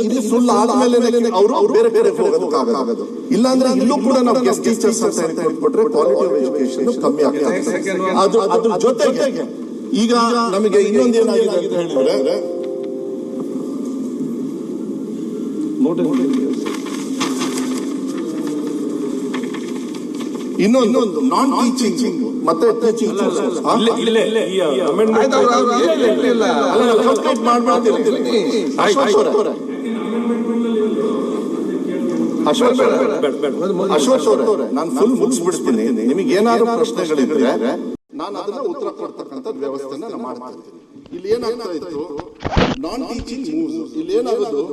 ಇಲ್ಲಿ ಸುಳ್ಳು ಆದ್ಮೇಲೆ ಅವರು ಬೇರೆ ಬೇರೆ ಹೋಗೋದಕ್ಕಾಗದು. ಇಲ್ಲಾಂದ್ರೆ ಇಲ್ಲೂ ಕೂಡ ನಾವು ಗೆಸ್ಟ್ ಟೀಚರ್ಸ್ ಅಂತ ಕೊಟ್ಬಿಟ್ರೆ ಕ್ವಾಲಿಟಿ ಆಫ್ ಎಜುಕೇಶನ್ ಕಮ್ಮಿ ಆಗ್ತದೆ. ಅದ್ರ ಜೊತೆಗೆ ಈಗ ನಮಗೆ ಇನ್ನೊಂದು ಏನಾಗಿದೆ ಅಂತ ಹೇಳಿದ್ರೆ ಇನ್ನೊಂದು ನಾನ್ ಟೀಚಿಂಗ್ ಮತ್ತೆ ಟೀಚಿಂಗ್ ಅಶ್ವಥ್ ಅವರೇ, ನಾನು ಫುಲ್ ಮುಗಿಸ್ಬಿಡ್ತೀನಿ. ನಿಮಗೆ ಏನಾದ್ರು ಪ್ರಶ್ನೆಗಳಿದ್ರೆ ನಾನು ಅದನ್ನ ಉತ್ತರ ಕೊಡ್ತಕ್ಕಂಥ ವ್ಯವಸ್ಥೆನ ನಾನು ಮಾಡ್ತಾ ಇರ್ತೀನಿ. ಇಲ್ಲಿ ಏನಾಗ್ತಾ ಇತ್ತು, ನಾನ್ ಟೀಚಿಂಗ್ ಮೂವ್ಸ್. ಇಲ್ಲಿ ಏನಾಗೋದು,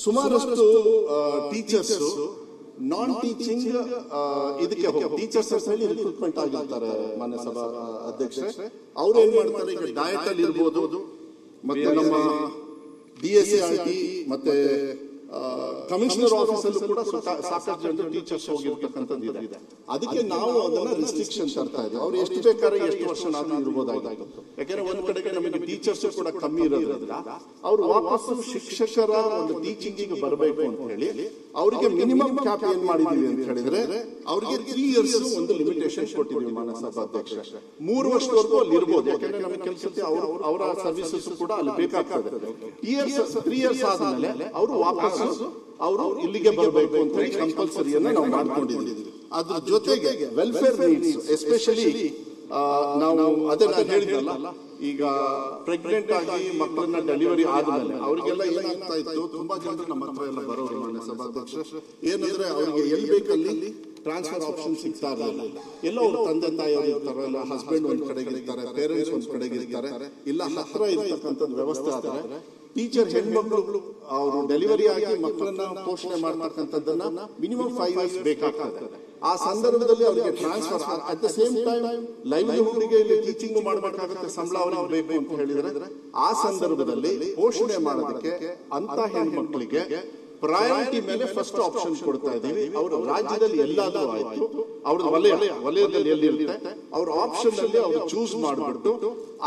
ಸುಮಾರಷ್ಟು ಟೀಚರ್ಸ್ ನಾನ್ ಟೀಚಿಂಗ್ ಇದಕ್ಕೆ ಟೀಚರ್ಸ್ ಹೇಳಿ ರಿಕ್ರೂಟ್ಮೆಂಟ್ ಆಗಿರ್ತಾರೆ. ಮಾನ್ಯ ಸಭಾ ಅಧ್ಯಕ್ಷರೇ, ಅವ್ರು ಏನ್ ಮಾಡ್ತಾರೆ, ಈಗ ಡಯಟ್ ಅಲ್ಲಿ ಇರ್ಬೋದು, ಮತ್ತೆ ನಮ್ಮ DSCRT ಮತ್ತೆ ಕಮಿಷನರ್ ಆಫೀಸ್ ಅಲ್ಲೂ ಕೂಡ ಸಾಕಷ್ಟು ಜನ ಟೀಚರ್ಸ್ ಹೋಗಿರ್ತಕ್ಕಂಥದ್ದು ಇದೆ. ಅದಕ್ಕೆ ನಾವು ಅದನ್ನ ರಿಸ್ಟ್ರಿಕ್ಷನ್ ತರ್ತಾ ಇದ್ದೀವಿ. ಅವ್ರು ಎಷ್ಟು ಬೇಕಾದ್ರೆ ಎಷ್ಟು ವರ್ಷನಾದ್ರೂ ಇರ್ಬೋದಾಗಿತ್ತು. ಯಾಕಂದ್ರೆ ಒಂದ್ ಕಡೆಗೆ ನಮಗೆ ಟೀಚರ್ಸ್ ಕೂಡ ಕಮ್ಮಿ ಇರೋದ್ರಿಂದ ಅವ್ರು ವಾಪಸ್ಸು ಶಿಕ್ಷಕರ ಒಂದು ಟೀಚಿಂಗ್ ಬರಬೇಕು ಅಂತ ಹೇಳಿ ಅವರಿಗೆ ಮಿನಿಮಮ್ ಕ್ಯಾಪ್ ಏನ್ ಮಾಡಿದೀವಿ ಅಂತ ಹೇಳಿದ್ರೆ ಅವರಿಗೆ 3 years ಒಂದು ಲಿಮಿಟೇಷನ್ ಕೊಟ್ಟಿದ್ದೀವಿ. ಮಾನ್ಯ ಸಭಾಧ್ಯಕ್ಷ, 3 ವರ್ಷದವರೆಗೂ ಅಲ್ಲಿ ಇರ್ಬೋದು. ಯಾಕಂದ್ರೆ ನಮಗೆ ಕೆಲಸಕ್ಕೆ ಅವರ ಸರ್ವಿಸಸ್ ಕೂಡ ಅಲ್ಲಿ ಬೇಕಾಗ್ತದೆ. 3 years ಆದ್ಮೇಲೆ ಅವರು ವಾಪಸ್ ಅವರು ಇಲ್ಲಿಗೆ ಬರಬೇಕು ಅಂತ ಹೇಳಿ ಕಂಪಲ್ಸರಿಯನ್ನ ನಾವು ಮಾಡ್ಕೊಂಡಿದ್ದೀವಿ. ಅದ್ರ ಜೊತೆಗೆ ವೆಲ್ಫೇರ್ ನೀಡ್ಸ್, ಎಸ್ಪೆಷಲಿ ನಾವು ಅದನ್ನ ಹೇಳಿದ್ರಲ್ಲ, ಈಗ ಪ್ರೆಗ್ನೆಂಟ್ ಆಗಿ ಮಕ್ಕಳನ್ನ ಡೆಲಿವರಿ ಆದ್ಮೇಲೆ ಅವರಿಗೆಲ್ಲ ಏನಾಗ್ತಾ ಇತ್ತು, ತುಂಬಾ ಜನರು ನಮ್ಮ ಹತ್ರ ಎಲ್ಲ ಬರೋರು. ಮಾನ್ಯ ಸಭಾಧ್ಯಕ್ಷ, ಏನಂದ್ರೆ ಅವರಿಗೆ ಎಲ್ಲಿ ಬೇಕಲ್ಲಿ ಟ್ರಾನ್ಸ್ಫರ್ ಆಪ್ಷನ್ ಸಿಗ್ತಾ ಇರಲಿಲ್ಲ. ಎಲ್ಲೋ ಅವ್ರ ತಂದೆ ತಾಯಿಯವರು ಇರ್ತಾರೆ, ಇಲ್ಲ ಹಸ್ಬೆಂಡ್ ಒಂದ್ ಕಡೆಗೆ ಇರ್ತಾರೆ, ಪೇರೆಂಟ್ಸ್ ಒಂದ್ ಕಡೆಗೆ ಇರ್ತಾರೆ, ಇಲ್ಲ ಹತ್ರ ಇರ್ತಕ್ಕಂಥದ್ದು ವ್ಯವಸ್ಥೆ ಆದ್ರೆ ಟೀಚರ್ ಹೆಣ್ಮಕ್ಳು ಅವರು ಡೆಲಿವರಿ ಆಗಿ ಮಕ್ಕಳನ್ನ ಪೋಷಣೆ ಮಾಡ್ತಕ್ಕಂಥದ್ದನ್ನ ಮಿನಿಮಮ್ 5 years ಬೇಕಾಗ್ತದೆ. ಆ ಸಂದರ್ಭದಲ್ಲಿ ಅವರಿಗೆ transfer at the same time ಲೈವ್ಲಿಹುಡ್ಗೆ ಇಲ್ಲಿ ಟೀಚಿಂಗ್ ಮಾಡಬೇಕಾಗುತ್ತೆ, ಸಂಬಳ ಅವರಿಗೆ ಬೇಕು ಅಂತ ಹೇಳಿದ್ರೆ ಆ ಸಂದರ್ಭದಲ್ಲಿ ಪೋಷಣೆ ಮಾಡೋದಕ್ಕೆ ಅಂತ ಹೆಣ್ಮಕ್ಳಿಗೆ ಪ್ರಯಾರಿಟಿ ಮೇಲೆ ಫಸ್ಟ್ ಆಪ್ಷನ್ ಕೊಡ್ತಾ ಇದ್ದೀವಿ. ಅವರು ರಾಜ್ಯದಲ್ಲಿ ಎಲ್ಲಾದ್ರೂ ಆಯ್ತು, ಅವ್ರ ವಲಯದಲ್ಲಿ ಎಲ್ಲಿರುತ್ತೆ ಅವ್ರ ಆಪ್ಷನ್ ಅಲ್ಲಿ ಅವರು ಚೂಸ್ ಮಾಡಿಬಿಟ್ಟು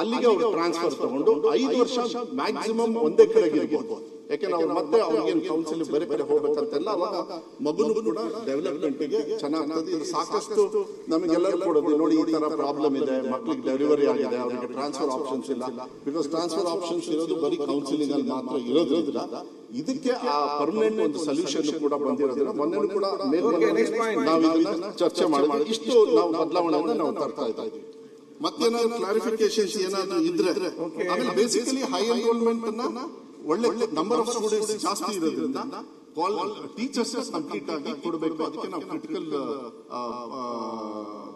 ಅಲ್ಲಿಗೆ ಅವರು ಟ್ರಾನ್ಸ್ಫರ್ ತಗೊಂಡು 5 ವರ್ಷ ಮ್ಯಾಕ್ಸಿಮಮ್ ಒಂದೇ ಕಡೆಗೆ ಇರ್ಬೋದು. ಯಾಕೆಂದ್ರೆ ಅವ್ರು ಮತ್ತೆ ಅವ್ರಿಗೇನು ಕೌನ್ಸಿಲ್ ಬೇರೆ ಕಡೆ ಹೋಗ್ಬೇಕಂತೆಲ್ಲ, ಅವಾಗ ಮಗುನು ಕೂಡ ಡೆವಲಪ್ಮೆಂಟ್ ಗೆ ಚೆನ್ನಾಗ್ತದೆ. ಇದು ಸಾಕಷ್ಟು ನಮಗೆಲ್ಲರೂ ಕೊಡೋದು, ನೋಡಿ ಈ ತರ ಪ್ರಾಬ್ಲಮ್ ಇದೆ, ಮಕ್ಳಿಗೆ ಡೆಲಿವರಿ ಆಗಿದೆ, ಅವರಿಗೆ ಟ್ರಾನ್ಸ್ಫರ್ ಆಪ್ಷನ್ಸ್ ಇಲ್ಲ. ಬಿಕಾಸ್ ಟ್ರಾನ್ಸ್ಫರ್ ಆಪ್ಷನ್ಸ್ ಇರೋದು ಬರೀ ಕೌನ್ಸಿಲಿಂಗ್ ಅಲ್ಲಿ ಮಾತ್ರ ಇರೋದ್ರಿಂದ ಇದಕ್ಕೆ ಆ ಪರ್ಮನೆಂಟ್ ಒಂದು ಸೊಲ್ಯೂಷನ್ ಕೂಡ ಬಂದಿರೋದ್ರಿಂದ ಮೊನ್ನೆ ಕೂಡ ನಾವು ಇದನ್ನ ಚರ್ಚೆ ಮಾಡಿದ್ವಿ. ಇಷ್ಟು ನಾವು ಬದಲಾವಣೆಯನ್ನ ನಾವು ತರ್ತಾ ಇದ್ದೀವಿ. ಮತ್ತೇನಾದ್ರು ಕ್ಲಾರಿಫಿಕೇಶನ್ಸ್ ಏನಾದ್ರು ಇದ್ರೆ, ಆಮೇಲೆ ಬೇಸಿಕಲಿ ಹೈ ಎನ್ರೋಲ್ಮೆಂಟ್ ಅನ್ನ ಒಳ್ಳೆ ನಂಬರ್ ಆಫ್ ಸ್ಟೂಡೆಂಟ್ಸ್ ಜಾಸ್ತಿ ಇರೋದ್ರಿಂದ ಟೀಚರ್ಸ್ ಕಂಪ್ಲೀಟ್ ಆಗಿ ಕೊಡಬೇಕು. ಅದಕ್ಕೆ ನಾವು ಕ್ರಿಟಿಕಲ್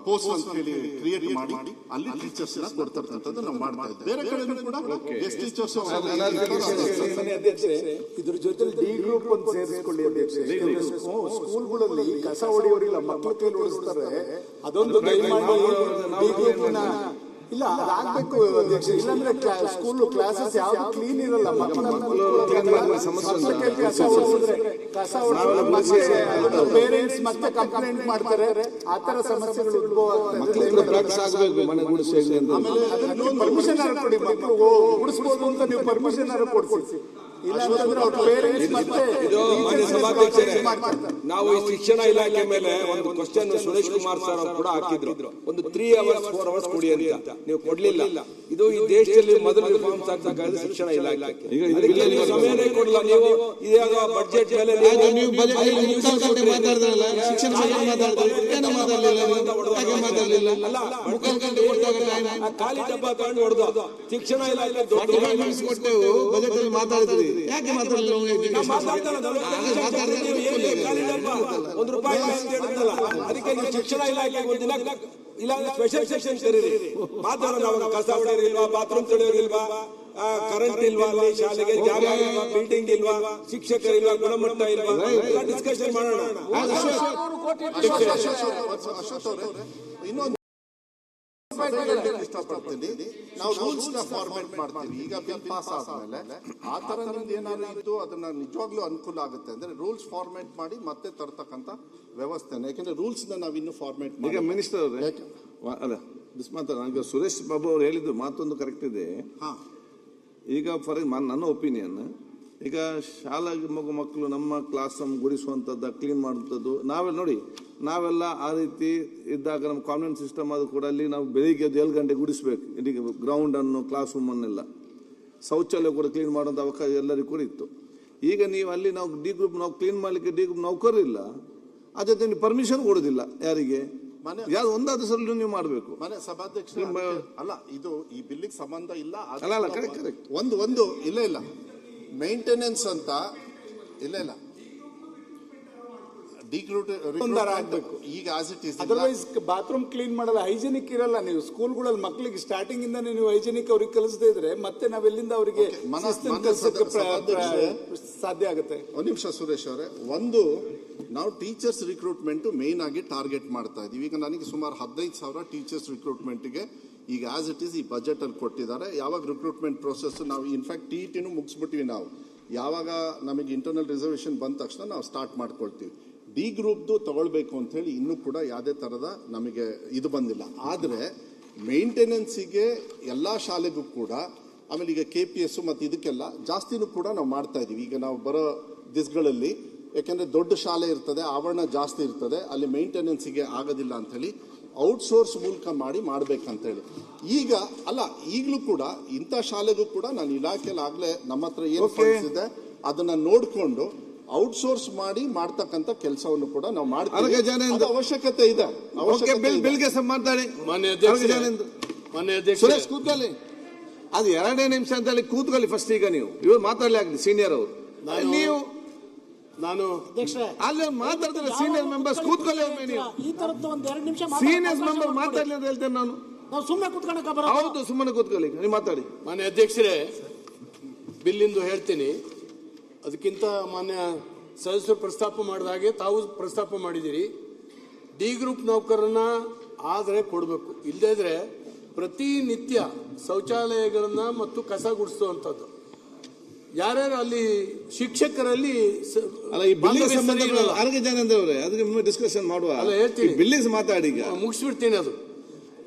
ಪೋಸ್ಟ್ ಅಂತ ಹೇಳಿ ಕ್ರಿಯೇಟ್ ಮಾಡಿ ಅಲ್ಲಿ ಟೀಚರ್ಸ್ ಕೊಡ್ತಕ್ಕಂಥದ್ದು ನಾವು ಮಾಡ್ತಾ ಇದ್ದೇವೆ. ಬೇರೆ ಕಡೆ ಕೂಡ ಗೆಸ್ಟ್ ಟೀಚರ್ಸ್ ಇದ್ರ ಜೊತೆ ಡಿ ಗ್ರೂಪ್ ಅಂತ ಸೇರಿಸಿಕೊಳ್ಳಿ ಅಧ್ಯಕ್ಷ. ಸ್ಕೂಲ್ಗಳಲ್ಲಿ ಕಸ ಹೊಡೆಯೋರಿಲ್ಲ, ಮಕ್ಕಳ ಕೈಲಿ ಓಡಿಸ್ತಾರೆ. ಅದೊಂದು ಇಲ್ಲ ಅದಾಗಬೇಕು ಅಧ್ಯಕ್ಷ. ಇಲ್ಲಾಂದ್ರೆ ಸ್ಕೂಲ್ ಕ್ಲಾಸಸ್ ಯಾವ್ದು ಕ್ಲೀನ್ ಇರಲ್ಲ, ಪೇರೆಂಟ್ಸ್ ಮತ್ತೆ ಕಂಪ್ಲೇಂಟ್ ಮಾಡ್ತಾರೆ. ಆತರ ಸಮಸ್ಯೆಗಳು ಉದ್ಭವ ಪರ್ಮಿಷನ್ ಕೊಡಿ, ಮಕ್ಕಳು ಉಡಿಸ್ಬೋದು ಅಂತ ನೀವು ಪರ್ಮಿಷನ್ ಕೊಡ್ಸಿ. ನಾವು ಈ ಶಿಕ್ಷಣ ಇಲಾಖೆ ಮೇಲೆ ಒಂದು ಕ್ವಶನ್ ಸುರೇಶ್ ಕುಮಾರ್ ಸರ್ ಕೂಡ ಹಾಕಿದ್ರು, ಒಂದು 3 hours 4 hours ಕೊಡಿ ಅಂತ. ನೀವು ಕೊಡ್ಲಿಲ್ಲ. ಇದು ಈ ದೇಶದಲ್ಲಿ ಮೊದಲು ರಿಫಾರ್ಮ್ಸ್ ಆಗ್ತಕ್ಕಂಥ ಶಿಕ್ಷಣ ಇಲಾಖೆ ಸಮಯನೇ ಕೊಡಲ್ಲ. ನೀವು ಇವಾಗ ಬಜೆಟ್ ಮೇಲೆ ಖಾಲಿ ಡಬ್ಬ ತಗೊಂಡು ಹೊಡೆದು ಶಿಕ್ಷಣ ಇಲಾಖೆ ಮಾತಾಡಿದ್ರಿ, ಯಾಕೆ ಮಾತಾಡಲಿಲ್ಲ? ₹1 ಅದಕ್ಕೆ ಶಿಕ್ಷಣ ಇಲಾಖೆ ಒಂದಿನ ಇಲ್ಲ ಸ್ಪೆಷಲ್ ಸೆಕ್ಷನ್ ಕರೀರಿ, ಮಾತಾಡೋಣ. ಕಸ ಹೊಡೆಯೋರಿಲ್ವಾ, ಬಾತ್ರೂಮ್ ತೊಳೆಯೋರಿಲ್ವಾ, ಕರೆಂಟ್ ಇಲ್ವಾ, ಶಾಲೆಗೆ ಜಾಗ ಇಲ್ವಾ, ಬಿಲ್ಡಿಂಗ್ ಇಲ್ವಾ, ಶಿಕ್ಷಕರಿಲ್ವಾ, ಗುಣಮಟ್ಟ ಇಲ್ವಾ, ಡಿಸ್ಕಷನ್ ಮಾಡೋಣ. ಇಷ್ಟಪಡ್ತೀನಿ. ನಾವು ರೂಲ್ಸ್ ನ ಫಾರ್ಮೇಟ್ ಮಾಡ್ತೀವಿ. ಈಗ ಬಿಲ್ ಪಾಸ್ ಆದ್ಮೇಲೆ ಆ ತರ ಏನಾದ್ರು ಇದ್ದು ಅದನ್ನ ನಿಜವಾಗ್ಲೂ ಅನುಕೂಲ ಆಗುತ್ತೆ ಅಂದ್ರೆ ರೂಲ್ಸ್ ಫಾರ್ಮೇಟ್ ಮಾಡಿ ಮತ್ತೆ ತರ್ತಕ್ಕಂಥ ವ್ಯವಸ್ಥೆ. ಯಾಕಂದ್ರೆ ರೂಲ್ಸ್ ನಾವು ಇನ್ನು ಫಾರ್ಮೇಟ್ ಈಗ ಮಿನಿಸ್ಟರ್ ಅಲ್ಲ ಈಗ ಸುರೇಶ್ ಬಾಬು ಅವರು ಹೇಳಿದ್ದು ಮಾತೊಂದು ಕರೆಕ್ಟ್ ಇದೆ. ಈಗ ಫಾರ್ ನನ್ನ ಒಪಿನಿಯನ್, ಈಗ ಶಾಲೆಗೆ ಮಕ್ಕಳು ನಮ್ಮ ಕ್ಲಾಸ್ ಗುಡಿಸುವಂಥದ್ದು ಕ್ಲೀನ್ ಮಾಡುವಂಥದ್ದು ನಾವೆಲ್ಲ ಆ ರೀತಿ ಇದ್ದಾಗ ನಮ್ಮ ಕಾನ್ವೆಂಟ್ ಸಿಸ್ಟಮ್ ಅದು ಕೂಡ ಅಲ್ಲಿ ನಾವು ಬೆಳಿಗ್ಗೆ 7 ಗಂಟೆಗೆ ಗುಡಿಸ್ಬೇಕು. ಇಡೀ ಗ್ರೌಂಡನ್ನು ಕ್ಲಾಸ್ ರೂಮನ್ನೆಲ್ಲ ಶೌಚಾಲಯ ಕೂಡ ಕ್ಲೀನ್ ಮಾಡುವಂಥ ಅವಕಾಶ ಎಲ್ಲರಿಗೂ ಕೂಡ ಇತ್ತು. ಈಗ ನೀವು ಅಲ್ಲಿ ನಾವು ಡಿ ಗ್ರೂಪ್ ನಾವು ಕ್ಲೀನ್ ಮಾಡಲಿಕ್ಕೆ ಡಿ ಗ್ರೂಪ್ ನೌಕರರಿಲ್ಲ, ಅದ್ರ ಜೊತೆ ನೀವು ಪರ್ಮಿಷನ್ ಕೊಡೋದಿಲ್ಲ ಯಾರಿಗೆ, ಯಾರು ಒಂದಾದ ಸಲ ನೀವು ಮಾಡಬೇಕು. ಮನೆ ಸಭಾಧ್ಯಕ್ಷ ಅಲ್ಲ, ಇದು ಈ ಬಿಲ್ಲಿಗೆ ಸಂಬಂಧ ಇಲ್ಲ. ಅಲ್ಲ ಕರೆಕ್ಟ್ ಒಂದು ಇಲ್ಲ ಮೇಂಟೆನೆನ್ಸ್ ಅಂತ ಇಲ್ಲ ಆಗ್ಬೇಕು. ಈಗ as it is otherwise bathroom clean ಮಾಡಲ್ಲ, ಹೈಜಿನಿಕ್ ಇರಲ್ಲ. ನೀವು ಸ್ಕೂಲ್ಗಳಲ್ಲಿ ಮಕ್ಕಳಿಗೆ ಸ್ಟಾರ್ಟಿಂಗ್ ಇಂದಾನೆ ನೀವು ಹೈಜಿನಿಕ್ ಅವ್ರಿಗೆ ಕಲಿಸದೇ ಇದ್ರೆ ಮತ್ತೆ ನಾವೆಲ್ಲಿಂದ ಅವರಿಗೆ ಸಾಧ್ಯ ಆಗುತ್ತೆ. ಒಂದು ನಿಮಿಷ ಸುರೇಶ್ ಅವರೇ, ಒಂದು ನಾವು ಟೀಚರ್ಸ್ ರಿಕ್ರೂಟ್ಮೆಂಟ್ ಮೇನ್ ಆಗಿ ಟಾರ್ಗೆಟ್ ಮಾಡ್ತಾ ಇದೀವಿ. ಈಗ ನನಗೆ ಸುಮಾರು 15,000 ಟೀಚರ್ಸ್ ರಿಕ್ರೂಟ್ಮೆಂಟ್ಗೆ ಈಗ ಆಸ್ ಇಟ್ ಈಸ್ ಈ ಬಜೆಟ್ ಅಲ್ಲಿ ಕೊಟ್ಟಿದ್ದಾರೆ. ಯಾವಾಗ ರಿಕ್ರೂಟ್ಮೆಂಟ್ ಪ್ರೋಸೆಸ್ ನಾವು ಇನ್ಫ್ಯಾಕ್ಟ್ ಟಿಇಟಿನೂ ಮುಗಿಸ್ಬಿಟ್ಟಿವಿ. ನಾವು ಯಾವಾಗ ನಮಗೆ ಇಂಟರ್ನಲ್ ರಿಸರ್ವೇಶನ್ ಬಂದ ತಕ್ಷಣ ನಾವು ಸ್ಟಾರ್ಟ್ ಮಾಡ್ಕೊಳ್ತೀವಿ. ಡಿ ಗ್ರೂಪ್ದು ತಗೊಳ್ಬೇಕು ಅಂತ ಹೇಳಿ ಇನ್ನೂ ಕೂಡ ಯಾವುದೇ ತರದ ನಮಗೆ ಇದು ಬಂದಿಲ್ಲ. ಆದರೆ ಮೇಂಟೆನೆನ್ಸಿಗೆ ಎಲ್ಲ ಶಾಲೆಗೂ ಕೂಡ, ಆಮೇಲೆ ಈಗ KPS ಮತ್ತು ಇದಕ್ಕೆಲ್ಲ ಜಾಸ್ತಿನೂ ಕೂಡ ನಾವು ಮಾಡ್ತಾ ಇದೀವಿ. ಈಗ ನಾವು ಬರೋ ದಿಸ್ಗಳಲ್ಲಿ ಯಾಕೆಂದ್ರೆ ದೊಡ್ಡ ಶಾಲೆ ಇರ್ತದೆ, ಆವರಣ ಜಾಸ್ತಿ ಇರ್ತದೆ, ಅಲ್ಲಿ ಮೇಂಟೆನೆನ್ಸಿಗೆ ಆಗೋದಿಲ್ಲ ಅಂತ ಹೇಳಿ ಔಟ್ಸೋರ್ಸ್ ಮೂಲಕ ಮಾಡ್ಬೇಕಂತ ಹೇಳಿ. ಈಗ ಅಲ್ಲ, ಈಗಲೂ ಕೂಡ ಇಂಥ ಶಾಲೆಗೂ ಕೂಡ ನಾನು ಇಲಾಖೆಯಲ್ಲಿ ಆಗ್ಲೇ ನಮ್ಮ ಹತ್ರ ಏನು ಫಂಡ್ಸ್ ಇದೆ ಅದನ್ನ ನೋಡ್ಕೊಂಡು ಔಟ್ಸೋರ್ಸ್ ಮಾಡ್ತಕ್ಕಂಥ ಕೆಲಸವನ್ನು ಕೂಡ ನಾವು ಮಾಡ್ತೀವಿ. ಅವಶ್ಯಕತೆ ಇದೆ. ಸುರೇಶ್ ಕೂತ್ಕೊಳ್ಳಿ, ಅದು 2 ನಿಮಿಷ ಅಂತ ಹೇಳಿ ಕೂತ್ಕೊಳ್ಳಿ ಫಸ್ಟ್. ಈಗ ನೀವು ಇವ್ರು ಮಾತಾಡ್ಲಿ ಆಗಲಿ ಸೀನಿಯರ್ ಅವರು, ನೀವು ನಾನು ಅಲ್ಲಿ ಮಾತಾಡ್ತಾರೆ ಸೀನಿಯರ್ ಮೆಂಬರ್ಸ್ ಕೂತ್ಕೊಳ್ಳಿ. ಈ ತರದ್ದು ಒಂದ್ 2 ನಿಮಿಷ ಸೀನಿಯರ್ ಮೆಂಬರ್ ಮಾತಾಡ್ಲಿ ಅಂತ ಹೇಳ್ತೇನೆ ನಾನು. ನಾವು ಸುಮ್ಮನೆ ಕೂತ್ಕೊಳ್ಳೋಕೆ ಬರೋದು. ಹೌದು, ಸುಮ್ಮನೆ ಕೂತ್ಕೊಳ್ಳಿ, ನೀವು ಮಾತಾಡಿ. ಮಾನ್ಯ ಅಧ್ಯಕ್ಷರೇ, ಬಿಲ್ಲಿಂದು ಹೇಳ್ತೀನಿ. ಅದಕ್ಕಿಂತ ಮಾನ್ಯ ಸದಸ್ಯರು ಪ್ರಸ್ತಾಪ ಮಾಡಿದ ಹಾಗೆ ತಾವು ಪ್ರಸ್ತಾಪ ಮಾಡಿದ್ದೀರಿ. ಡಿ ಗ್ರೂಪ್ ನೌಕರನ್ನ ಆದರೆ ಕೊಡಬೇಕು, ಇಲ್ಲದೇ ಇದ್ರೆ ಪ್ರತಿನಿತ್ಯ ಶೌಚಾಲಯಗಳನ್ನ ಮತ್ತು ಕಸ ಗುಡಿಸುವಂಥದ್ದು. ಯಾರ್ಯಾರು ಅಲ್ಲಿ ಶಿಕ್ಷಕರಲ್ಲಿ ಆರೋಗ್ಯ ಜನ ಅದಕ್ಕೆ ಡಿಸ್ಕಷನ್ ಮಾಡುವ. ಅಲ್ಲ ಹೇಳ್ತೀನಿ, ಬಿಲ್ಲಿಂಗ್ ಮಾತಾಡಿ, ಈಗ ಮುಗಿಸ್ಬಿಡ್ತೀನಿ. ಅದು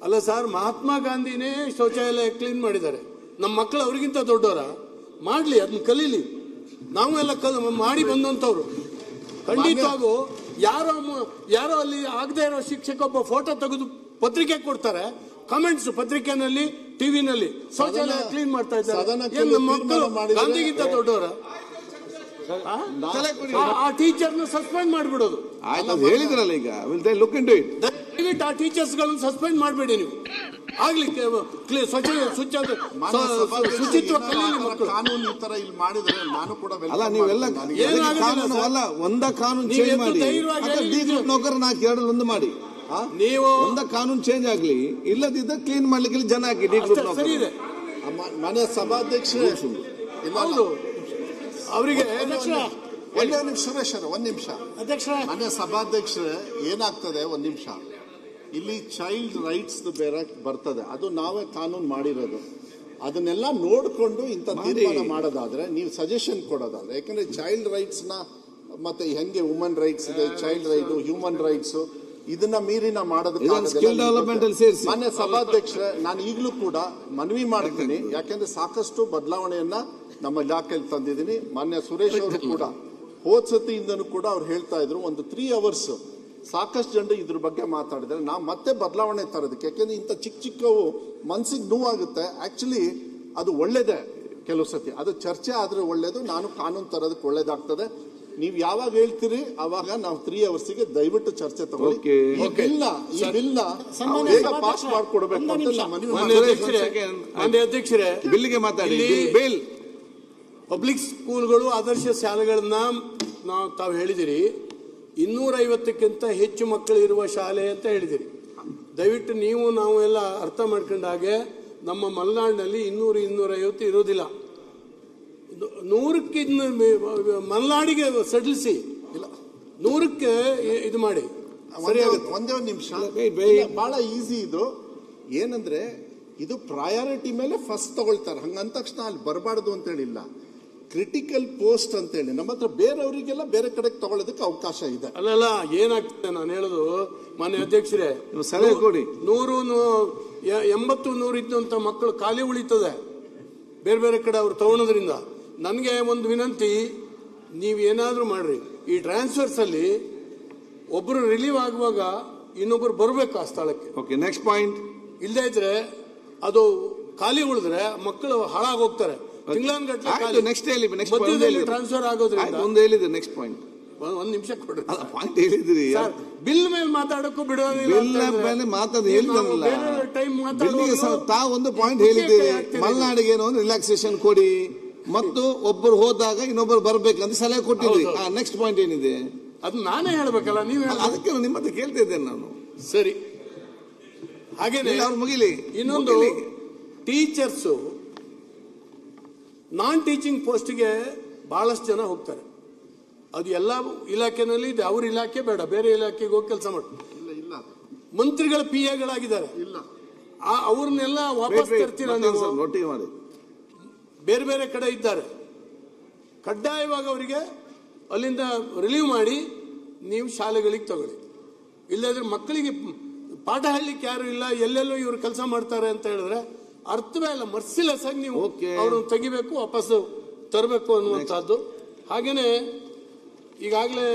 ಅಲ್ಲ ಸರ್, ಮಹಾತ್ಮ ಗಾಂಧಿನೇ ಶೌಚಾಲಯ ಕ್ಲೀನ್ ಮಾಡಿದ್ದಾರೆ. ನಮ್ಮ ಮಕ್ಕಳು ಅವ್ರಿಗಿಂತ ದೊಡ್ಡವರ ಮಾಡ್ಲಿ, ಅದನ್ನ ಕಲೀಲಿ. ನಾವು ಎಲ್ಲ ಮಾಡಿ ಬಂದಂತವ್ರು. ಖಂಡಿತವಾಗೂ ಯಾರೋ ಅಲ್ಲಿ ಆಗದೆ ಇರೋ ಶಿಕ್ಷಕ ಒಬ್ಬ ಫೋಟೋ ತೆಗೆದು ಪತ್ರಿಕೆ ಕೊಡ್ತಾರೆ, ಕಮೆಂಟ್ಸ್ ಪತ್ರಿಕೆನಲ್ಲಿ, ಟಿವಿನಲ್ಲಿ ಶೌಚಾಲಯ ಕ್ಲೀನ್ ಮಾಡ್ತಾ ಇದ್ದಾರೆ. ನಮ್ಮ ಮಕ್ಕಳು ಗಾಂಧಿಗಿಂತ ದೊಡ್ಡವರ? ಆ ಟೀಚರ್ನ ಸಸ್ಪೆಂಡ್ ಮಾಡಿಬಿಡೋದು. ಹೇಳಿದ್ರಲ್ಲ, ಈಗ ಲುಕ್ ಇಂಟು ಇಟ್. ದಯವಿಟ್ಟು ಆ ಟೀಚರ್ಸ್ ಗಳನ್ನು ಸಸ್ಪೆಂಡ್ ಮಾಡಬೇಡಿ ನೀವು. ಆಗ್ಲಿಕ್ಕೆ ಶುಚಿತ್ವ ಕಲೀಲಿ ಮಕ್ಕಳು. ಕಾನೂನು ಈ ತರ ಇಲ್ಲಿ ಮಾಡಿದ್ರೆ ನಾನು ಕೂಡ ಅಲ್ಲ, ನೀವೆಲ್ಲ ಒಂದ ಕಾನೂನು ಚೇಂಜ್ ಮಾಡಿ, ಡಿ ಗ್ರೂಪ್ ನೌಕರನ್ನ ಹಾಕಿ 2 ಒಂದು ಮಾಡಿ. ನೀವು ಒಂದ ಕಾನೂನು ಚೇಂಜ್ ಆಗ್ಲಿ, ಇಲ್ಲದಿದ್ದ ಕ್ಲೀನ್ ಮಾಡ್ಲಿಕ್ಕೆ ಜನ ಹಾಕಿ ಡಿ ಗ್ರೂಪ್ ನೌಕರ. ಸರಿ ಇದೆ. ಮನೆ ಸಭಾಧ್ಯಕ್ಷರೇ ಹೌದು, ಅವರಿಗೆ ಒಂದೇ ನಿಮಿಷ ಸುರೇಶ್ ಅವರೇ, 1 ನಿಮಿಷ ಮನೆ ಸಭಾಧ್ಯಕ್ಷರೇ. ಏನಾಗ್ತದೆ, 1 ನಿಮಿಷ, ಇಲ್ಲಿ ಚೈಲ್ಡ್ ರೈಟ್ಸ್ ಬೇರೆ ಬರ್ತದೆ, ಅದು ನಾವೇ ಕಾನೂನು ಮಾಡಿರೋದು. ಅದನ್ನೆಲ್ಲ ನೋಡಿಕೊಂಡು ಇಂಥ ತೀರ್ಮಾನ ಮಾಡೋದಾದ್ರೆ, ನೀವು ಸಜೆಷನ್ ಕೊಡೋದಾದ್ರೆ, ಯಾಕಂದ್ರೆ ಚೈಲ್ಡ್ ರೈಟ್ಸ್ ನ ಮತ್ತೆ ಹೆಂಗೆ ವುಮನ್ ರೈಟ್ಸ್ ಇದೆ, ಚೈಲ್ಡ್ ರೈಟ್, ಹ್ಯೂಮನ್ ರೈಟ್ಸ್, ಇದನ್ನ ಮೀರಿನ ಮಾಡೋದಕ್ಕೆ ಮಾನ್ಯ ಸಭಾಧ್ಯಕ್ಷರೇ, ನಾನು ಈಗಲೂ ಕೂಡ ಮನವಿ ಮಾಡ್ತೀನಿ. ಯಾಕೆಂದ್ರೆ ಸಾಕಷ್ಟು ಬದಲಾವಣೆಯನ್ನ ನಮ್ಮ ಇಲಾಖೆಯಲ್ಲಿ ತಂದಿದ್ದೀನಿ. ಮಾನ್ಯ ಸುರೇಶ್ ಅವರು ಕೂಡ ಹೋದ್ಸತಿಯಿಂದನೂ ಕೂಡ ಅವ್ರು ಹೇಳ್ತಾ ಇದ್ರು, ಒಂದು 3 hours ಸಾಕಷ್ಟು ಜನರು ಇದ್ರ ಬಗ್ಗೆ ಮಾತಾಡಿದ್ರೆ ನಾವು ಮತ್ತೆ ಬದಲಾವಣೆ ತರೋದಕ್ಕೆ. ಯಾಕೆಂದ್ರೆ ಇಂಥ ಚಿಕ್ಕವು ಮನ್ಸಿಗೆ ನೋವಾಗುತ್ತೆ. ಆಕ್ಚುಲಿ ಅದು ಒಳ್ಳೇದೇ, ಕೆಲವು ಸತಿ ಅದು ಚರ್ಚೆ ಆದ್ರೆ ಒಳ್ಳೇದು. ನಾನು ಕಾನೂನು ತರೋದಕ್ಕೆ ಒಳ್ಳೇದಾಗ್ತದೆ. ನೀವು ಯಾವಾಗ ಹೇಳ್ತೀರಿ ಅವಾಗ ನಾವು 3 hours ದಯವಿಟ್ಟು ಚರ್ಚೆ ತಗೊಳ್ಳಿ. ಈ ಬಿಲ್ ಬೇಗ ಪಾಸ್ ಮಾಡ್ಕೊಡ್ಬೇಕು ಅಂತ ಮಾನ್ಯ ಅಧ್ಯಕ್ಷರೇ, ಬಿಲ್ಗೆ ಮಾತಾಡಿ. ಬಿಲ್ ಪಬ್ಲಿಕ್ ಸ್ಕೂಲ್ಗಳು ಆದರ್ಶ ಶಾಲೆಗಳನ್ನ ತಾವು ಹೇಳಿದಿರಿ. 250ಕ್ಕಿಂತ ಹೆಚ್ಚು ಮಕ್ಕಳು ಇರುವ ಶಾಲೆ ಅಂತ ಹೇಳಿದಿರಿ. ದಯವಿಟ್ಟು ನಾವು ಎಲ್ಲ ಅರ್ಥ ಮಾಡ್ಕೊಂಡಾಗೆ ನಮ್ಮ ಮಲೆನಾಡಿನಲ್ಲಿ 200-250 ಇರೋದಿಲ್ಲ. 100ಕ್ಕೆ ಮಲೆನಾಡಿಗೆ ಸಡಿಲಿಸಿ, 100ಕ್ಕೆ ಇದು ಮಾಡಿ. ಒಂದೇ ನಿಮಿಷ, ಬಹಳ ಈಸಿ ಇದು. ಏನಂದ್ರೆ ಇದು ಪ್ರಯಾರಿಟಿ ಮೇಲೆ ಫಸ್ಟ್ ತಗೊಳ್ತಾರೆ. ಹಂಗಂದ ತಕ್ಷಣ ಅಲ್ಲಿ ಬರಬಾರ್ದು ಅಂತ ಹೇಳಿಲ್ಲ. ಕ್ರಿಟಿಕಲ್ ಪೋಸ್ಟ್ ಅಂತ ಹೇಳಿ ನಮ್ಮ ಹತ್ರ ಬೇರೆಯವರಿಗೆಲ್ಲ ಬೇರೆ ಕಡೆಗೆ ತಗೊಳ್ಳೋದಕ್ಕೆ ಅವಕಾಶ ಇದೆ. ಅಲ್ಲಲ್ಲ, ಏನಾಗ್ತದೆ ನಾನು ಹೇಳೋದು ಮಾನ್ಯ ಅಧ್ಯಕ್ಷರೇ, ಸಲಹೆ ಕೊಡಿ. 100-100 ಇದ್ದಂತ ಮಕ್ಕಳು ಖಾಲಿ ಉಳಿತದೆ ಬೇರೆ ಬೇರೆ ಕಡೆ ಅವ್ರು ತಗೊಳೋದ್ರಿಂದ. ನನಗೆ ಒಂದು ವಿನಂತಿ, ನೀವೇನಾದರೂ ಮಾಡ್ರಿ, ಈ ಟ್ರಾನ್ಸ್ಫರ್ಸ್ ಅಲ್ಲಿ ಒಬ್ರು ರಿಲೀವ್ ಆಗುವಾಗ ಇನ್ನೊಬ್ರು ಬರಬೇಕು ಆ ಸ್ಥಳಕ್ಕೆ. Okay, next point. ಇಲ್ಲದೇ ಇದ್ರೆ ಅದು ಖಾಲಿ ಉಳಿದ್ರೆ ಮಕ್ಕಳು ಹಾಳಾಗೋಗ್ತಾರೆ. ತಿಂಗಳಾನ್ಗಟ್ಲೆ ನೆಕ್ಸ್ಟ್ ಹೇಳಿ, ನೆಕ್ಸ್ಟ್ ಮಧ್ಯದಲ್ಲಿ ಟ್ರಾನ್ಸ್ಫರ್ ಆಗೋದ್ರಿಂದ. ಒಂದು ಹೇಳಿದ್ರೆ ನೆಕ್ಸ್ಟ್ ಪಾಯಿಂಟ್. ಒಂದ್ ನಿಮಿಷ ಕೊಡ್ರಿ. ಪಾಯಿಂಟ್ ಹೇಳಿದ್ರಿ. ಬಿಲ್ ಮೇಲೆ ಮಾತಾಡಕ್ಕೂ ಬಿಡೋದಿಲ್ಲ. ಟೈಮ್ ತಾವು ಒಂದು ಪಾಯಿಂಟ್ ಹೇಳಿದ್ದೀರಿ, ಮಲೆನಾಡಿಗೆ ಏನೋ ಒಂದು ರಿಲ್ಯಾಕ್ಸೇಷನ್ ಕೊಡಿ ಮತ್ತು ಒಬ್ಬರು ಹೋದಾಗ ಇನ್ನೊಬ್ಬರು ಬರ್ಬೇಕಂತ ಸಲಹೆ ಕೊಟ್ಟಿದ್ರಿ. ನೆಕ್ಸ್ಟ್ ಪಾಯಿಂಟ್ ಏನಿದೆ ಅದು ನಾನೇ ಹೇಳ್ಬೇಕಲ್ಲ, ನೀವು ಅದಕ್ಕೆ ನಿಮ್ಮ ಹತ್ರ ಕೇಳ್ತಾ ಇದ್ದೇನೆ ನಾನು. ಸರಿ, ಹಾಗೇನೆ ಅವ್ರು ಮುಗಿಲಿ. ಇನ್ನೊಂದು, ಟೀಚರ್ಸ್ ನಾನ್ ಟೀಚಿಂಗ್ ಪೋಸ್ಟ್ಗೆ ಬಹಳಷ್ಟು ಜನ ಹೋಗ್ತಾರೆ. ಅದು ಎಲ್ಲ ಇಲಾಖೆನಲ್ಲಿ ಇದೆ. ಅವ್ರ ಇಲಾಖೆ ಬೇಡ, ಬೇರೆ ಇಲಾಖೆಗೆ ಹೋಗಿ ಕೆಲಸ ಮಾಡ್ತಾರೆ. ಮಂತ್ರಿಗಳ PA ಇಲ್ಲ, ಅವ್ರನ್ನೆಲ್ಲ ವಾಪಸ್ ತರ್ತೀರ ನೀವು? ನೋಟಿಗೆ ಮಾಡಿ. ಬೇರೆ ಬೇರೆ ಕಡೆ ಇದ್ದಾರೆ, ಕಡ್ಡಾಯವಾಗಿ ಅವರಿಗೆ ಅಲ್ಲಿಂದ ರಿಲೀವ್ ಮಾಡಿ ನೀವು ಶಾಲೆಗಳಿಗೆ ತಗೊಳ್ಳಿ. ಇಲ್ಲದ್ರೆ ಮಕ್ಕಳಿಗೆ ಪಾಠ ಹೇಳಲಿಕ್ಕೆ ಯಾರು ಇಲ್ಲ, ಎಲ್ಲೆಲ್ಲೋ ಇವರು ಕೆಲಸ ಮಾಡ್ತಾರೆ ಅಂತ ಹೇಳಿದ್ರೆ ಅರ್ಥವೇ ಇಲ್ಲ. ಮರ್ಸಿಲೆಸ್ ಆಗಿ ನೀವು ಅವ್ರನ್ನ ತೆಗಿಬೇಕು, ವಾಪಸ್ ತರಬೇಕು ಅನ್ನುವಂಥದ್ದು. ಹಾಗೇನೆ ಈಗಾಗಲೇ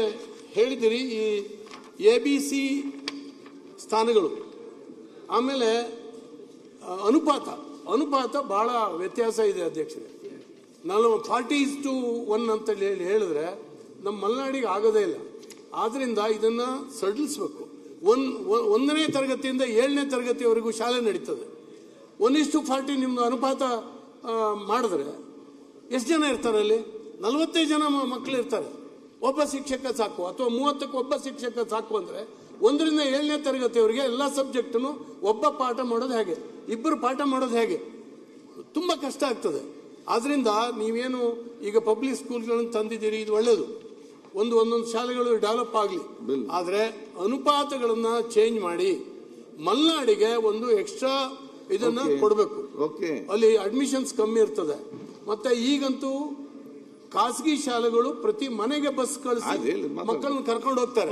ಹೇಳಿದಿರಿ, ಈ ABC ಸ್ಥಾನಗಳು, ಆಮೇಲೆ ಅನುಪಾತ ಬಹಳ ವ್ಯತ್ಯಾಸ ಇದೆ ಅಧ್ಯಕ್ಷರೇ. ನಾನು 40:1 ಅಂತ ಹೇಳಿದ್ರೆ ನಮ್ಮ ಮಲೆನಾಡಿಗೆ ಆಗೋದೇ ಇಲ್ಲ. ಆದ್ರಿಂದ ಇದನ್ನ ಸಡಿಲಿಸಬೇಕು. 1ನೇ ತರಗತಿಯಿಂದ 7ನೇ ತರಗತಿವರೆಗೂ ಶಾಲೆ ನಡೀತದೆ. 1:40 ನಿಮ್ದು ಅನುಪಾತ ಮಾಡಿದ್ರೆ ಎಷ್ಟು ಜನ ಇರ್ತಾರೆ ಅಲ್ಲಿ? 45 ಜನ ಮಕ್ಕಳು ಇರ್ತಾರೆ. ಒಬ್ಬ ಶಿಕ್ಷಕ ಸಾಕು, ಅಥವಾ 30ಕ್ಕೆ ಒಬ್ಬ ಶಿಕ್ಷಕ ಸಾಕು ಅಂದ್ರೆ 1ರಿಂದ 7ನೇ ತರಗತಿಯವರೆಗೆ ಎಲ್ಲ ಸಬ್ಜೆಕ್ಟನ್ನು ಒಬ್ಬ ಪಾಠ ಮಾಡೋದು ಹೇಗೆ, ಇಬ್ಬರು ಪಾಠ ಮಾಡೋದು ಹೇಗೆ? ತುಂಬಾ ಕಷ್ಟ ಆಗ್ತದೆ. ಆದ್ರಿಂದ ನೀವೇನು ಈಗ ಪಬ್ಲಿಕ್ ಸ್ಕೂಲ್ಗಳನ್ನು ತಂದಿದ್ದೀರಿ, ಇದು ಒಳ್ಳೇದು. ಒಂದೊಂದು ಶಾಲೆಗಳು ಡೆವಲಪ್ ಆಗಲಿ. ಆದ್ರೆ ಅನುಪಾತಗಳನ್ನ ಚೇಂಜ್ ಮಾಡಿ ಮಲೆನಾಡಿಗೆ ಒಂದು ಎಕ್ಸ್ಟ್ರಾ ಇದನ್ನ ಕೊಡಬೇಕು. ಅಲ್ಲಿ ಅಡ್ಮಿಷನ್ಸ್ ಕಮ್ಮಿ ಇರ್ತದೆ. ಮತ್ತೆ ಈಗಂತೂ ಖಾಸಗಿ ಶಾಲೆಗಳು ಪ್ರತಿ ಮನೆಗೆ ಬಸ್ ಕಳಿಸಿ ಮಕ್ಕಳನ್ನ ಕರ್ಕೊಂಡು ಹೋಗ್ತಾರೆ.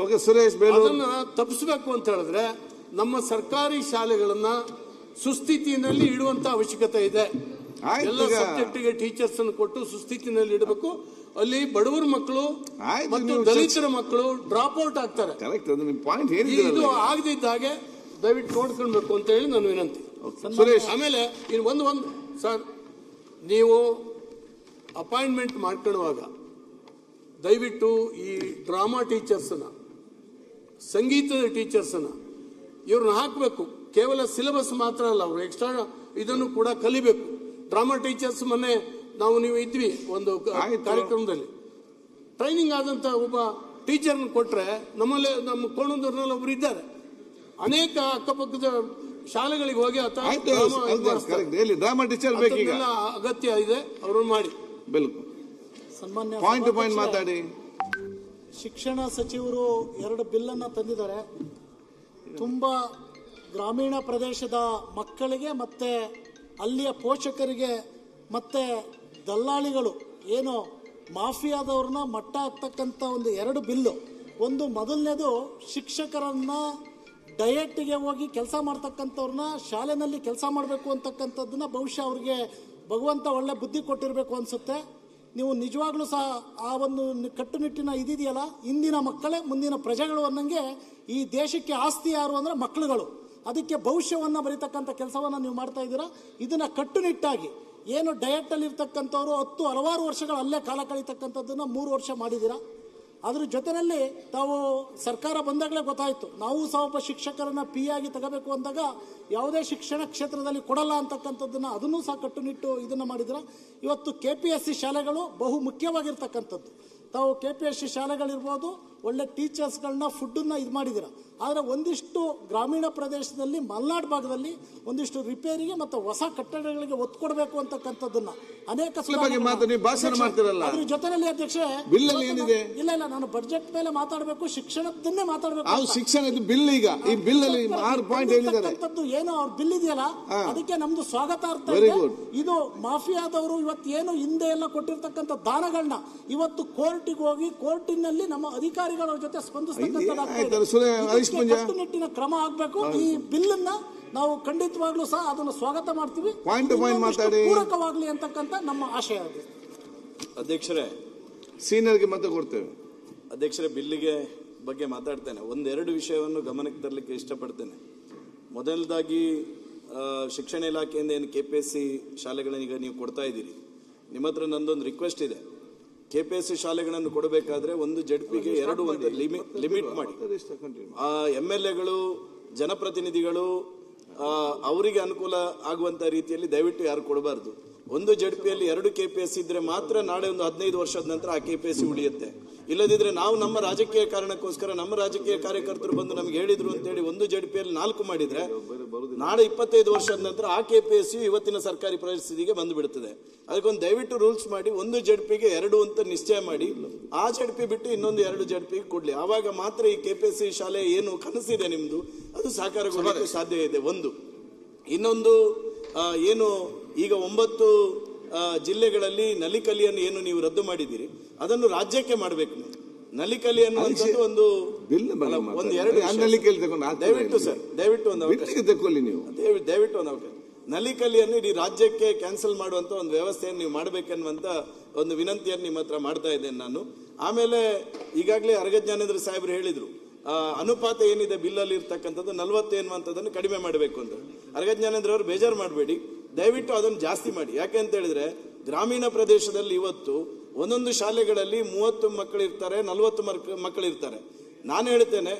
ಅದನ್ನ ತಪ್ಪಿಸಬೇಕು ಅಂತ ಹೇಳಿದ್ರೆ ನಮ್ಮ ಸರ್ಕಾರಿ ಶಾಲೆಗಳನ್ನ ಸುಸ್ಥಿತಿನಲ್ಲಿ ಇಡುವಂತ ಅವಶ್ಯಕತೆ ಇದೆ. ಎಲ್ಲ ಸಬ್ಜೆಕ್ಟಿಗೆ ಟೀಚರ್ಸ್ ಅನ್ನು ಕೊಟ್ಟು ಸುಸ್ಥಿತಿನಲ್ಲಿ ಇಡಬೇಕು. ಅಲ್ಲಿ ಬಡವರ ಮಕ್ಕಳು ಮತ್ತು ದಲಿತರ ಮಕ್ಕಳು ಡ್ರಾಪ್ ಔಟ್ ಆಗ್ತಾರೆ. ಇದು ಆಗದಿದ್ದ ಹಾಗೆ ದಯವಿಟ್ಟು ನೋಡ್ಕೊಳ್ಬೇಕು ಅಂತ ಹೇಳಿ ನಾನು ವಿನಂತಿ. ಆಮೇಲೆ ಒಂದು ಸರ್, ನೀವು ಅಪಾಯಿಂಟ್ಮೆಂಟ್ ಮಾಡ್ಕೊಳ್ಳುವಾಗ ದಯವಿಟ್ಟು ಈ ಡ್ರಾಮಾ ಟೀಚರ್ಸ್ನ, ಸಂಗೀತದ ಟೀಚರ್ಸ್ನ ಇವ್ರನ್ನ ಹಾಕಬೇಕು. ಕೇವಲ ಸಿಲೆಬಸ್ ಮಾತ್ರ ಅಲ್ಲ, ಅವರು ಎಕ್ಸ್ಟ್ರಾ ಇದನ್ನು ಕೂಡ ಕಲಿಬೇಕು. ಡ್ರಾಮಾ ಟೀಚರ್ಸ್ ಮೊನ್ನೆ ನೀವು ಇದ್ವಿ ಒಂದು ಕಾರ್ಯಕ್ರಮದಲ್ಲಿ, ಟ್ರೈನಿಂಗ್ ಆದಂತ ಒಬ್ಬ ಟೀಚರ್ನ ಕೊಟ್ರೆ ನಮ್ಮಲ್ಲಿ ನಮ್ಮ ಕೋಣಂದೂರಿನಲ್ಲಿ ಒಬ್ರು ಇದ್ದಾರೆ. ಅನೇಕ ಅಕ್ಕಪಕ್ಕದ ಶಾಲೆಗಳಿಗೆ ಹೋಗಿ ಅಗತ್ಯ ಇದೆ, ಅವ್ರನ್ನ ಮಾಡಿ. ಸನ್ಮಾನ್ಯ ಪಾಯಿಂಟ್ ಮಾತಾಡಿ. ಶಿಕ್ಷಣ ಸಚಿವರು 2 ಬಿಲ್ಲನ್ನು ತಂದಿದ್ದಾರೆ. ತುಂಬಾ ಗ್ರಾಮೀಣ ಪ್ರದೇಶದ ಮಕ್ಕಳಿಗೆ ಮತ್ತೆ ಅಲ್ಲಿಯ ಪೋಷಕರಿಗೆ ಮತ್ತೆ ದಲ್ಲಾಳಿಗಳು ಏನು ಮಾಫಿಯಾದವ್ರನ್ನ ಮಟ್ಟ ಹತ್ತಕ್ಕಂಥ ಒಂದು 2 ಬಿಲ್ಲು. ಒಂದು ಮೊದಲನೇದು ಶಿಕ್ಷಕರನ್ನ ಡಯಟ್ಗೆ ಹೋಗಿ ಕೆಲಸ ಮಾಡ್ತಕ್ಕಂಥವ್ರನ್ನ ಶಾಲೆನಲ್ಲಿ ಕೆಲಸ ಮಾಡಬೇಕು ಅಂತಕ್ಕಂಥದ್ದನ್ನ ಬಹುಶಃ ಅವ್ರಿಗೆ ಭಗವಂತ ಒಳ್ಳೆ ಬುದ್ಧಿ ಕೊಟ್ಟಿರಬೇಕು ಅನಿಸುತ್ತೆ. ನೀವು ನಿಜವಾಗ್ಲೂ ಸಹ ಆ ಒಂದು ಕಟ್ಟುನಿಟ್ಟಿನ ಇದಿದೆಯಲ್ಲ, ಇಂದಿನ ಮಕ್ಕಳೇ ಮುಂದಿನ ಪ್ರಜೆಗಳು ಅನ್ನಂಗೆ ಈ ದೇಶಕ್ಕೆ ಆಸ್ತಿ ಯಾರು ಅಂದರೆ ಮಕ್ಕಳುಗಳು. ಅದಕ್ಕೆ ಭವಿಷ್ಯವನ್ನು ಬರೀತಕ್ಕಂಥ ಕೆಲಸವನ್ನು ನೀವು ಮಾಡ್ತಾ ಇದ್ದೀರಾ. ಇದನ್ನು ಕಟ್ಟುನಿಟ್ಟಾಗಿ ಏನು ಡಯಟಲ್ಲಿ ಇರ್ತಕ್ಕಂಥವ್ರು ಹಲವಾರು ವರ್ಷಗಳು ಅಲ್ಲೇ ಕಾಲ ಕಳೀತಕ್ಕಂಥದ್ದನ್ನು 3 ವರ್ಷ ಮಾಡಿದ್ದೀರಾ. ಅದ್ರ ಜೊತೆಯಲ್ಲಿ ತಾವು ಸರ್ಕಾರ ಬಂದಾಗಲೇ ಗೊತ್ತಾಯಿತು, ನಾವು ಸಹ ಒಬ್ಬ ಶಿಕ್ಷಕರನ್ನ PA ಆಗಿ ತಗೋಬೇಕು ಅಂದಾಗ ಯಾವುದೇ ಶಿಕ್ಷಣ ಕ್ಷೇತ್ರದಲ್ಲಿ ಕೊಡಲ್ಲ ಅಂತಕ್ಕಂಥದ್ದನ್ನು ಅದನ್ನು ಸಹ ಕಟ್ಟುನಿಟ್ಟು ಇದನ್ನು ಮಾಡಿದ್ರ. ಇವತ್ತು KPSC ಶಾಲೆಗಳು ಬಹು ಮುಖ್ಯವಾಗಿರ್ತಕ್ಕಂಥದ್ದು. ತಾವು KPSC ಶಾಲೆಗಳಿರ್ಬೋದು, ಒಳ್ಳೆ ಟೀಚರ್ಸ್ಗಳನ್ನ ಫುಡ್ಡನ್ನ ಇದು ಮಾಡಿದ್ದೀರಾ. ಆದರೆ ಒಂದಿಷ್ಟು ಗ್ರಾಮೀಣ ಪ್ರದೇಶದಲ್ಲಿ ಮಲೆನಾಡು ಭಾಗದಲ್ಲಿ ಒಂದಿಷ್ಟು ರಿಪೇರಿಗೆ ಮತ್ತು ಹೊಸ ಕಟ್ಟಡಗಳಿಗೆ ಒತ್ತು ಕೊಡಬೇಕು ಅಂತಕ್ಕಂಥದ್ದನ್ನ ಅನೇಕ ಭಾಷಣ ಮಾಡ್ತಿರಲ್ಲ. ಅದ್ರ ಜೊತೆಯಲ್ಲಿ ಅಧ್ಯಕ್ಷ ಇಲ್ಲ ನಾನು ಬಜೆಟ್ ಮೇಲೆ ಮಾತಾಡಬೇಕು, ಶಿಕ್ಷಣದನ್ನೇ ಮಾತಾಡಬೇಕು. ಶಿಕ್ಷಣದ ಬಿಲ್ ಈಗ ಈ ಬಿಲ್ ಅಲ್ಲಿ 6 ಪಾಯಿಂಟ್ ಹೇಳಿದ್ದಾರೆ. ಏನು ಅವ್ರ ಬಿಲ್ ಇದೆಯಲ್ಲ ಅದಕ್ಕೆ ನಮ್ದು ಸ್ವಾಗತಾರ್ಥ ಇದೆ. ಇದು ಮಾಫಿಯಾದವರು ಇವತ್ತು ಏನು ಹಿಂದೆ ಎಲ್ಲ ಕೊಟ್ಟಿರ್ತಕ್ಕಂಥ ದಾನಗಳನ್ನ ಇವತ್ತು ಕೋರ್ಟಿಗೆ ಹೋಗಿ ಕೋರ್ಟಿನಲ್ಲಿ ನಮ್ಮ ಅಧಿಕಾರಿಗಳ ಜೊತೆ ಸ್ಪಂದಿಸ್ತಕ್ಕಂಥ ಕಟ್ಟುನಿಟ್ಟಿನ ಕ್ರಮ ಆಗಬೇಕು. ಈ ಬಿಲ್ ಅನ್ನ ನಾವು ಖಂಡಿತವಾಗ್ಲೂ ಸಹ ಅದನ್ನು ಸ್ವಾಗತ ಮಾಡ್ತೀವಿ. ಪಾಯಿಂಟ್ ಮಾತಾಡಿ, ಪೂರಕವಾಗಲಿ ಅಂತಕ್ಕಂಥ ನಮ್ಮ ಆಶಯ. ಅಧ್ಯಕ್ಷರೇ, ಸೀನಿಯರ್ಗೆ ಮತ್ತೆ ಕೊಡ್ತೇವೆ. ಅಧ್ಯಕ್ಷರೇ, ಬಿಲ್ಲಿಗೆ ಬಗ್ಗೆ ಮಾತಾಡ್ತೇನೆ. ಒಂದೆರಡು ವಿಷಯವನ್ನು ಗಮನಕ್ಕೆ ತರಲಿಕ್ಕೆ ಇಷ್ಟಪಡ್ತೇನೆ. ಮೊದಲದಾಗಿ ಶಿಕ್ಷಣ ಇಲಾಖೆಯಿಂದ ಏನು KPSC ಶಾಲೆಗಳನ್ನ ಈಗ ನೀವು ಕೊಡ್ತಾ ಇದ್ದೀರಿ, ನಿಮ್ಮ ಹತ್ರ ನಂದೊಂದು ರಿಕ್ವೆಸ್ಟ್ ಇದೆ. KPSC ಶಾಲೆಗಳನ್ನು ಕೊಡಬೇಕಾದ್ರೆ ಒಂದು ಜಡ್ಪಿಗೆ 2 ಅಂತ ಲಿಮಿಟ್ ಮಾಡಿ. MLAಗಳು, ಜನಪ್ರತಿನಿಧಿಗಳು ಅವರಿಗೆ ಅನುಕೂಲ ಆಗುವಂತ ರೀತಿಯಲ್ಲಿ ದಯವಿಟ್ಟು ಯಾರು ಕೊಡಬಾರ್ದು. ಒಂದು ಜಡ್ಪಿಯಲ್ಲಿ 2 KPSC ಇದ್ರೆ ಮಾತ್ರ ನಾಳೆ ಒಂದು 15 ವರ್ಷದ ನಂತರ ಆ KPSC ಉಳಿಯುತ್ತೆ. ಇಲ್ಲದಿದ್ರೆ ನಾವು ನಮ್ಮ ರಾಜಕೀಯ ಕಾರಣಕ್ಕೋಸ್ಕರ ನಮ್ಮ ರಾಜಕೀಯ ಕಾರ್ಯಕರ್ತರು ಬಂದು ನಮ್ಗೆ ಹೇಳಿದ್ರು ಅಂತೇಳಿ ಒಂದು ಜಡ್ಪಿಯಲ್ಲಿ 4 ಮಾಡಿದ್ರೆ ನಾಳೆ 25 ವರ್ಷದ ನಂತರ ಆ KPSC ಇವತ್ತಿನ ಸರ್ಕಾರಿ ಪರಿಸ್ಥಿತಿಗೆ ಬಂದು ಬಿಡುತ್ತದೆ. ಅದಕ್ಕೊಂದು ದಯವಿಟ್ಟು ರೂಲ್ಸ್ ಮಾಡಿ, ಒಂದು ಜಡ್ಪಿಗೆ 2 ಅಂತ ನಿಶ್ಚಯ ಮಾಡಿ, ಆ ಜಡ್ಪಿ ಬಿಟ್ಟು ಇನ್ನೊಂದು 2 ಜಡ್ಪಿಗೆ ಕೊಡ್ಲಿ. ಆವಾಗ ಮಾತ್ರ ಈ KPSC ಶಾಲೆ ಏನು ಕನಸಿದೆ ನಿಮ್ದು ಅದು ಸಾಕಾರಗೊಳ್ಳಕ್ಕೆ ಸಾಧ್ಯ ಇದೆ. ಒಂದು ಇನ್ನೊಂದು ಏನು ಈಗ 9 ಜಿಲ್ಲೆಗಳಲ್ಲಿ ನಲಿಕಲಿಯನ್ನು ಏನು ನೀವು ರದ್ದು ಮಾಡಿದ್ದೀರಿ ಅದನ್ನು ರಾಜ್ಯಕ್ಕೆ ಮಾಡಬೇಕು. ನಲಿಕಲಿ ಅನ್ನುವಂಥದ್ದು ಒಂದು ದಯವಿಟ್ಟು ಸರ್, ದಯವಿಟ್ಟು ಒಂದು ಅವಕಾಶ, ನಲಿಕಲಿಯನ್ನು ಇಡೀ ರಾಜ್ಯಕ್ಕೆ ಕ್ಯಾನ್ಸಲ್ ಮಾಡುವಂತ ಒಂದು ವ್ಯವಸ್ಥೆಯನ್ನು ನೀವು ಮಾಡಬೇಕನ್ನುವಂತ ಒಂದು ವಿನಂತಿಯನ್ನು ನಿಮ್ಮ ಹತ್ರ ಮಾಡ್ತಾ ಇದ್ದೇನೆ ನಾನು. ಆಮೇಲೆ ಈಗಾಗಲೇ ಅರಗಜ್ಞಾನೇಂದ್ರ ಸಾಹೇಬರು ಹೇಳಿದ್ರು, ಅನುಪಾತ ಏನಿದೆ ಬಿಲ್ಲಲ್ಲಿ ಇರ್ತಕ್ಕಂಥದ್ದು 40 ಎನ್ನುವಂಥದ್ದನ್ನು ಕಡಿಮೆ ಮಾಡಬೇಕು ಅಂತ. ಅರಗಜ್ಞಾನೇಂದ್ರ ಅವರು ಬೇಜಾರು ಮಾಡಬೇಡಿ, ದಯವಿಟ್ಟು ಅದನ್ನು ಜಾಸ್ತಿ ಮಾಡಿ. ಯಾಕೆ ಅಂತ ಹೇಳಿದ್ರೆ ಗ್ರಾಮೀಣ ಪ್ರದೇಶದಲ್ಲಿ ಇವತ್ತು ಒಂದೊಂದು ಶಾಲೆಗಳಲ್ಲಿ 30 ಮಕ್ಕಳಿರ್ತಾರೆ, 40 ಮಕ್ಕಳಿರ್ತಾರೆ. ನಾನು ಹೇಳ್ತೇನೆ,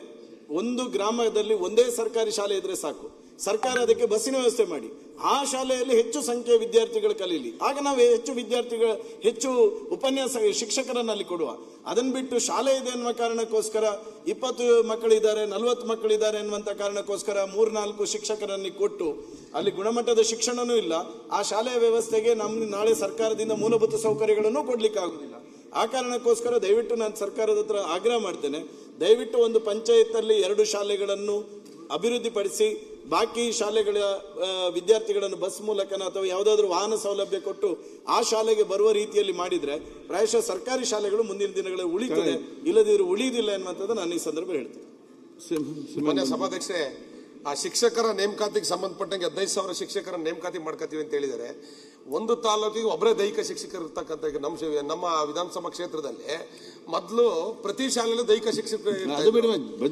ಒಂದು ಗ್ರಾಮದಲ್ಲಿ ಒಂದೇ ಸರ್ಕಾರಿ ಶಾಲೆ ಇದ್ರೆ ಸಾಕು. ಸರ್ಕಾರ ಅದಕ್ಕೆ ಬಸ್ಸಿನ ವ್ಯವಸ್ಥೆ ಮಾಡಿ, ಆ ಶಾಲೆಯಲ್ಲಿ ಹೆಚ್ಚು ಸಂಖ್ಯೆಯ ವಿದ್ಯಾರ್ಥಿಗಳು ಕಲೀಲಿ. ಆಗ ನಾವು ಹೆಚ್ಚು ಉಪನ್ಯಾಸ ಶಿಕ್ಷಕರನ್ನು ಅಲ್ಲಿ ಕೊಡುವ. ಅದನ್ನು ಬಿಟ್ಟು ಶಾಲೆ ಇದೆ ಅನ್ನುವ ಕಾರಣಕ್ಕೋಸ್ಕರ 20 ಮಕ್ಕಳಿದ್ದಾರೆ, 40 ಮಕ್ಕಳಿದ್ದಾರೆ ಅನ್ನುವಂಥ ಕಾರಣಕ್ಕೋಸ್ಕರ 3-4 ಶಿಕ್ಷಕರನ್ನು ಕೊಟ್ಟು ಅಲ್ಲಿ ಗುಣಮಟ್ಟದ ಶಿಕ್ಷಣನೂ ಇಲ್ಲ. ಆ ಶಾಲೆಯ ವ್ಯವಸ್ಥೆಗೆ ನಮ್ಮ ನಾಳೆ ಸರ್ಕಾರದಿಂದ ಮೂಲಭೂತ ಸೌಕರ್ಯಗಳನ್ನು ಕೊಡ್ಲಿಕ್ಕೆ ಆಗುದಿಲ್ಲ. ಆ ಕಾರಣಕ್ಕೋಸ್ಕರ ದಯವಿಟ್ಟು ನಾನು ಸರ್ಕಾರದ ಹತ್ರ ಆಗ್ರಹ ಮಾಡ್ತೇನೆ, ದಯವಿಟ್ಟು ಒಂದು ಪಂಚಾಯತ್ ಅಲ್ಲಿ 2 ಶಾಲೆಗಳನ್ನು ಅಭಿವೃದ್ಧಿಪಡಿಸಿ ಬಾಕಿ ಶಾಲೆಗಳ ವಿದ್ಯಾರ್ಥಿಗಳನ್ನು ಬಸ್ ಮೂಲಕನ ಅಥವಾ ಯಾವುದಾದ್ರೂ ವಾಹನ ಸೌಲಭ್ಯ ಕೊಟ್ಟು ಆ ಶಾಲೆಗೆ ಬರುವ ರೀತಿಯಲ್ಲಿ ಮಾಡಿದ್ರೆ ಪ್ರಾಯಶಃ ಸರ್ಕಾರಿ ಶಾಲೆಗಳು ಮುಂದಿನ ದಿನಗಳಲ್ಲಿ ಉಳಿತದೆ, ಇಲ್ಲದಿದ್ರೂ ಉಳಿಯುವುದಿಲ್ಲ ಎನ್ನುವಂಥದ್ದು ನಾನು ಈ ಸಂದರ್ಭ ಹೇಳ್ತೇನೆ. ಮಾನ್ಯ ಸಭಾಧ್ಯಕ್ಷರೇ, ಆ ಶಿಕ್ಷಕರ ನೇಮಕಾತಿಗೆ ಸಂಬಂಧಪಟ್ಟಂಗೆ 15,000 ಶಿಕ್ಷಕರ ನೇಮಕಾತಿ ಮಾಡ್ಕೋತೀವಿ ಅಂತ ಹೇಳಿದ್ದಾರೆ. ಒಂದು ತಾಲೂಕಿಗೆ ಒಬ್ಬರೇ ದೈಹಿಕ ಶಿಕ್ಷಕರು ಇರ್ತಕ್ಕಂಥ ಈಗ ನಮ್ಮ ವಿಧಾನಸಭಾ ಕ್ಷೇತ್ರದಲ್ಲಿ ಮೊದಲು ಪ್ರತಿ ಶಾಲೆಯಲ್ಲೂ ದೈಹಿಕ ಶಿಕ್ಷಕರು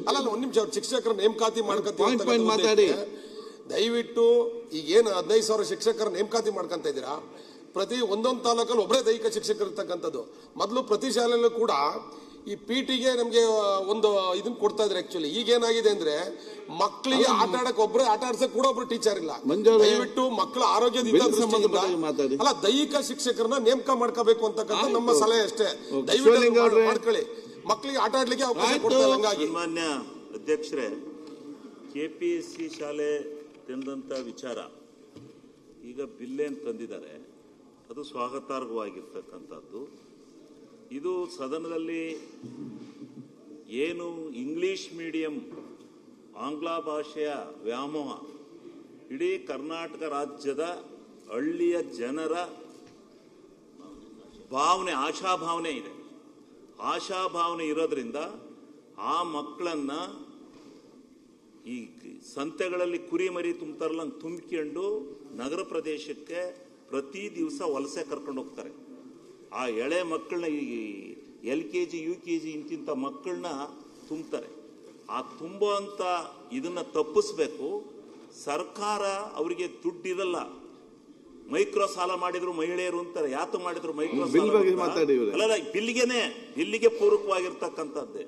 ಅಲ್ಲ, ಒಂದ್ ನಿಮಿಷ, ಶಿಕ್ಷಕರ ನೇಮಕಾತಿ ಮಾಡ್ಕೋತೀವಿ. ದಯವಿಟ್ಟು ಈಗೇನು 15,000 ಶಿಕ್ಷಕರ ನೇಮಕಾತಿ ಮಾಡ್ಕೊಂತ ಇದ್ದೀರಾ, ಪ್ರತಿ ಒಂದೊಂದು ತಾಲೂಕಲ್ಲಿ ಒಬ್ಬರೇ ದೈಹಿಕ ಶಿಕ್ಷಕರು ಇರ್ತಕ್ಕಂಥದ್ದು. ಮೊದಲು ಪ್ರತಿ ಶಾಲೆಯಲ್ಲೂ ಕೂಡ ಈ PT ನಮ್ಗೆ ಒಂದು ಇದನ್ನ ಕೊಡ್ತಾ ಇದ್ರೆ. ಆಕ್ಚುಲಿ ಈಗ ಏನಾಗಿದೆ ಅಂದ್ರೆ ಮಕ್ಕಳಿಗೆ ಆಟ ಆಡಕ್ ಒಬ್ರು, ಆಟ ಆಡ್ಸಕ್ ಕೂಡ ಒಬ್ರು ಟೀಚರ್ ಇಲ್ಲ. ದಯವಿಟ್ಟು ಮಕ್ಕಳ ಆರೋಗ್ಯದಿಂದ ಅಲ್ಲ, ದೈಹಿಕ ಶಿಕ್ಷಕರನ್ನ ನೇಮಕ ಮಾಡ್ಕೋಬೇಕು ಅಂತಕ್ಕಂಥ ನಮ್ಮ ಸಲಹೆ ಅಷ್ಟೇ. ದಯವಿಟ್ಟು ಮಾಡ್ಕೊಳ್ಳಿ, ಮಕ್ಕಳಿಗೆ ಆಟ ಆಡ್ಲಿಕ್ಕೆ ಅವಕಾಶ ಕೊಡ್ತಾರೆ. ಹಂಗಾಗಿ ಮಾನ್ಯ ಅಧ್ಯಕ್ಷರೇ, KPSC ಶಾಲೆ ತಂದಂತ ವಿಚಾರ ಈಗ ಬಿಲ್ಲೇನ್ ತಂದಿದ್ದಾರೆ, ಅದು ಸ್ವಾಗತಾರ್ಹವಾಗಿರ್ತಕ್ಕಂಥದ್ದು. ಇದು ಸದನದಲ್ಲಿ ಏನು ಇಂಗ್ಲಿಷ್ ಮೀಡಿಯಂ ಆಂಗ್ಲ ಭಾಷೆಯ ವ್ಯಾಮೋಹ ಇಡೀ ಕರ್ನಾಟಕ ರಾಜ್ಯದ ಹಳ್ಳಿಯ ಜನರ ಭಾವನೆ, ಆಶಾಭಾವನೆ ಇದೆ. ಆಶಾಭಾವನೆ ಇರೋದ್ರಿಂದ ಆ ಮಕ್ಕಳನ್ನ ಈ ಸಂತೆಗಳಲ್ಲಿ ಕುರಿ ಮರಿ ತುಂಬ್ತಾರಲ್ಲ ತುಂಬಿಕೊಂಡು ನಗರ ಪ್ರದೇಶಕ್ಕೆ ಪ್ರತಿ ದಿವಸ ವಲಸೆ ಕರ್ಕೊಂಡು ಹೋಗ್ತಾರೆ. ಆ ಎಳೆ ಮಕ್ಕಳನ್ನ ಈ LKG UKG ಇಂತಿಂಥ ಮಕ್ಕಳನ್ನ ತುಂಬ್ತಾರೆ. ಆ ತುಂಬೋ ಅಂತ ಇದನ್ನ ತಪ್ಪಿಸ್ಬೇಕು. ಸರ್ಕಾರ ಅವರಿಗೆ ದುಡ್ಡಿರಲ್ಲ, ಮೈಕ್ರೋ ಸಾಲ ಮಾಡಿದ್ರು ಮಹಿಳೆಯರು ಅಂತಾರೆ. ಯಾತು ಮಾಡಿದ್ರು ಮೈಕ್ರೋ ಅಲ್ಲ, ಬಿಲ್ಲಿಗೆ ಪೂರಕವಾಗಿರ್ತಕ್ಕಂಥದ್ದೇ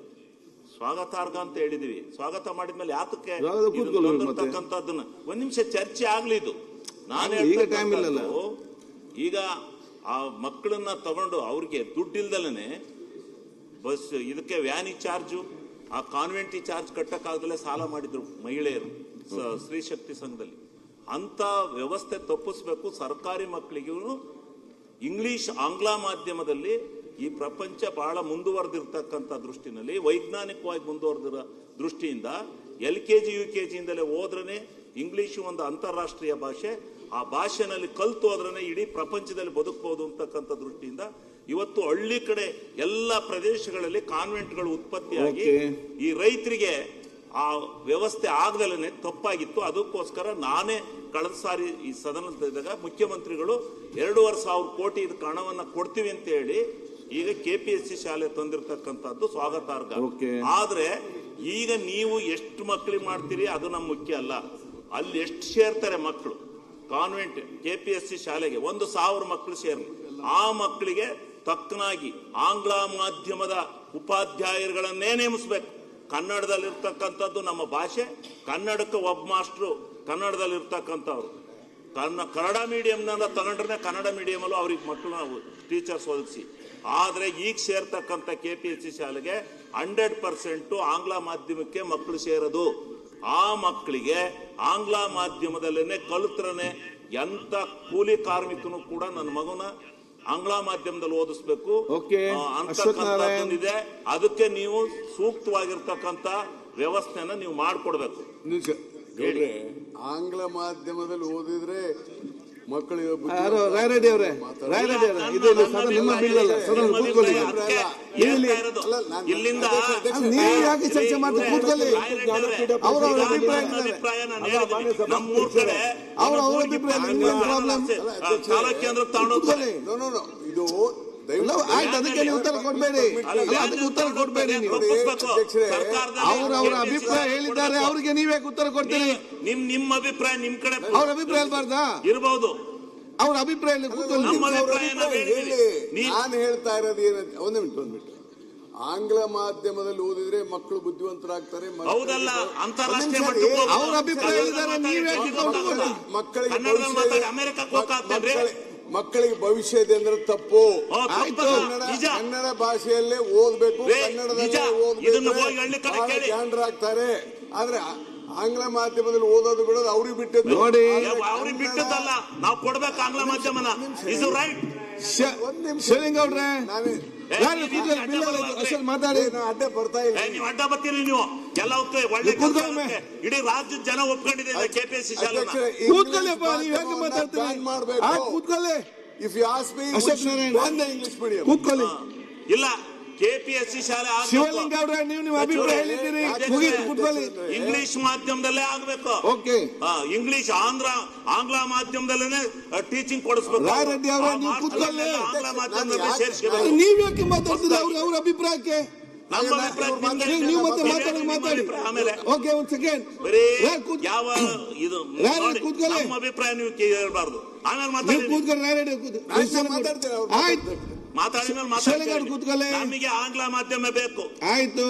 ಸ್ವಾಗತಾರ್ಹ ಅಂತ ಹೇಳಿದೀವಿ. ಸ್ವಾಗತ ಮಾಡಿದ್ಮೇಲೆ ಯಾತಕ್ಕೆ ಅಂತಕ್ಕಂಥದ್ದನ್ನ ಒಂದ್ ನಿಮಿಷ ಚರ್ಚೆ ಆಗ್ಲಿ. ಇದು ನಾನು ಹೇಳ್ತಕ್ಕಂಥದ್ದು ಈಗ ಆ ಮಕ್ಕಳನ್ನ ತಗೊಂಡು ಅವ್ರಿಗೆ ದುಡ್ಡಿಲ್ದಲೇ ಬಸ್ ಇದಕ್ಕೆ ವ್ಯಾನಿ ಚಾರ್ಜು, ಆ ಕಾನ್ವೆಂಟಿ ಚಾರ್ಜ್ ಕಟ್ಟಕ್ಕಾಗದಲ್ಲೇ ಸಾಲ ಮಾಡಿದ್ರು ಮಹಿಳೆಯರು ಸ್ತ್ರೀ ಶಕ್ತಿ ಸಂಘದಲ್ಲಿ. ಅಂತ ವ್ಯವಸ್ಥೆ ತಪ್ಪಿಸ್ಬೇಕು. ಸರ್ಕಾರಿ ಮಕ್ಕಳಿಗೂ ಇಂಗ್ಲಿಷ್ ಆಂಗ್ಲ ಮಾಧ್ಯಮದಲ್ಲಿ ಈ ಪ್ರಪಂಚ ಬಹಳ ಮುಂದುವರೆದಿರ್ತಕ್ಕಂಥ ದೃಷ್ಟಿನಲ್ಲಿ, ವೈಜ್ಞಾನಿಕವಾಗಿ ಮುಂದುವರೆದಿರೋ ದೃಷ್ಟಿಯಿಂದ LKG UKG ಇಂದಲೇ ಹೋದ್ರೇ ಇಂಗ್ಲಿಷು ಒಂದು ಅಂತಾರಾಷ್ಟ್ರೀಯ ಭಾಷೆ. ಆ ಭಾಷೆನಲ್ಲಿ ಕಲ್ತು ಹೋದ್ರೇ ಇಡೀ ಪ್ರಪಂಚದಲ್ಲಿ ಬದುಕಬಹುದು ಅಂತಕ್ಕಂಥ ದೃಷ್ಟಿಯಿಂದ ಇವತ್ತು ಹಳ್ಳಿ ಕಡೆ ಎಲ್ಲ ಪ್ರದೇಶಗಳಲ್ಲಿ ಕಾನ್ವೆಂಟ್ಗಳು ಉತ್ಪತ್ತಿಯಾಗಿ ಈ ರೈತರಿಗೆ ಆ ವ್ಯವಸ್ಥೆ ಆಗದಲ್ಲೇ ತಪ್ಪಾಗಿತ್ತು. ಅದಕ್ಕೋಸ್ಕರ ನಾನೇ ಕಳೆದ ಸಾರಿ ಈ ಸದನದಾಗ ಮುಖ್ಯಮಂತ್ರಿಗಳು 2,500 ಕೋಟಿ ಇದಕ್ಕೆ ಹಣವನ್ನ ಕೊಡ್ತೀವಿ ಅಂತ ಹೇಳಿ ಈಗ KPSC ಶಾಲೆ ತಂದಿರತಕ್ಕಂಥದ್ದು ಸ್ವಾಗತಾರ್ಹ. ಆದ್ರೆ ಈಗ ನೀವು ಎಷ್ಟು ಮಕ್ಕಳಿಗೆ ಮಾಡ್ತೀರಿ ಅದು ನಮ್ಮ ಮುಖ್ಯ ಅಲ್ಲ. ಅಲ್ಲಿ ಎಷ್ಟು ಸೇರ್ತಾರೆ ಮಕ್ಕಳು ಕಾನ್ವೆಂಟ್ KPSC ಶಾಲೆಗೆ 1,000 ಮಕ್ಕಳು ಸೇರ್ಲಿ. ಆ ಮಕ್ಕಳಿಗೆ ತಕ್ಕನಾಗಿ ಆಂಗ್ಲ ಮಾಧ್ಯಮದ ಉಪಾಧ್ಯಾಯರುಗಳನ್ನೇ ನೇಮಿಸಬೇಕು. ಕನ್ನಡದಲ್ಲಿರ್ತಕ್ಕಂಥದ್ದು ನಮ್ಮ ಭಾಷೆ, ಕನ್ನಡಕ್ಕೆ ಒಬ್ಬ ಮಾಸ್ಟ್ರು ಕನ್ನಡದಲ್ಲಿರ್ತಕ್ಕಂಥವ್ರು. ಕನ್ನಡ ಮೀಡಿಯಂನಿಂದ ತಗೊಂಡ್ರೆ ಕನ್ನಡ ಮೀಡಿಯಮಲ್ಲೂ ಅವ್ರಿಗೆ ಮಕ್ಕಳನ್ನ ಟೀಚರ್ಸ್ ಒದಗಿಸಿ. ಆದರೆ ಈಗ ಸೇರ್ತಕ್ಕಂಥ KPSC ಶಾಲೆಗೆ 100% ಆಂಗ್ಲ ಮಾಧ್ಯಮಕ್ಕೆ ಮಕ್ಕಳು ಸೇರೋದು. ಆ ಮಕ್ಕಳಿಗೆ ಆಂಗ್ಲ ಮಾಧ್ಯಮದಲ್ಲೇನೆ ಕಲಿತ್ರನೆ ಎಂತ ಕೂಲಿ ಕಾರ್ಮಿಕನು ಕೂಡ ನನ್ನ ಮಗುನ ಆಂಗ್ಲ ಮಾಧ್ಯಮದಲ್ಲಿ ಓದಿಸ್ಬೇಕು ಅಂತಕ್ಕಂಥದ್ದಿದೆ. ಅದಕ್ಕೆ ನೀವು ಸೂಕ್ತವಾಗಿರ್ತಕ್ಕಂಥ ವ್ಯವಸ್ಥೆನ ನೀವು ಮಾಡಿಕೊಡ್ಬೇಕು. ಆಂಗ್ಲ ಮಾಧ್ಯಮದಲ್ಲಿ ಓದಿದ್ರೆ ಮಕ್ಕಳಿಗೆ ರಾಯರೆಡ್ಡಿ ಅವರೇ, ಇದು ನಿಮ್ಮ ಬಿಲ್ ಅಲ್ಲ, ಸದನ ಕೂತ್ಕೊಳ್ಳಿ. ಇಲ್ಲಿಂದ ನೀವು ಯಾಕೆ ಚರ್ಚೆ ಮಾಡ್ತೀವಿ? ಕೂತ್ಕೊಳ್ಳಿ. ಅವರ ಅಭಿಪ್ರಾಯ ನಮ್ಮೂರ್ ಕಡೆ ಅವರ ಅಭಿಪ್ರಾಯ ಪ್ರಾಬ್ಲಮ್ ಕೇಂದ್ರ ತಗೊಂಡೋಗ್ತಾರೆ. ಇದು ಆಯ್ತು, ಅದಕ್ಕೆ ನೀವು ಉತ್ತರ ಕೊಡ್ಬೇಡಿ, ಅದಕ್ಕೆ ಉತ್ತರ ಕೊಡ್ಬೇಡಿ ನೀವು. ಅವ್ರ ಅಭಿಪ್ರಾಯ ಹೇಳಿದ್ದಾರೆ, ಅವ್ರಿಗೆ ನೀವೇ ಉತ್ತರ ಕೊಡ್ತೀರಿ. ನಿಮ್ಮ ಅಭಿಪ್ರಾಯ ನಿಮ್ ಕಡೆ ಅವ್ರ ಅಭಿಪ್ರಾಯ ಇರಬಾರ್ದಾ? ಇರಬಹುದು. ಅವ್ರ ಅಭಿಪ್ರಾಯ ನಾನು ಹೇಳ್ತಾ ಇರೋದು ಏನಂತ, ಒಂದು ಮಿನಿಟ್. ಆಂಗ್ಲ ಮಾಧ್ಯಮದಲ್ಲಿ ಓದಿದ್ರೆ ಮಕ್ಕಳು ಬುದ್ಧಿವಂತರಾಗ್ತಾರೆ. ಹೌದಲ್ಲ, ಅಂತಾರಾಷ್ಟ್ರೀಯ ಮಟ್ಟಕ್ಕೆ ಅವ್ರ ಅಭಿಪ್ರಾಯ ಹೇಳಿದ್ದಾರೆ, ನೀವೇ ಮಕ್ಕಳಿಗೆ ಭವಿಷ್ಯ ಇದೆ ಅಂದ್ರೆ ತಪ್ಪು. ಕನ್ನಡ ಭಾಷೆಯಲ್ಲೇ ಓದ್ಬೇಕು, ಕನ್ನಡದಲ್ಲೇ ಓದ್ಬೇಕು, ಜಾಣರಾಗ್ತಾರೆ. ಆದ್ರೆ ಆಂಗ್ಲ ಮಾಧ್ಯಮದಲ್ಲಿ ಓದೋದು ಬಿಡೋದು ಅವ್ರಿಗೆ ಬಿಟ್ಟದ್ದು. ನೋಡಿ, ಅವ್ರಿಗೆ ಬಿಟ್ಟದ್ದಲ್ಲ, ನಾವು ಕೊಡ್ಬೇಕು ಆಂಗ್ಲ ಮಾಧ್ಯಮನ. ಇದು ರೈಟ್. ಶಿವಲಿಂಗೌಡ್ರೆ, ಮಾತಾಡಿ. ಅಡ್ಡ ಬರ್ತಾ ಇಲ್ಲ, ನೀವು ಅಡ್ಡ ಬರ್ತೀರಿ. ನೀವು ಎಲ್ಲ ಒಳ್ಳೆ ಇಡೀ ರಾಜ್ಯದ ಜನ ಒಪ್ಕೊಂಡಿದೆ KPSC ಶಾಲೆ. ಕೂತ್ಕೊಳ್ಳಿಪ್ಪ, ನೀವು ಯಾಕೆ ಮಾತಾಡ್ತೀರಿ? ಕೂತ್ಕೊಳ್ಳಿ. If you ask me, English medium ಕೂತ್ಕೊಳ್ಳಿ. ಇಲ್ಲ, KPSC ಶಾಲೆ ಶಿವಲಿಂಗೌಡ್ರೆ, ನೀವು ಅಭಿಪ್ರಾಯ ಹೇಳಿದ್ದೀರಿ, ಕೂತ್ಕೊಳ್ಳಿ. ಇಂಗ್ಲಿಷ್ ಮಾಧ್ಯಮದಲ್ಲೇ ಆಗ್ಬೇಕು. ಓಕೆ, ಇಂಗ್ಲಿಷ್ ಆಂಗ್ಲ ಮಾಧ್ಯಮದಲ್ಲೇ ಟೀಚಿಂಗ್ ಕೊಡಿಸ್ಬೇಕು. ರಾಯರೆಡ್ಡಿ ಅವರೇ, ನೀವು ಕೂತ್ಕೊಳ್ಳಿ. ಆಂಗ್ಲ ಮಾಧ್ಯಮದಲ್ಲಿ ಸೇರಿಸಬೇಕು. ನೀವ್ ಯಾಕೆ ಮಾತಾಡ್ತೀರಿ ಅವ್ರ ಅಭಿಪ್ರಾಯಕ್ಕೆ? ನಮ್ಮ ಅಭಿಪ್ರಾಯ ನೀವು ಮತ್ತೆ ಮಾತಾಡಿ. ಆಮೇಲೆ ಓಕೆ, ಒಂದ್ ಸೆಕೆಂಡ್. ಯಾವ ಇದು ನಮ್ಮ ಅಭಿಪ್ರಾಯ ನೀವು ಹೇಳ್ಬಾರ್ದು. ಆಮೇಲೆ ಮಾತಾಡಿ. ನಮಗೆ ಆಂಗ್ಲ ಮಾಧ್ಯಮ ಬೇಕು. ಆಯ್ತು.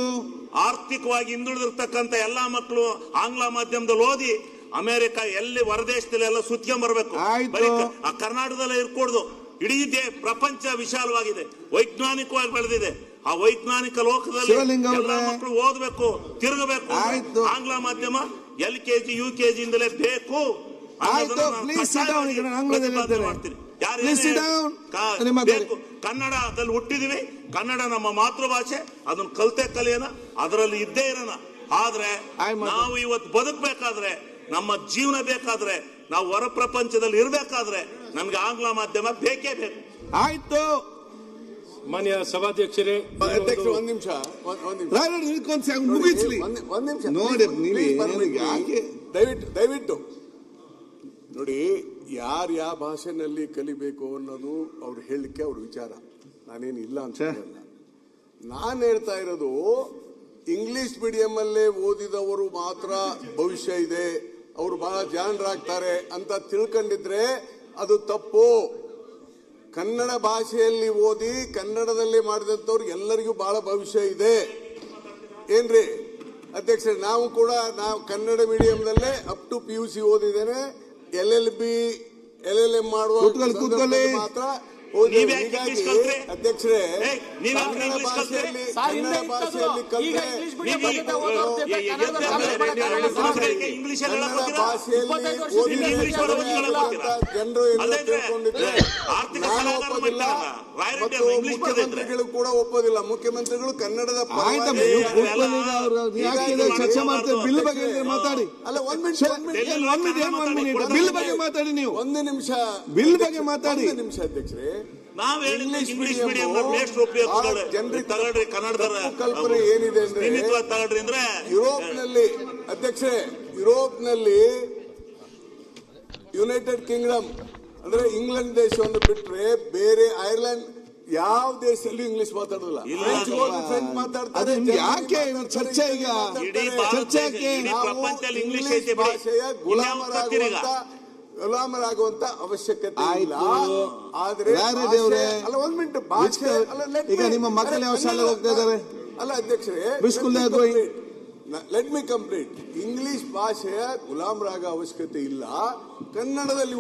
ಆರ್ಥಿಕವಾಗಿ ಹಿಂದುಳಿದಿರ್ತಕ್ಕಂಥ ಎಲ್ಲಾ ಮಕ್ಕಳು ಆಂಗ್ಲ ಮಾಧ್ಯಮದಲ್ಲಿ ಓದಿ ಅಮೆರಿಕ ಎಲ್ಲಿ ಹೊರದೇಶದಲ್ಲಿ ಎಲ್ಲ ಸುತ್ಕೊಂಡ್ ಬರ್ಬೇಕು. ಕರ್ನಾಟಕದಲ್ಲೇ ಇರ್ಕೊಡ್ದು. ಇಡೀ ಪ್ರಪಂಚ ವಿಶಾಲವಾಗಿದೆ, ವೈಜ್ಞಾನಿಕವಾಗಿ ಬೆಳೆದಿದೆ. ಆ ವೈಜ್ಞಾನಿಕ ಲೋಕದಲ್ಲಿ ಎಲ್ಲ ಮಕ್ಕಳು ಓದಬೇಕು, ತಿರುಗಬೇಕು. ಆಂಗ್ಲ ಮಾಧ್ಯಮ LKG UKG ಇಂದಲೇ ಬೇಕು. ಕನ್ನಡದಲ್ಲಿ ಹುಟ್ಟಿದೀವಿ, ಕನ್ನಡ ನಮ್ಮ ಮಾತೃಭಾಷೆ, ಅದನ್ನ ಕಲಿಯೋಣ, ಅದರಲ್ಲಿ ಇದ್ದೇ ಇರೋಣ. ಆದ್ರೆ ನಾವು ಇವತ್ತು ಬದುಕಬೇಕಾದ್ರೆ, ನಮ್ಮ ಜೀವನ ಬೇಕಾದ್ರೆ, ನಾವು ಹೊರ ಪ್ರಪಂಚದಲ್ಲಿ ಇರಬೇಕಾದ್ರೆ ನಮ್ಗೆ ಆಂಗ್ಲ ಮಾಧ್ಯಮ ಬೇಕೇ ಬೇಕು. ಆಯ್ತು. ಮಾನ್ಯ ಸಭಾಧ್ಯಕ್ಷರೇ, ಒಂದ್ ನಿಮಿಷ ಮುಗಿಸ್ಲಿ. ನೋಡಿ, ದಯವಿಟ್ಟು ನೋಡಿ, ಯಾರು ಯಾವ ಭಾಷೆನಲ್ಲಿ ಕಲಿಬೇಕು ಅನ್ನೋದು ಅವ್ರು ಹೇಳಲಿಕ್ಕೆ ಅವ್ರ ವಿಚಾರ, ನಾನೇನು ಇಲ್ಲ ಅಂತ ಹೇಳಲ್ಲ. ನಾನು ಹೇಳ್ತಾ ಇರೋದು, ಇಂಗ್ಲಿಷ್ ಮೀಡಿಯಂ ಅಲ್ಲೇ ಓದಿದವರು ಮಾತ್ರ ಭವಿಷ್ಯ ಇದೆ, ಅವರು ಬಹಳ ಜಾಣರಾಗ್ತಾರೆ ಅಂತ ತಿಳ್ಕೊಂಡಿದ್ರೆ ಅದು ತಪ್ಪು. ಕನ್ನಡ ಭಾಷೆಯಲ್ಲಿ ಓದಿ ಕನ್ನಡದಲ್ಲಿ ಮಾಡಿದಂಥವ್ರು ಎಲ್ಲರಿಗೂ ಬಹಳ ಭವಿಷ್ಯ ಇದೆ. ಏನ್ರಿ ಅಧ್ಯಕ್ಷರೇ, ನಾವು ಕನ್ನಡ ಮೀಡಿಯಂನಲ್ಲೇ ಅಪ್ ಟು PUC ಓದಿದ್ದೇನೆ. LLB LLM ಮಾಡುವ ಮಾತ್ರ ಅಧ್ಯಕ್ಷರೇ, ಕನ್ನಡ ಭಾಷೆಯಲ್ಲಿ ಮುಖ್ಯಮಂತ್ರಿಗಳು ಕೂಡ ಒಪ್ಪೋದಿಲ್ಲ. ಮುಖ್ಯಮಂತ್ರಿಗಳು ಕನ್ನಡದ ಚರ್ಚೆ ಮಾಡ್ತಾರೆ. ಬಿಲ್ ಬಗ್ಗೆ ಮಾತಾಡಿ. ಅಲ್ಲ, ಬಿಲ್ ಬಗ್ಗೆ ಮಾತಾಡಿ. ನೀವು ಒಂದು ನಿಮಿಷ ಬಿಲ್ ಬಗ್ಗೆ ಮಾತಾಡಿ. ನಿಮಿಷ ಅಧ್ಯಕ್ಷರೇ, ಇಂಗ್ಲಿಷ್ ಮೀಡಿಯಂ ತಗೊಳ್ರಿ, ಕನ್ನಡದ ಕಲ್ಪನೆ ಏನಿದೆ ತಗೊಳ್ರಿ ಅಂದ್ರೆ ಯುರೋಪ್ನಲ್ಲಿ, ಅಧ್ಯಕ್ಷರೇ, ಯುರೋಪ್ನಲ್ಲಿ ಯುನೈಟೆಡ್ ಕಿಂಗ್ಡಮ್ ಅಂದ್ರೆ ಇಂಗ್ಲೆಂಡ್ ದೇಶವನ್ನು ಬಿಟ್ರೆ ಬೇರೆ ಐರ್ಲೆಂಡ್ ಯಾವ ದೇಶದಲ್ಲೂ ಇಂಗ್ಲಿಷ್ ಮಾತಾಡೋದಿಲ್ಲ. ಫ್ರೆಂಚ್ ಮಾತಾಡ್ತಾರೆ. ಯಾಕೆ ಚರ್ಚೆ ಈಗ ಚರ್ಚೆಗೆ ಪ್ರಪಂಚದಲ್ಲಿ ಇಂಗ್ಲಿಷ್ ಐತೆ ಭಾಷೆಯ ಗುಲಾಮರಾಗುವಂತ ಅವಶ್ಯಕತೆ ಇಲ್ಲ. ಆದ್ರೆ ಅಲ್ಲ, 1 ಮಿನಿಟ್, ಭಾಷೆ ಈಗ ನಿಮ್ಮ ಮಕ್ಕಳು ಯಾವ ಶಾಲೆಗೆ ಹೋಗ್ತಾ ಇದ್ದಾರೆ? ಅಲ್ಲ ಅಧ್ಯಕ್ಷರೇ, ಲೆಟ್ ಮಿ ಕಂಪ್ಲೀಟ್. ಇಂಗ್ಲಿಷ್ ಭಾಷೆಯ ಗುಲಾಮರಾಗ ಅವಶ್ಯಕತೆ ಇಲ್ಲ. ಕನ್ನಡದಲ್ಲಿ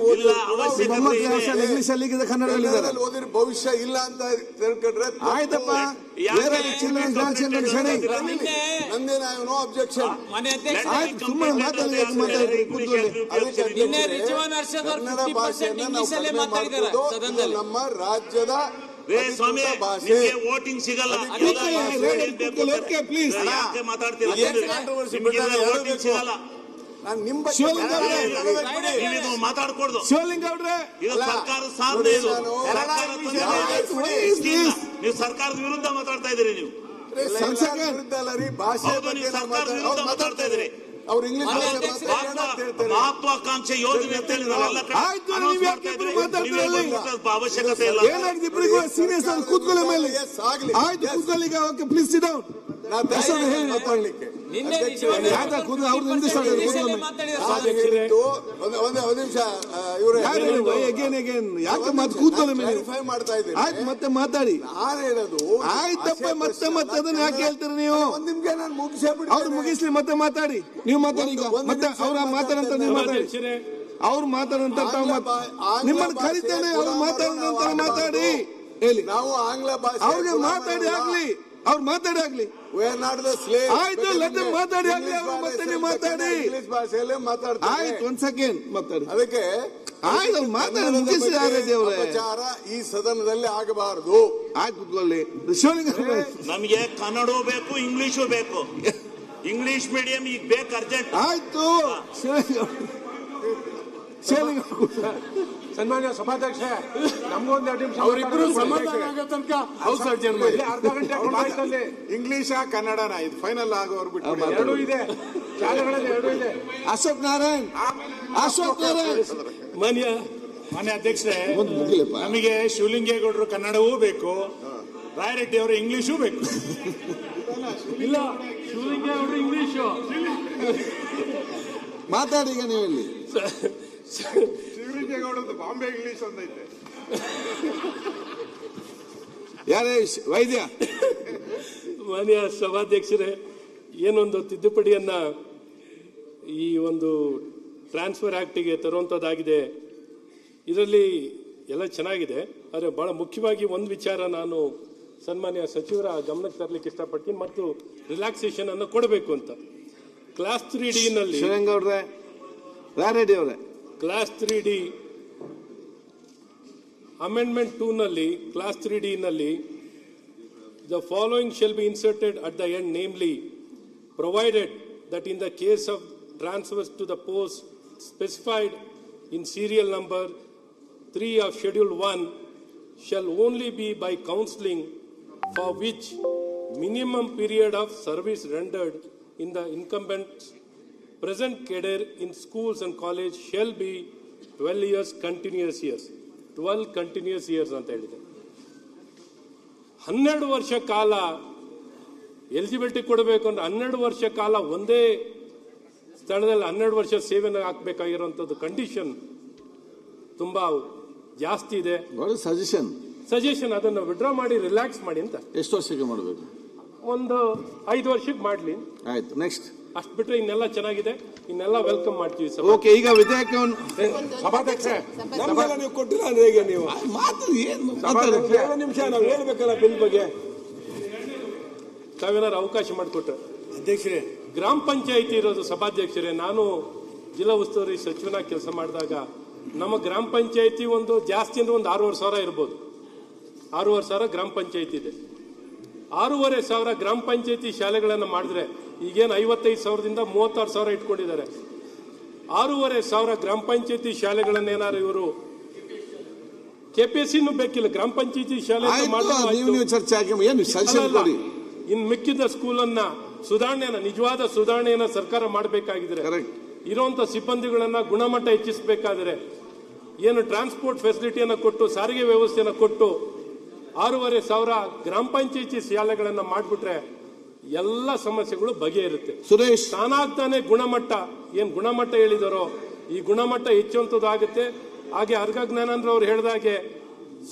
ಇಂಗ್ಲಿಷ್ ಅಲ್ಲಿ ಕನ್ನಡದಲ್ಲಿ ಓದಿದ್ರೆ ಭವಿಷ್ಯ ಇಲ್ಲ ಅಂತ ತಿಳ್ಕೊಂಡ್ರೆ ಆಯ್ತಪ್ಪ. ನಂದೇನ ನೋ ಅಬ್ಜೆಕ್ಷನ್. ಸುಮ್ಮನೆ ಮಾತಾಡಿ. ಕನ್ನಡ ಭಾಷೆಯನ್ನ ನಾವು ಕಡಿಮೆ ಮಾಡ್ಬೋದು. ನಮ್ಮ ರಾಜ್ಯದ ಭಾಷೆ. ವೋಟಿಂಗ್ ಸಿಗಲ್ಲ. ಪ್ಲೀಸ್ ಯಾಕೆ ಮಾತಾಡ್ತೀರಾ? ಮಾತಾಡ್ಕೊಡ್ದು. ಇದು ಸರ್ಕಾರದ ಸಾಧನೆ. ನೀವು ಸರ್ಕಾರದ ವಿರುದ್ಧ ಮಾತಾಡ್ತಾ ಇದ್ದೀರಿ. ನೀವು ಸರ್ಕಾರದ ವಿರುದ್ಧ ಮಾತಾಡ್ತಾ ಇದ್ದೀರಿ. ಅವ್ರು ಇಂಗ್ಲಿಷ್ ಮಹತ್ವಾಕಾಂಕ್ಷೆ ಯೋಜನೆ ಅವಶ್ಯಕತೆ ಇಲ್ಲ. ಸೀನಿಯರ್ಸ್ ಕೂತ್ಕೊಳ್ಳೋ ಮೇಲೆ ಆಯ್ತು, ಕೂತ್ಕೊಳ್ಳಿ. Okay, please sit down. ಮಾತಾಡ್ಲಿಕ್ಕೆ ಯಾಕೆ ಮತ್ತೆ ಕೂತ್ಕೊಳ್ಳೋ ಮೇಲೆ ವೆರಿಫೈ ಮಾಡ್ತಾ ಇದ್ದೀನಿ. ಆಯ್ತು, ಮತ್ತೆ ಮಾತಾಡಿ. ನಾನು ಹೇಳೋದು ಆಯ್ತಪ್ಪ, ಮತ್ತೆ ಅದನ್ನ ಯಾಕೆ ಹೇಳ್ತೀರಿ ನೀವು? ಒಂದ್ ನಿಮ್ಗೆ ನಾನು ಮುಗಿಸ್ಬಿಟ್ಟು ಅವ್ರು ಮುಗಿಸ್ಲಿ, ಮತ್ತೆ ಮಾತಾಡಿ. ನೀವು ಮಾತಾಡಿ. ಈಗ ಮತ್ತೆ ಅವ್ರ ಮಾತಾಡಂತ ನೀವು ಮಾತಾಡಿ. ಅವ್ರು ಮಾತಾಡಂತ ನಿಮ್ಮನ್ನು ಕರಿತೇನೆ. ಅವ್ರು ಮಾತಾಡಂತ ಮಾತಾಡಿ. ಹೇಳಿ. ನಾವು ಆಂಗ್ಲ ಭಾಷೆ ಅವ್ರಿಗೆ ಮಾತಾಡಿ ಆಗ್ಲಿ. ಅವ್ರು ಮಾತಾಡಿ ಆಗ್ಲಿ. ಆಯ್ತು, ಲಡ್ಡ ಮಾತಾಡಿ ಆಗ್ಲಿ. ಅವ್ರು ಮತ್ತೆ ನೀವು ಮಾತಾಡಿ. ಇಂಗ್ಲಿಷ್ ಭಾಷೆಯಲ್ಲೇ ಮಾತಾಡ್ತಾರೆ. ಆಯ್ತು, 1 ಸೆಕೆಂಡ್ ಮಾತಾಡಿ. ಅದಕ್ಕೆ ಆಯ್ತು, ಮಾತಾಡಿ, ಮುಗಿಸಿ. ಅಪಚಾರ ಈ ಸದನದಲ್ಲಿ ಆಗಬಾರದು. ಆಯ್ತು, ಕೂತ್ಕೊಳ್ಳಿ. ನಮಗೆ ಕನ್ನಡವೂ ಬೇಕು, ಇಂಗ್ಲಿಷು ಬೇಕು. ಇಂಗ್ಲಿಷ್ ಮೀಡಿಯಂ ಈಗ ಬೇಕು, ಅರ್ಜೆಂಟ್. ಆಯ್ತು. ಸನ್ಮಾನ್ಯ ಸಭಾಧ್ಯಕ್ಷ, ನಮಗೊಂದು 2 ನಿಮಿಷ ಅವರಿಬ್ಬರು ಸಮಾಧಾನ ಆಗೋ ತನಕ ಹೌಸ್ ಅರ್ಜೆಂಟ್ ಮಾಡಿ. ಅರ್ಧ ಗಂಟೆ ಇಂಗ್ಲಿಷ್ ಕನ್ನಡನ ಇದು ಫೈನಲ್ ಆಗೋರು ಬಿಟ್ಟು ಎರಡೂ ಇದೆ, ಶಾಲೆಗಳಲ್ಲಿ ಎರಡೂ ಇದೆ. ಅಶೋಕ್ ನಾರಾಯಣ್. ಮಾನ್ಯ ಅಧ್ಯಕ್ಷರೇ, ನಮಗೆ ಶಿವಲಿಂಗೇಗೌಡರು ಕನ್ನಡವೂ ಬೇಕು, ರಾಯರೆಡ್ಡಿ ಅವರು ಇಂಗ್ಲಿಷೂ ಬೇಕು. ಇಲ್ಲ, ಶಿವಲಿಂಗೇಗೌಡರು ಇಂಗ್ಲಿಷು ಮಾತಾಡಿ. ಈಗ ನೀವು ಇಲ್ಲಿ ಶಿವಲಿಂಗೇಗೌಡದ್ದು ಬಾಂಬೆ ಇಂಗ್ಲಿಷ್ ಒಂದೈತೆ. ಯಾರೇ ವೈದ್ಯ? ಮಾನ್ಯ ಸಭಾಧ್ಯಕ್ಷರೇ, ಏನೊಂದು ತಿದ್ದುಪಡಿಯನ್ನ ಈ ಒಂದು ಟ್ರಾನ್ಸ್ಫರ್ ಆಕ್ಟಿಗೆ ತರುವಂಥದ್ದಾಗಿದೆ. ಇದರಲ್ಲಿ ಎಲ್ಲ ಚೆನ್ನಾಗಿದೆ, ಆದರೆ ಬಹಳ ಮುಖ್ಯವಾಗಿ ಒಂದು ವಿಚಾರ ನಾನು ಸನ್ಮಾನ್ಯ ಸಚಿವರ ಗಮನಕ್ಕೆ ತರಲಿಕ್ಕೆ ಇಷ್ಟಪಡ್ತೀನಿ, ಮತ್ತು ರಿಲ್ಯಾಕ್ಸೇಷನ್ ಅನ್ನು ಕೊಡಬೇಕು ಅಂತ. ಕ್ಲಾಸ್ 3D ನಲ್ಲಿ ಶಿವಲಿಂಗೌಡ್ರೆ, ರಾಯರೆಡ್ಡಿ ಅವರೇ, ಕ್ಲಾಸ್ 3D ಅಮೆಂಡ್ಮೆಂಟ್ 2 ನಲ್ಲಿ ಕ್ಲಾಸ್ 3D ನಲ್ಲಿ the following shall be inserted at the end, namely, provided that in the case of transfers to the post specified in serial number 3 of Schedule 1 shall only be by counseling, for which minimum period of service rendered in the incumbent's present cadre in schools and college shall be 12 years continuous years. 12 continuous years ಅಂತ ಹೇಳಿದೆ. 12 ವರ್ಷ ಕಾಲ eligibility ಕೊಡಬೇಕು ಅಂದ್ರೆ 12 ವರ್ಷ ಕಾಲ ಒಂದೇ ಸ್ಥಳದಲ್ಲಿ 12 ವರ್ಷ ಸೇವೆನ ಹಾಕಬೇಕಾಗಿರುವಂಥದ್ದು ಕಂಡೀಷನ್ ತುಂಬಾ ಜಾಸ್ತಿ ಇದೆ. ಸಜೆಷನ್ ಅದನ್ನು ವಿಡ್ರಾ ಮಾಡಿ ರಿಲ್ಯಾಕ್ಸ್ ಮಾಡಿ ಅಂತ. ಎಷ್ಟು ವರ್ಷಕ್ಕೆ ಮಾಡಬೇಕು? ಒಂದು 5 ವರ್ಷಕ್ಕೆ ಮಾಡಲಿ. ಆಯ್ತು, ನೆಕ್ಸ್ಟ್. ಅಷ್ಟು ಬಿಟ್ರೆ ಇನ್ನೆಲ್ಲ ಚೆನ್ನಾಗಿದೆ, ಇನ್ನೆಲ್ಲ ವೆಲ್ಕಮ್ ಮಾಡ್ತೀವಿ ಸರ್. ಓಕೆ, ಈಗ ವಿಧೇಯಕವನ್ನು ಸಭಾಧ್ಯಕ್ಷ ನೀವು ಕೊಟ್ಟಿಲ್ಲ ಅಂದ್ರೆ ಹೇಗೆ? ನೀವು ಮಾತಾಡಿ. ಏನು 2 ನಿಮಿಷ ನಾವು ಹೇಳ್ಬೇಕಲ್ಲ ಬಿಲ್ ಬಗ್ಗೆ. ತಾವೇನಾರು ಅವಕಾಶ ಮಾಡಿಕೊಟ್ರೆ. ಅಧ್ಯಕ್ಷರೇ, ಗ್ರಾಮ ಪಂಚಾಯಿತಿ ಇರೋದು ಸಭಾಧ್ಯಕ್ಷರೇ, ನಾನು ಜಿಲ್ಲಾ ಉಸ್ತುವಾರಿ ಸಚಿವನಾಗಿ ಕೆಲಸ ಮಾಡಿದಾಗ ನಮ್ಮ ಗ್ರಾಮ ಪಂಚಾಯಿತಿ ಒಂದು ಜಾಸ್ತಿ ಅಂದ್ರೆ ಒಂದು 6,500 ಇರ್ಬೋದು. 6,500 ಗ್ರಾಮ ಪಂಚಾಯಿತಿ ಇದೆ. 6,500 ಗ್ರಾಮ ಪಂಚಾಯಿತಿ ಶಾಲೆಗಳನ್ನು ಮಾಡಿದ್ರೆ ಈಗೇನು 55,000ದಿಂದ 36,000 ಇಟ್ಕೊಂಡಿದ್ದಾರೆ. 6,500 ಗ್ರಾಮ ಪಂಚಾಯಿತಿ ಶಾಲೆಗಳನ್ನ ಏನಾರು ಇವರು ಕೆಪಿಎಸ್ಸಿನೂ ಬೇಕಿಲ್ಲ, ಗ್ರಾಮ ಪಂಚಾಯಿತಿ ಶಾಲೆ ಇನ್ ಮಿಕ್ಕಿದ ಸ್ಕೂಲ್ ಅನ್ನ ನಿಜವಾದ ಸುಧಾರಣೆಯನ್ನ ಸರ್ಕಾರ ಮಾಡಬೇಕಾಗಿದ್ರೆ ಇರುವಂಥ ಸಿಬ್ಬಂದಿಗಳನ್ನು ಗುಣಮಟ್ಟ ಹೆಚ್ಚಿಸಬೇಕಾದ್ರೆ ಏನು ಟ್ರಾನ್ಸ್ಪೋರ್ಟ್ ಫೆಸಿಲಿಟಿಯನ್ನು ಕೊಟ್ಟು ಸಾರಿಗೆ ವ್ಯವಸ್ಥೆಯನ್ನು ಕೊಟ್ಟು 6,500 ಗ್ರಾಮ ಪಂಚಾಯಿತಿ ಶಾಲೆಗಳನ್ನು ಮಾಡಿಬಿಟ್ರೆ ಎಲ್ಲ ಸಮಸ್ಯೆಗಳು ಬಗೆಯಿರುತ್ತೆ. ಸುರೇಶ್, ತಾನಾಗ್ತಾನೆ ಗುಣಮಟ್ಟ ಏನು ಗುಣಮಟ್ಟ ಹೇಳಿದಾರೋ ಈ ಗುಣಮಟ್ಟ ಹೆಚ್ಚುವಂಥದ್ದಾಗುತ್ತೆ. ಹಾಗೆ ಅರ್ಘ ಜ್ಞಾನೇಂದ್ರ ಅವರು ಹೇಳಿದಾಗೆ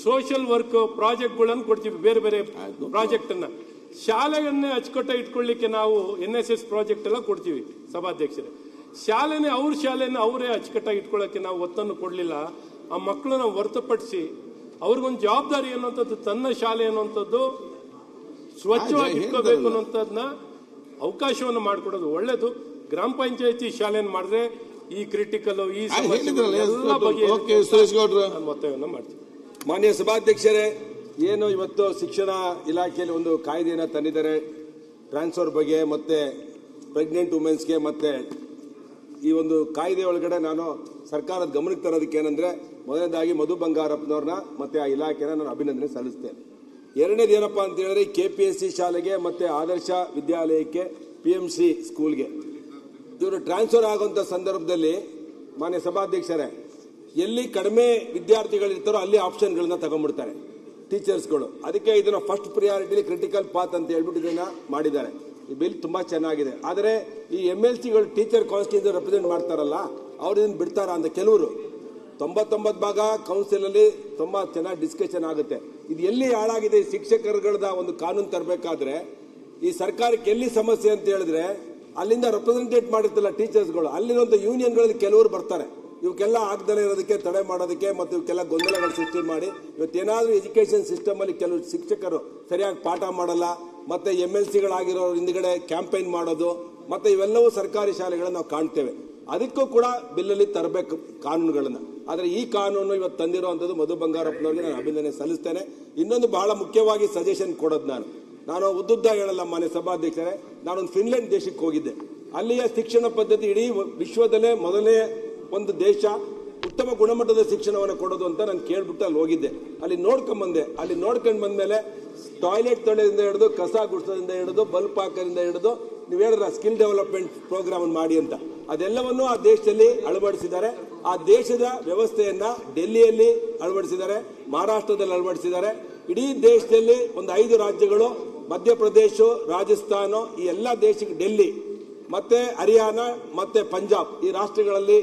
ಸೋಷಿಯಲ್ ವರ್ಕ್ ಪ್ರಾಜೆಕ್ಟ್ಗಳನ್ನು ಕೊಡ್ತೀವಿ, ಬೇರೆ ಬೇರೆ ಪ್ರಾಜೆಕ್ಟ್ ಅನ್ನ ಶಾಲೆಯನ್ನೇ ಅಚ್ಚುಕಟ್ಟ ಇಟ್ಕೊಳ್ಳಿಕ್ಕೆ ನಾವು NSS ಪ್ರಾಜೆಕ್ಟ್ ಎಲ್ಲ ಕೊಡ್ತೀವಿ ಸಭಾಧ್ಯಕ್ಷರೇ. ಶಾಲೆನೇ ಅವರೇ ಅಚ್ಚುಕಟ್ಟಾಗಿ ಇಟ್ಕೊಳ್ಳೋಕೆ ನಾವು ಒತ್ತನ್ನು ಕೊಡಲಿಲ್ಲ. ಆ ಮಕ್ಕಳನ್ನ ಹೊರತುಪಡಿಸಿ ಅವ್ರಿಗೊಂದು ಜವಾಬ್ದಾರಿ ಅನ್ನುವಂಥದ್ದು, ತನ್ನ ಶಾಲೆ ಅನ್ನುವಂಥದ್ದು ಸ್ವಚ್ಛವಾಗಿ ಇಟ್ಕೋಬೇಕು ಅನ್ನೋಂಥದ್ದನ್ನ ಅವಕಾಶವನ್ನು ಮಾಡಿಕೊಡೋದು ಒಳ್ಳೇದು. ಗ್ರಾಮ ಪಂಚಾಯತಿ ಶಾಲೆಯನ್ನು ಮಾಡಿದ್ರೆ ಈ ಕ್ರಿಟಿಕಲ್ ಈ ಎಲ್ಲ ಬಗ್ಗೆ ಒತ್ತಾಯವನ್ನು ಮಾಡ್ತೀವಿ. ಮಾನ್ಯ ಸಭಾಧ್ಯಕ್ಷರೇ, ಏನು ಇವತ್ತು ಶಿಕ್ಷಣ ಇಲಾಖೆಯಲ್ಲಿ ಒಂದು ಕಾಯ್ದೆಯನ್ನು ತಂದಿದ್ದಾರೆ ಟ್ರಾನ್ಸ್ಫರ್ ಬಗ್ಗೆ ಮತ್ತೆ ಪ್ರೆಗ್ನೆಂಟ್ ವುಮೆನ್ಸ್ಗೆ. ಮತ್ತೆ ಈ ಒಂದು ಕಾಯ್ದೆ ಒಳಗಡೆ ನಾನು ಸರ್ಕಾರದ ಗಮನಕ್ಕೆ ತರೋದಕ್ಕೆ ಏನಂದ್ರೆ, ಮೊದಲನೇದಾಗಿ ಮಧು ಬಂಗಾರಪ್ಪನವ್ರನ್ನ ಮತ್ತೆ ಆ ಇಲಾಖೆನ ನಾನು ಅಭಿನಂದನೆ ಸಲ್ಲಿಸ್ತೇನೆ. ಎರಡನೇದು ಏನಪ್ಪಾ ಅಂತ ಹೇಳಿದ್ರೆ KPSC ಶಾಲೆಗೆ ಮತ್ತೆ ಆದರ್ಶ ವಿದ್ಯಾಲಯಕ್ಕೆ PMC ಸ್ಕೂಲ್ಗೆ ಇವರು ಟ್ರಾನ್ಸ್ಫರ್ ಆಗುವಂತ ಸಂದರ್ಭದಲ್ಲಿ ಮಾನ್ಯ ಸಭಾಧ್ಯಕ್ಷರೇ, ಎಲ್ಲಿ ಕಡಿಮೆ ವಿದ್ಯಾರ್ಥಿಗಳಿರ್ತಾರೋ ಅಲ್ಲಿ ಆಪ್ಷನ್ಗಳನ್ನ ತಗೊಂಡ್ಬಿಡ್ತಾರೆ ಟೀಚರ್ಸ್ಗಳು. ಅದಕ್ಕೆ ಇದನ್ನ ಫಸ್ಟ್ ಪ್ರಿಯಾರಿಟಿ ಕ್ರಿಟಿಕಲ್ ಪಾತ್ ಅಂತ ಹೇಳ್ಬಿಟ್ಟು ಇದನ್ನ ಮಾಡಿದ್ದಾರೆ. ಈ ಬಿಲ್ ತುಂಬಾ ಚೆನ್ನಾಗಿದೆ. ಆದರೆ ಈ MLCಗಳು ಟೀಚರ್ ಕಾನ್ಸ್ಟಿಟ್ಯೂನ್ಸಿ ರೆಪ್ರೆಸೆಂಟ್ ಮಾಡ್ತಾರಲ್ಲ, ಅವ್ರು ಇದನ್ನ ಬಿಡ್ತಾರ ಅಂತ ಕೆಲವರು 99 ಭಾಗ ಕೌನ್ಸಿಲ್ ಅಲ್ಲಿ ತುಂಬಾ ಚೆನ್ನಾಗಿ ಡಿಸ್ಕಷನ್ ಆಗುತ್ತೆ. ಇದು ಎಲ್ಲಿ ಹಾಳಾಗಿದೆ, ಶಿಕ್ಷಕರುಗಳದ ಒಂದು ಕಾನೂನು ತರಬೇಕಾದ್ರೆ ಈ ಸರ್ಕಾರಕ್ಕೆ ಎಲ್ಲಿ ಸಮಸ್ಯೆ ಅಂತ ಹೇಳಿದ್ರೆ, ಅಲ್ಲಿಂದ ರೆಪ್ರೆಸೆಂಟೇಟ್ ಮಾಡಿರ್ತಲ್ಲ ಟೀಚರ್ಸ್ಗಳು, ಅಲ್ಲಿರುವಂತ ಯೂನಿಯನ್ಗಳಲ್ಲಿ ಕೆಲವರು ಬರ್ತಾರೆ ಇವಕ್ಕೆಲ್ಲ ಆಗದಲ್ಲೇ ಇರೋದಕ್ಕೆ ತಡೆ ಮಾಡೋದಕ್ಕೆ ಮತ್ತು ಇವಕ್ಕೆಲ್ಲ ಗೊಂದಲಗಳು ಸೃಷ್ಟಿ ಮಾಡಿ ಇವತ್ತೇನಾದ್ರೂ ಎಜುಕೇಶನ್ ಸಿಸ್ಟಮ್ ಅಲ್ಲಿ ಕೆಲವು ಶಿಕ್ಷಕರು ಸರಿಯಾಗಿ ಪಾಠ ಮಾಡಲ್ಲ, ಮತ್ತೆ MLCಗಳಾಗಿರೋ ಹಿಂದ್ಗಡೆ ಕ್ಯಾಂಪೈನ್ ಮಾಡೋದು, ಮತ್ತೆ ಇವೆಲ್ಲವೂ ಸರ್ಕಾರಿ ಶಾಲೆಗಳನ್ನ ನಾವು ಕಾಣ್ತೇವೆ. ಅದಕ್ಕೂ ಕೂಡ ಬಿಲ್ಲಲ್ಲಿ ತರಬೇಕು ಕಾನೂನುಗಳನ್ನ. ಆದರೆ ಈ ಕಾನೂನು ಇವತ್ತು ತಂದಿರುವಂಥದ್ದು ಮಧು ಬಂಗಾರಪ್ಪನವ್ರಿಗೆ ನಾನು ಅಭಿನಂದನೆ ಸಲ್ಲಿಸ್ತೇನೆ. ಇನ್ನೊಂದು ಬಹಳ ಮುಖ್ಯವಾಗಿ ಸಜೆಷನ್ ಕೊಡೋದು, ನಾನು ಉದ್ದುದ್ದ ಹೇಳಲ್ಲ ಮಾನ್ಯ ಸಭಾಧ್ಯಕ್ಷರೇ, ನಾನೊಂದು ಫಿನ್ಲೆಂಡ್ ದೇಶಕ್ಕೆ ಹೋಗಿದ್ದೆ. ಅಲ್ಲಿಯ ಶಿಕ್ಷಣ ಪದ್ಧತಿ ಇಡೀ ವಿಶ್ವದಲ್ಲೇ ಮೊದಲನೇ ಒಂದು ದೇಶ ಉತ್ತಮ ಗುಣಮಟ್ಟದ ಶಿಕ್ಷಣವನ್ನು ಕೊಡೋದು ಅಂತ ನಾನು ಕೇಳ್ಬಿಟ್ಟು ಅಲ್ಲಿ ಹೋಗಿದ್ದೆ. ಅಲ್ಲಿ ನೋಡ್ಕೊಂಡ್ ಬಂದ್ಮೇಲೆ ಟಾಯ್ಲೆಟ್ ತೊಳೆದಿಂದ ಹಿಡಿದು ಕಸ ಗುಡಿಸೋದ್ರಿಂದ ಹಿಡಿದು ಬಲ್ಪ್ ಹಾಕೋದ್ರಿಂದ ಹಿಡಿದು ನೀವು ಹೇಳಿದ್ರ ಸ್ಕಿಲ್ ಡೆವಲಪ್ಮೆಂಟ್ ಪ್ರೋಗ್ರಾಮ್ ಮಾಡಿ ಅಂತ, ಅದೆಲ್ಲವನ್ನೂ ಆ ದೇಶದಲ್ಲಿ ಅಳವಡಿಸಿದ್ದಾರೆ. ಆ ದೇಶದ ವ್ಯವಸ್ಥೆಯನ್ನ ಡೆಲ್ಲಿಯಲ್ಲಿ ಅಳವಡಿಸಿದ್ದಾರೆ, ಮಹಾರಾಷ್ಟ್ರದಲ್ಲಿ ಅಳವಡಿಸಿದ್ದಾರೆ. ಇಡೀ ದೇಶದಲ್ಲಿ ಒಂದು 5 ರಾಜ್ಯಗಳು, ಮಧ್ಯಪ್ರದೇಶ, ರಾಜಸ್ಥಾನ, ಈ ಎಲ್ಲ ದೇಶಕ್ಕೆ ಡೆಲ್ಲಿ ಮತ್ತೆ ಹರಿಯಾಣ ಮತ್ತೆ ಪಂಜಾಬ್ ಈ ರಾಜ್ಯಗಳಲ್ಲಿ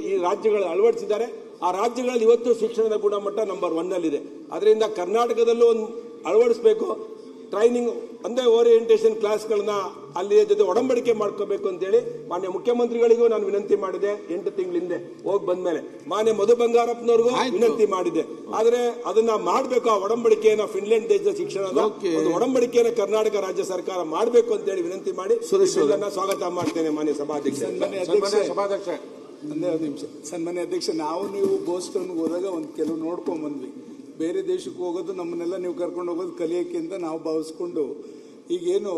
ಅಳವಡಿಸಿದ್ದಾರೆ. ಆ ರಾಜ್ಯಗಳಲ್ಲಿ ಇವತ್ತು ಶಿಕ್ಷಣದ ಗುಣಮಟ್ಟ ನಂಬರ್ 1 ಅಲ್ಲಿದೆ. ಅದರಿಂದ ಕರ್ನಾಟಕದಲ್ಲೂ ಒಂದು ಅಳವಡಿಸಬೇಕು. ಟ್ರೈನಿಂಗ್ ಅಂದ್ರೆ ಓರಿಯೆಂಟೇಷನ್ ಕ್ಲಾಸ್ಗಳನ್ನ ಅಲ್ಲಿಯ ಜೊತೆ ಒಡಂಬಡಿಕೆ ಮಾಡ್ಕೋಬೇಕು ಅಂತೇಳಿ ಮಾನ್ಯ ಮುಖ್ಯಮಂತ್ರಿಗಳಿಗೂ ನಾನು ವಿನಂತಿ ಮಾಡಿದೆ 8 ತಿಂಗಳ ಹಿಂದೆ ಹೋಗಿ ಬಂದ್ಮೇಲೆ. ಮಾನ್ಯ ಮಧು ಬಂಗಾರಪ್ಪನವ್ರಿಗೂ ವಿನಂತಿ ಮಾಡಿದೆ. ಆದ್ರೆ ಅದನ್ನ ಮಾಡಬೇಕು, ಆ ಒಡಂಬಡಿಕೆಯನ್ನ ಫಿನ್ಲೆಂಡ್ ದೇಶದ ಶಿಕ್ಷಣದ ಒಂದು ಒಡಂಬಡಿಕೆಯನ್ನು ಕರ್ನಾಟಕ ರಾಜ್ಯ ಸರ್ಕಾರ ಮಾಡಬೇಕು ಅಂತೇಳಿ ವಿನಂತಿ ಮಾಡಿ ಸ್ವಾಗತ ಮಾಡ್ತೇನೆ ಮಾನ್ಯ ಸಭಾಧ್ಯಕ್ಷ. ಸನ್ಮಾನ್ಯ ಅಧ್ಯಕ್ಷ, ನಾವು ನೀವು ಬೋಸ್ಟನ್ಗೆ ಹೋದಾಗ ಕೆಲವು ನೋಡ್ಕೊಂಡ್ ಬಂದ್ವಿ. ಬೇರೆ ದೇಶಕ್ಕೆ ಹೋಗೋದು ನಮ್ಮನ್ನೆಲ್ಲ ನೀವು ಕರ್ಕೊಂಡು ಹೋಗೋದು ಕಲಿಯೋಕ್ಕೆ ಅಂತ ನಾವು ಭಾವಿಸ್ಕೊಂಡು ಈಗೇನು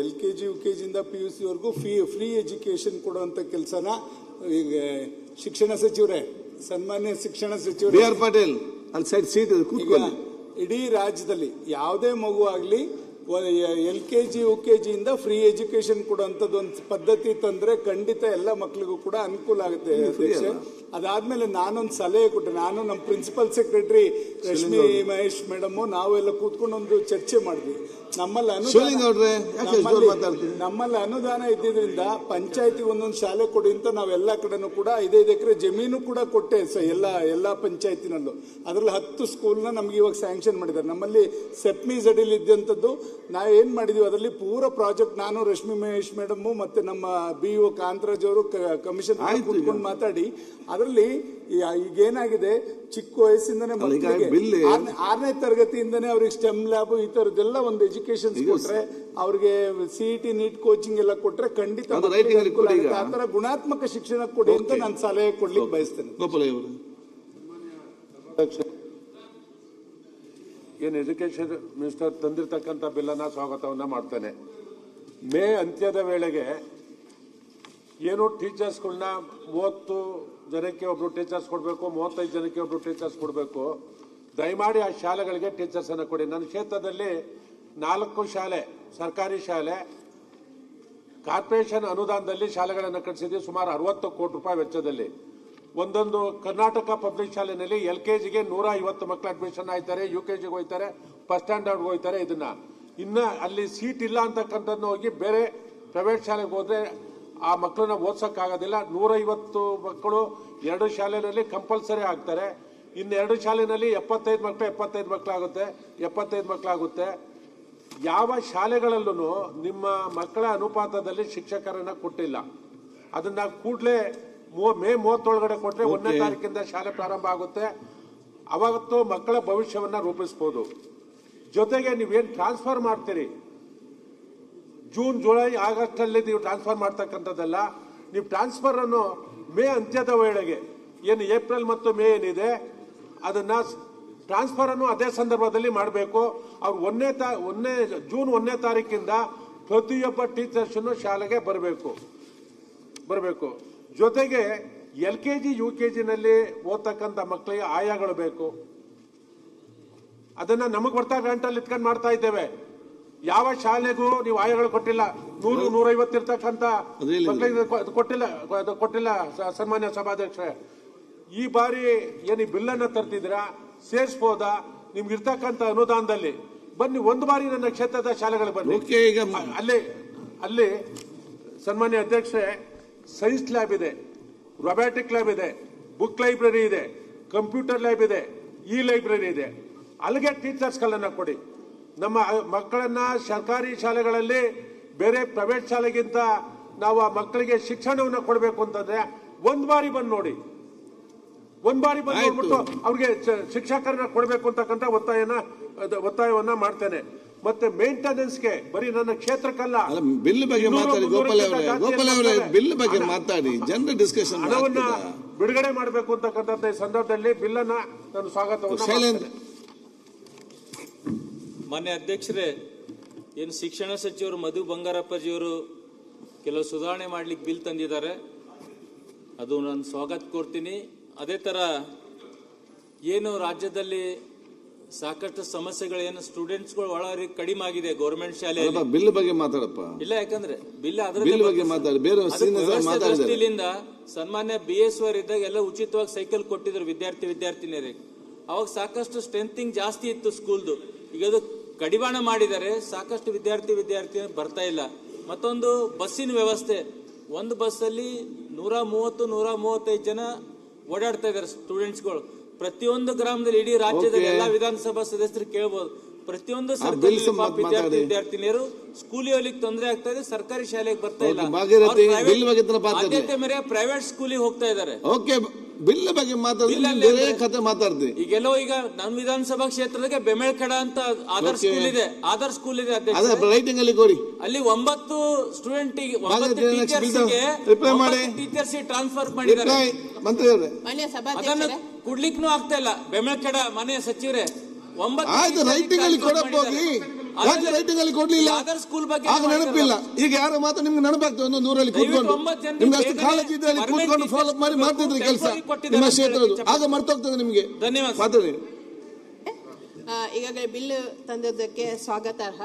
LKG UKG ಇಂದ PUC ವರೆಗೂ ಫ್ರೀ ಎಜುಕೇಶನ್ ಕೊಡುವಂತ ಕೆಲಸನ ಈಗ ಶಿಕ್ಷಣ ಸಚಿವರೇ, ಸನ್ಮಾನ್ಯ ಶಿಕ್ಷಣ ಸಚಿವರು BR ಪಾಟೀಲ್ ಅಲ್ಲಿ ಸೈಡ್ ಸೀಟ್ ಇಡೀ ರಾಜ್ಯದಲ್ಲಿ ಯಾವುದೇ ಮಗು ಆಗ್ಲಿ LKG UKG ಇಂದ ಫ್ರೀ ಎಜುಕೇಶನ್ ಕೊಡುವಂತದ್ದು ಒಂದು ಪದ್ಧತಿ ತಂದ್ರೆ ಖಂಡಿತ ಎಲ್ಲ ಮಕ್ಕಳಿಗೂ ಕೂಡ ಅನುಕೂಲ ಆಗುತ್ತೆ ಅಧ್ಯಕ್ಷ. ಅದಾದ್ಮೇಲೆ ನಾನೊಂದು ಸಲಹೆ ಕೊಟ್ಟೆ. ನಾನು ನಮ್ಮ principal secretary Rashmi Mahesh madam ನಾವೆಲ್ಲ ಕೂತ್ಕೊಂಡು ಒಂದು ಚರ್ಚೆ ಮಾಡಿದ್ವಿ. ನಮ್ಮಲ್ಲಿ ಅನುದಾನ ಇದ್ದಿದ್ರಿಂದ ಪಂಚಾಯತಿ ಒಂದೊಂದು ಶಾಲೆ ಕೊಡಿ ಅಂತ ನಾವೆಲ್ಲ ಕಡೆನೂ ಕೂಡ 5 ಎಕರೆ ಜಮೀನು ಕೂಡ ಕೊಟ್ಟೆ ಎಲ್ಲ ಪಂಚಾಯತಿನಲ್ಲೂ. ಅದರಲ್ಲಿ 10 ಸ್ಕೂಲ್ನ ನಮ್ಗೆ ಇವಾಗ ಸ್ಯಾಂಕ್ಷನ್ ಮಾಡಿದ್ದಾರೆ. ನಮ್ಮಲ್ಲಿ ಸೆಪ್ಮೀಸ್ ಅಡಿಲಿ ಇದ್ದಂಥದ್ದು ನಾವು ಏನ್ ಮಾಡಿದೀವಿ, ಅದರಲ್ಲಿ ಪೂರ ಪ್ರಾಜೆಕ್ಟ್ ನಾನು ರಶ್ಮಿ ಮಹೇಶ್ ಮೇಡಮ್ ಮತ್ತೆ ನಮ್ಮ BO ಕಾಂತರಾಜ್ ಅವರು ಕಮಿಷನ್ ಕೂತ್ಕೊಂಡು ಮಾತಾಡಿ ಅದರಲ್ಲಿ ಈಗೇನಾಗಿದೆ, ಚಿಕ್ಕ ವಯಸ್ಸಿಂದನೇ ಮಕ್ಕಳಿಗೆ 6ನೇ ತರಗತಿಯಿಂದನೇ ಅವ್ರಿಗೆ ಸ್ಟೆಮ್ ಲ್ಯಾಬ್ ಈ ತರದ್ದೆಲ್ಲ ಒಂದು ಎಜುಕೇಶನ್ ಕೊಟ್ರೆ, ಅವ್ರಿಗೆ CET ನೀಟ್ ಕೋಚಿಂಗ್ ಎಲ್ಲ ಕೊಟ್ರೆ ಖಂಡಿತ ಆ ತರ ಗುಣಾತ್ಮಕ ಶಿಕ್ಷಣ ಕೊಡಿ ಅಂತ ನಾನು ಸಲಹೆ ಕೊಡ್ಲಿಕ್ಕೆ ಬಯಸ್ತೇನೆ. ಏನು ಎಜುಕೇಶನ್ ಮಿನಿಸ್ಟರ್ ತಂದಿರತಕ್ಕಂಥ ಬಿಲ್ಲನ್ನ ಸ್ವಾಗತವನ್ನ ಮಾಡ್ತೇನೆ. ಮೇ ಅಂತ್ಯದ ವೇಳೆಗೆ ಏನು ಟೀಚರ್ಸ್ಗಳನ್ನ 30 ಜನಕ್ಕೆ ಒಬ್ರು ಟೀಚರ್ಸ್ ಕೊಡಬೇಕು, 35 ಜನಕ್ಕೆ ಒಬ್ರು ಟೀಚರ್ಸ್ ಕೊಡಬೇಕು. ದಯಮಾಡಿ ಆ ಶಾಲೆಗಳಿಗೆ ಟೀಚರ್ಸ್ ಅನ್ನು ಕೊಡಿ. ನನ್ನ ಕ್ಷೇತ್ರದಲ್ಲಿ 4 ಶಾಲೆ ಸರ್ಕಾರಿ ಶಾಲೆ ಕಾರ್ಪೊರೇಷನ್ ಅನುದಾನದಲ್ಲಿ ಶಾಲೆಗಳನ್ನು ಕಟ್ಟಿಸಿದ್ವಿ, ಸುಮಾರು 60 ಕೋಟಿ ರೂಪಾಯಿ ವೆಚ್ಚದಲ್ಲಿ. ಒಂದೊಂದು ಕರ್ನಾಟಕ ಪಬ್ಲಿಕ್ ಶಾಲೆಯಲ್ಲಿ LKGಗೆ 150 ಮಕ್ಕಳು ಅಡ್ಮಿಷನ್ ಆಯ್ತಾರೆ, UKGಗೆ ಹೋಗ್ತಾರೆ, ಫಸ್ಟ್ ಸ್ಟ್ಯಾಂಡರ್ಡ್ಗೆ ಹೋಗ್ತಾರೆ. ಇನ್ನ ಅಲ್ಲಿ ಸೀಟ್ ಇಲ್ಲ ಅಂತಕ್ಕಂಥದ್ದು ಹೋಗಿ ಬೇರೆ ಪ್ರೈವೇಟ್ ಶಾಲೆಗೆ ಹೋದ್ರೆ ಆ ಮಕ್ಕಳನ್ನ ಓದ್ಸಕ್ಕಾಗೋದಿಲ್ಲ. 150 ಮಕ್ಕಳು 2 ಶಾಲೆಯಲ್ಲಿ ಕಂಪಲ್ಸರಿ ಆಗ್ತಾರೆ. ಇನ್ನು 2 ಶಾಲೆಯಲ್ಲಿ 75 ಮಕ್ಕಳಾಗುತ್ತೆ. ಯಾವ ಶಾಲೆಗಳಲ್ಲೂ ನಿಮ್ಮ ಮಕ್ಕಳ ಅನುಪಾತದಲ್ಲಿ ಶಿಕ್ಷಕರನ್ನ ಕೊಟ್ಟಿಲ್ಲ. ಅದನ್ನ ಕೂಡಲೇ ಮೇ 30 ಕೊಟ್ಟರೆ 1ನೇ ತಾರೀಕಿಂದ ಶಾಲೆ ಪ್ರಾರಂಭ ಆಗುತ್ತೆ. ಅವಾಗತ್ತು ಮಕ್ಕಳ ಭವಿಷ್ಯವನ್ನ ರೂಪಿಸಬಹುದು. ಜೊತೆಗೆ ನೀವೇನು ಟ್ರಾನ್ಸ್ಫರ್ ಮಾಡ್ತೀರಿ, ಜೂನ್, ಜುಲೈ, ಆಗಸ್ಟ್ ಅಲ್ಲಿ ನೀವು ಟ್ರಾನ್ಸ್ಫರ್ ಮಾಡ್ತಕ್ಕಂಥದ್ದಲ್ಲ. ನೀವು ಟ್ರಾನ್ಸ್ಫರ್ ಅನ್ನು ಮೇ ಅಂತ್ಯದ ವೇಳೆಗೆ, ಏನು ಏಪ್ರಿಲ್ ಮತ್ತು ಮೇ ಏನಿದೆ ಅದನ್ನ ಟ್ರಾನ್ಸ್ಫರ್ ಅನ್ನು ಅದೇ ಸಂದರ್ಭದಲ್ಲಿ ಮಾಡಬೇಕು. ಅವ್ರು ಜೂನ್ 1ನೇ ತಾರೀಕಿಂದ ಪ್ರತಿಯೊಬ್ಬ ಟೀಚರ್ಸ್ ಶಾಲೆಗೆ ಬರಬೇಕು. ಜೊತೆಗೆ LKG, UKGನಲ್ಲಿ ಓದ್ತಕ್ಕಂಥ ಮಕ್ಕಳಿಗೆ ಆಯಾಗಳು ಬೇಕು. ಅದನ್ನ ನಮಗ್ ಬರ್ತಾ ಗಂಟಲ್ಲಿ ಇಟ್ಕೊಂಡು ಮಾಡ್ತಾ ಇದ್ದೇವೆ. ಯಾವ ಶಾಲೆಗೂ ನೀವು ಆಯಾಗಳು ಕೊಟ್ಟಿಲ್ಲ. 100-150 ಇರ್ತಕ್ಕಂಥ ಮಕ್ಕಳಿಗೆ ಕೊಟ್ಟಿಲ್ಲ. ಸನ್ಮಾನ್ಯ ಸಭಾಧ್ಯಕ್ಷರೇ, ಈ ಬಾರಿ ಏನು ಬಿಲ್ಲನ್ನು ತರ್ತಿದ್ದೀರಾ, ಸೇರಿಸಬಹುದಾ? ನಿಮ್ಗೆ ಇರ್ತಕ್ಕಂಥ ಅನುದಾನದಲ್ಲಿ ಬನ್ನಿ, ಒಂದು ಬಾರಿ ನನ್ನ ಕ್ಷೇತ್ರದ ಶಾಲೆಗಳಿಗೆ ಬನ್ನಿ. ಅಲ್ಲಿ ಸನ್ಮಾನ್ಯ ಅಧ್ಯಕ್ಷರೇ, ಸೈನ್ಸ್ ಲ್ಯಾಬ್ ಇದೆ, ರೊಬ್ಯಾಟಿಕ್ ಲ್ಯಾಬ್ ಇದೆ, ಬುಕ್ ಲೈಬ್ರರಿ ಇದೆ, ಕಂಪ್ಯೂಟರ್ ಲ್ಯಾಬ್ ಇದೆ, ಲೈಬ್ರರಿ ಇದೆ. ಅಲ್ಲಿಗೆ ಟೀಚರ್ಸ್ಗಳನ್ನ ಕೊಡಿ. ನಮ್ಮ ಮಕ್ಕಳನ್ನ ಸರ್ಕಾರಿ ಶಾಲೆಗಳಲ್ಲಿ ಬೇರೆ ಪ್ರೈವೇಟ್ ಶಾಲೆಗಿಂತ ನಾವು ಆ ಮಕ್ಕಳಿಗೆ ಶಿಕ್ಷಣವನ್ನು ಕೊಡಬೇಕು ಅಂತಂದ್ರೆ ಒಂದ್ ಬಾರಿ ಬಂದು ನೋಡಿ, ನೋಡ್ಬಿಟ್ಟು ಅವ್ರಿಗೆ ಶಿಕ್ಷಕರನ್ನ ಕೊಡಬೇಕು ಅಂತಕ್ಕಂಥ ಒತ್ತಾಯವನ್ನ ಮಾಡ್ತೇನೆ. ಮತ್ತೆ ಮೇಂಟೆನೆನ್ಸ್ಗೆ ಬರೀ ನನ್ನ ಕ್ಷೇತ್ರಕ್ಕಲ್ಲ, ಬಿಲ್ ಬಗ್ಗೆ ಮಾತಾಡಿ, ಗೋಪಾಲ್ ಅವರೇ ಬಿಲ್ ಬಗ್ಗೆ ಮಾತಾಡಿ, ಜನರ ಡಿಸ್ಕಷನ್ ಹಣವನ್ನ ಬಿಡುಗಡೆ ಮಾಡಬೇಕು ಅಂತಕ್ಕಂಥ ಸಂದರ್ಭದಲ್ಲಿ ಬಿಲ್ ಅನ್ನ ನಾನು ಸ್ವಾಗತವನ್ನು. ಮಾನ್ಯ ಅಧ್ಯಕ್ಷರೇ, ಏನು ಶಿಕ್ಷಣ ಸಚಿವರು ಮಧು ಬಂಗಾರಪ್ಪಜಿಯವರು ಕೆಲವು ಸುಧಾರಣೆ ಮಾಡ್ಲಿಕ್ಕೆ ಬಿಲ್ ತಂದಿದ್ದಾರೆ, ಅದು ನಾನು ಸ್ವಾಗತ ಕೊಡ್ತೀನಿ. ಅದೇ ತರ ಏನು ರಾಜ್ಯದಲ್ಲಿ ಸಾಕಷ್ಟು ಸಮಸ್ಯೆಗಳೇನು ಸ್ಟೂಡೆಂಟ್ಸ್ಗಳು ಒಳಗೆ ಕಡಿಮೆ ಆಗಿದೆ ಗೌರ್ಮೆಂಟ್ ಶಾಲೆಯಲ್ಲಿ. ಬಿಲ್ ಬಗ್ಗೆ ಮಾತಾಡಪ್ಪ. ಇಲ್ಲ, ಯಾಕಂದ್ರೆ ಬಿಲ್ ದೃಷ್ಟಿಯಿಂದ ಸನ್ಮಾನ್ಯ BS ಅವರು ಇದ್ದಾಗ ಎಲ್ಲ ಉಚಿತವಾಗಿ ಸೈಕಲ್ ಕೊಟ್ಟಿದ್ರು ವಿದ್ಯಾರ್ಥಿನಿಯರಿಗೆ. ಅವಾಗ ಸಾಕಷ್ಟು ಸ್ಟ್ರೆಂಥಿಂಗ್ ಜಾಸ್ತಿ ಇತ್ತು ಸ್ಕೂಲ್ದು. ಈಗ ಅದು ಕಡಿವಾಣ ಮಾಡಿದ್ದಾರೆ, ಸಾಕಷ್ಟು ವಿದ್ಯಾರ್ಥಿ ಬರ್ತಾ ಇಲ್ಲ. ಮತ್ತೊಂದು ಬಸ್ಸಿನ ವ್ಯವಸ್ಥೆ, ಒಂದು ಬಸ್ಸಲ್ಲಿ 130-135 ಜನ ಓಡಾಡ್ತಾ ಇದ್ದಾರೆ ಸ್ಟೂಡೆಂಟ್ಸ್ಗಳು. ಪ್ರತಿಯೊಂದು ಗ್ರಾಮದಲ್ಲಿ, ಇಡೀ ರಾಜ್ಯದಲ್ಲಿ ಎಲ್ಲಾ ವಿಧಾನಸಭಾ ಸದಸ್ಯರು ಕೇಳಬಹುದು, ಪ್ರತಿಯೊಂದು ಸರ್ಕಾರಿ ವಿದ್ಯಾರ್ಥಿನಿಯರು ಸ್ಕೂಲಿಗೆ ಹೋಗ್ಲಿಕ್ಕೆ ತೊಂದರೆ ಆಗ್ತಾ ಇದೆ, ಸರ್ಕಾರಿ ಶಾಲೆಗೆ ಬರ್ತಾ ಇಲ್ಲ. ಆದ್ಯತೆ ಮೇರೆ ಪ್ರೈವೇಟ್ ಸ್ಕೂಲಿಗೆ ಹೋಗ್ತಾ ಇದ್ದಾರೆ. ಬಿಲ್ ಬಗ್ಗೆ ಮಾತಾಡ್ತೀವಿ. ಈಗೆಲ್ಲೋ ಈಗ ನಮ್ಮ ವಿಧಾನಸಭಾ ಕ್ಷೇತ್ರದಾಗೆ ಬೆಮೆಳ್ಕಡ ಅಂತ ಆದರ್ಶ ಸ್ಕೂಲ್ ಇದೆ ರೈಟಿಂಗ್ ಅಲ್ಲಿ ಕೊಡಿ. ಅಲ್ಲಿ 9 ಸ್ಟೂಡೆಂಟ್ ಟೀಚರ್ಸ್ ಟ್ರಾನ್ಸ್ಫರ್ ಮಾಡಿದ್ದಾರೆ. ಅದನ್ನು ಕೊಡ್ಲಿಕ್ಕೂ ಆಗ್ತಾ ಇಲ್ಲ. ಬೆಮೆಳ್ಕಡ ಮನೆಯ ಸಚಿವರೇ, 9 ರೈಟಿಂಗ್ ಅಲ್ಲಿ ಕೊಡಬಹುದು. ರೈಟಿಂಗ್ ಅಲ್ಲಿ ಕೊಡ್ಲಿಲ್ಲ, ಸ್ಕೂಲ್ ಬಗ್ಗೆ ಆಗ ನೆನಪಿಲ್ಲ. ಈಗ ಯಾರ ಮಾತು ನಿಮ್ಗೆ ನೆನಪಾಗ್ತದೆ? ಒಂದೊಂದು ಊರಲ್ಲಿ ಕೂತ್ಕೊಂಡು ನಿಮ್ಗೆ ಅಷ್ಟು ಕಾಳಜಿ ಇದ್ರೆ ಕೂತ್ಕೊಂಡು ಫಾಲೋ ಅಪ್ ಮಾಡ್ತಿದ್ರಿ ಕೆಲಸ ನಿಮ್ಮ ಕ್ಷೇತ್ರದ್ದು. ಆಗ ಮರ್ತೋಗ್ತದೆ ನಿಮ್ಗೆ. ಧನ್ಯವಾದ. ಈಗಾಗಲೇ ಬಿಲ್ ತಂದದ್ದಕ್ಕೆ ಸ್ವಾಗತಾರ್ಹ.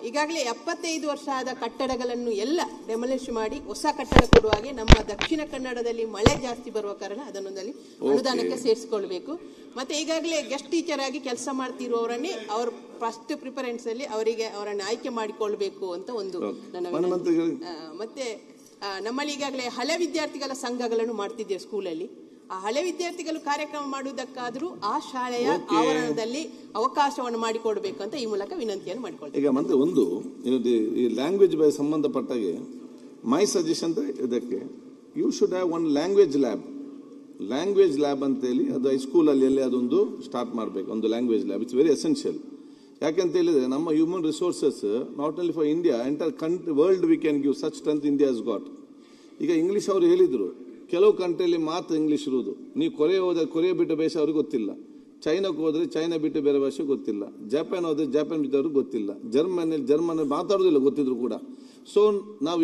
ಈಗಾಗಲೇ 75 ವರ್ಷ ಆದ ಕಟ್ಟಡಗಳನ್ನು ಎಲ್ಲ ಡೆಮಲಿಷ್ ಮಾಡಿ ಹೊಸ ಕಟ್ಟಡ ಕೊಡುವಾಗೆ ನಮ್ಮ ದಕ್ಷಿಣ ಕನ್ನಡದಲ್ಲಿ ಮಳೆ ಜಾಸ್ತಿ ಬರುವ ಕಾರಣ ಅದನ್ನೊಂದಲ್ಲಿ ಅನುದಾನಕ್ಕೆ ಸೇರಿಸಿಕೊಳ್ಬೇಕು. ಮತ್ತೆ ಈಗಾಗಲೇ ಗೆಸ್ಟ್ ಟೀಚರ್ ಆಗಿ ಕೆಲಸ ಮಾಡ್ತಿರುವವರನ್ನೇ ಅವ್ರ ಫಸ್ಟ್ ಪ್ರಿಫರೆನ್ಸ್ ಅಲ್ಲಿ ಅವರನ್ನು ಆಯ್ಕೆ ಮಾಡಿಕೊಳ್ಬೇಕು ಅಂತ ಒಂದು ನನ್ನ. ಮತ್ತೆ ನಮ್ಮಲ್ಲಿ ಈಗಾಗಲೇ ಹಳೆ ವಿದ್ಯಾರ್ಥಿಗಳ ಸಂಘಗಳನ್ನು ಮಾಡ್ತಿದ್ದೇವೆ ಸ್ಕೂಲಲ್ಲಿ. ಆ ಹಳೆ ವಿದ್ಯಾರ್ಥಿಗಳು ಕಾರ್ಯಕ್ರಮ ಮಾಡುವುದಕ್ಕಾದ್ರೂ ಆ ಶಾಲೆಯ ಆವರಣದಲ್ಲಿ ಅವಕಾಶವನ್ನು ಮಾಡಿಕೊಡ್ಬೇಕು ಅಂತ ಈ ಮೂಲಕ ವಿನಂತಿಯನ್ನು ಮಾಡಿಕೊಳ್ತೀವಿ. ಈಗ ಮತ್ತೆ ಒಂದು ಈ ಲ್ಯಾಂಗ್ವೇಜ್ ಬೈ ಸಂಬಂಧಪಟ್ಟಾಗೆ ಮೈ ಸಜೆಷನ್ ಇದಕ್ಕೆ, you should have one language lab ಅಂತ ಹೇಳಿ ಅದು ಹೈಸ್ಕೂಲಲ್ಲಿ ಎಲ್ಲಿ ಅದೊಂದು ಸ್ಟಾರ್ಟ್ ಮಾಡಬೇಕು, ಒಂದು language lab. It's very essential. ಯಾಕಂತ ಹೇಳಿದ್ರೆ ನಮ್ಮ human resources not only for India, entire world we can give such strength India has got. ಈಗ ಇಂಗ್ಲಿಷ್ ಅವರು ಹೇಳಿದ್ರು, ಕೆಲವು ಕಂಟ್ರಿಯಲ್ಲಿ ಮಾತ್ರ ಇಂಗ್ಲಿಷ್ ಇರುವುದು. ನೀವು ಕೊರಿಯಾ ಬಿಟ್ಟು ಭಾಷೆ ಅವ್ರಿಗೆ ಗೊತ್ತಿಲ್ಲ, ಚೈನಾಕ್ಕೆ ಹೋದ್ರೆ ಚೈನಾ ಬಿಟ್ಟು ಬೇರೆ ಭಾಷೆ ಗೊತ್ತಿಲ್ಲ, ಜಪಾನ್ ಹೋದ್ರೆ ಜಪಾನ್ ಬಿಟ್ಟು ಅವ್ರಿಗೆ ಗೊತ್ತಿಲ್ಲ, ಜರ್ಮನ್ ಮಾತಾಡೋದಿಲ್ಲ ಗೊತ್ತಿದ್ರು ಕೂಡ. ಸೊ ನಾವು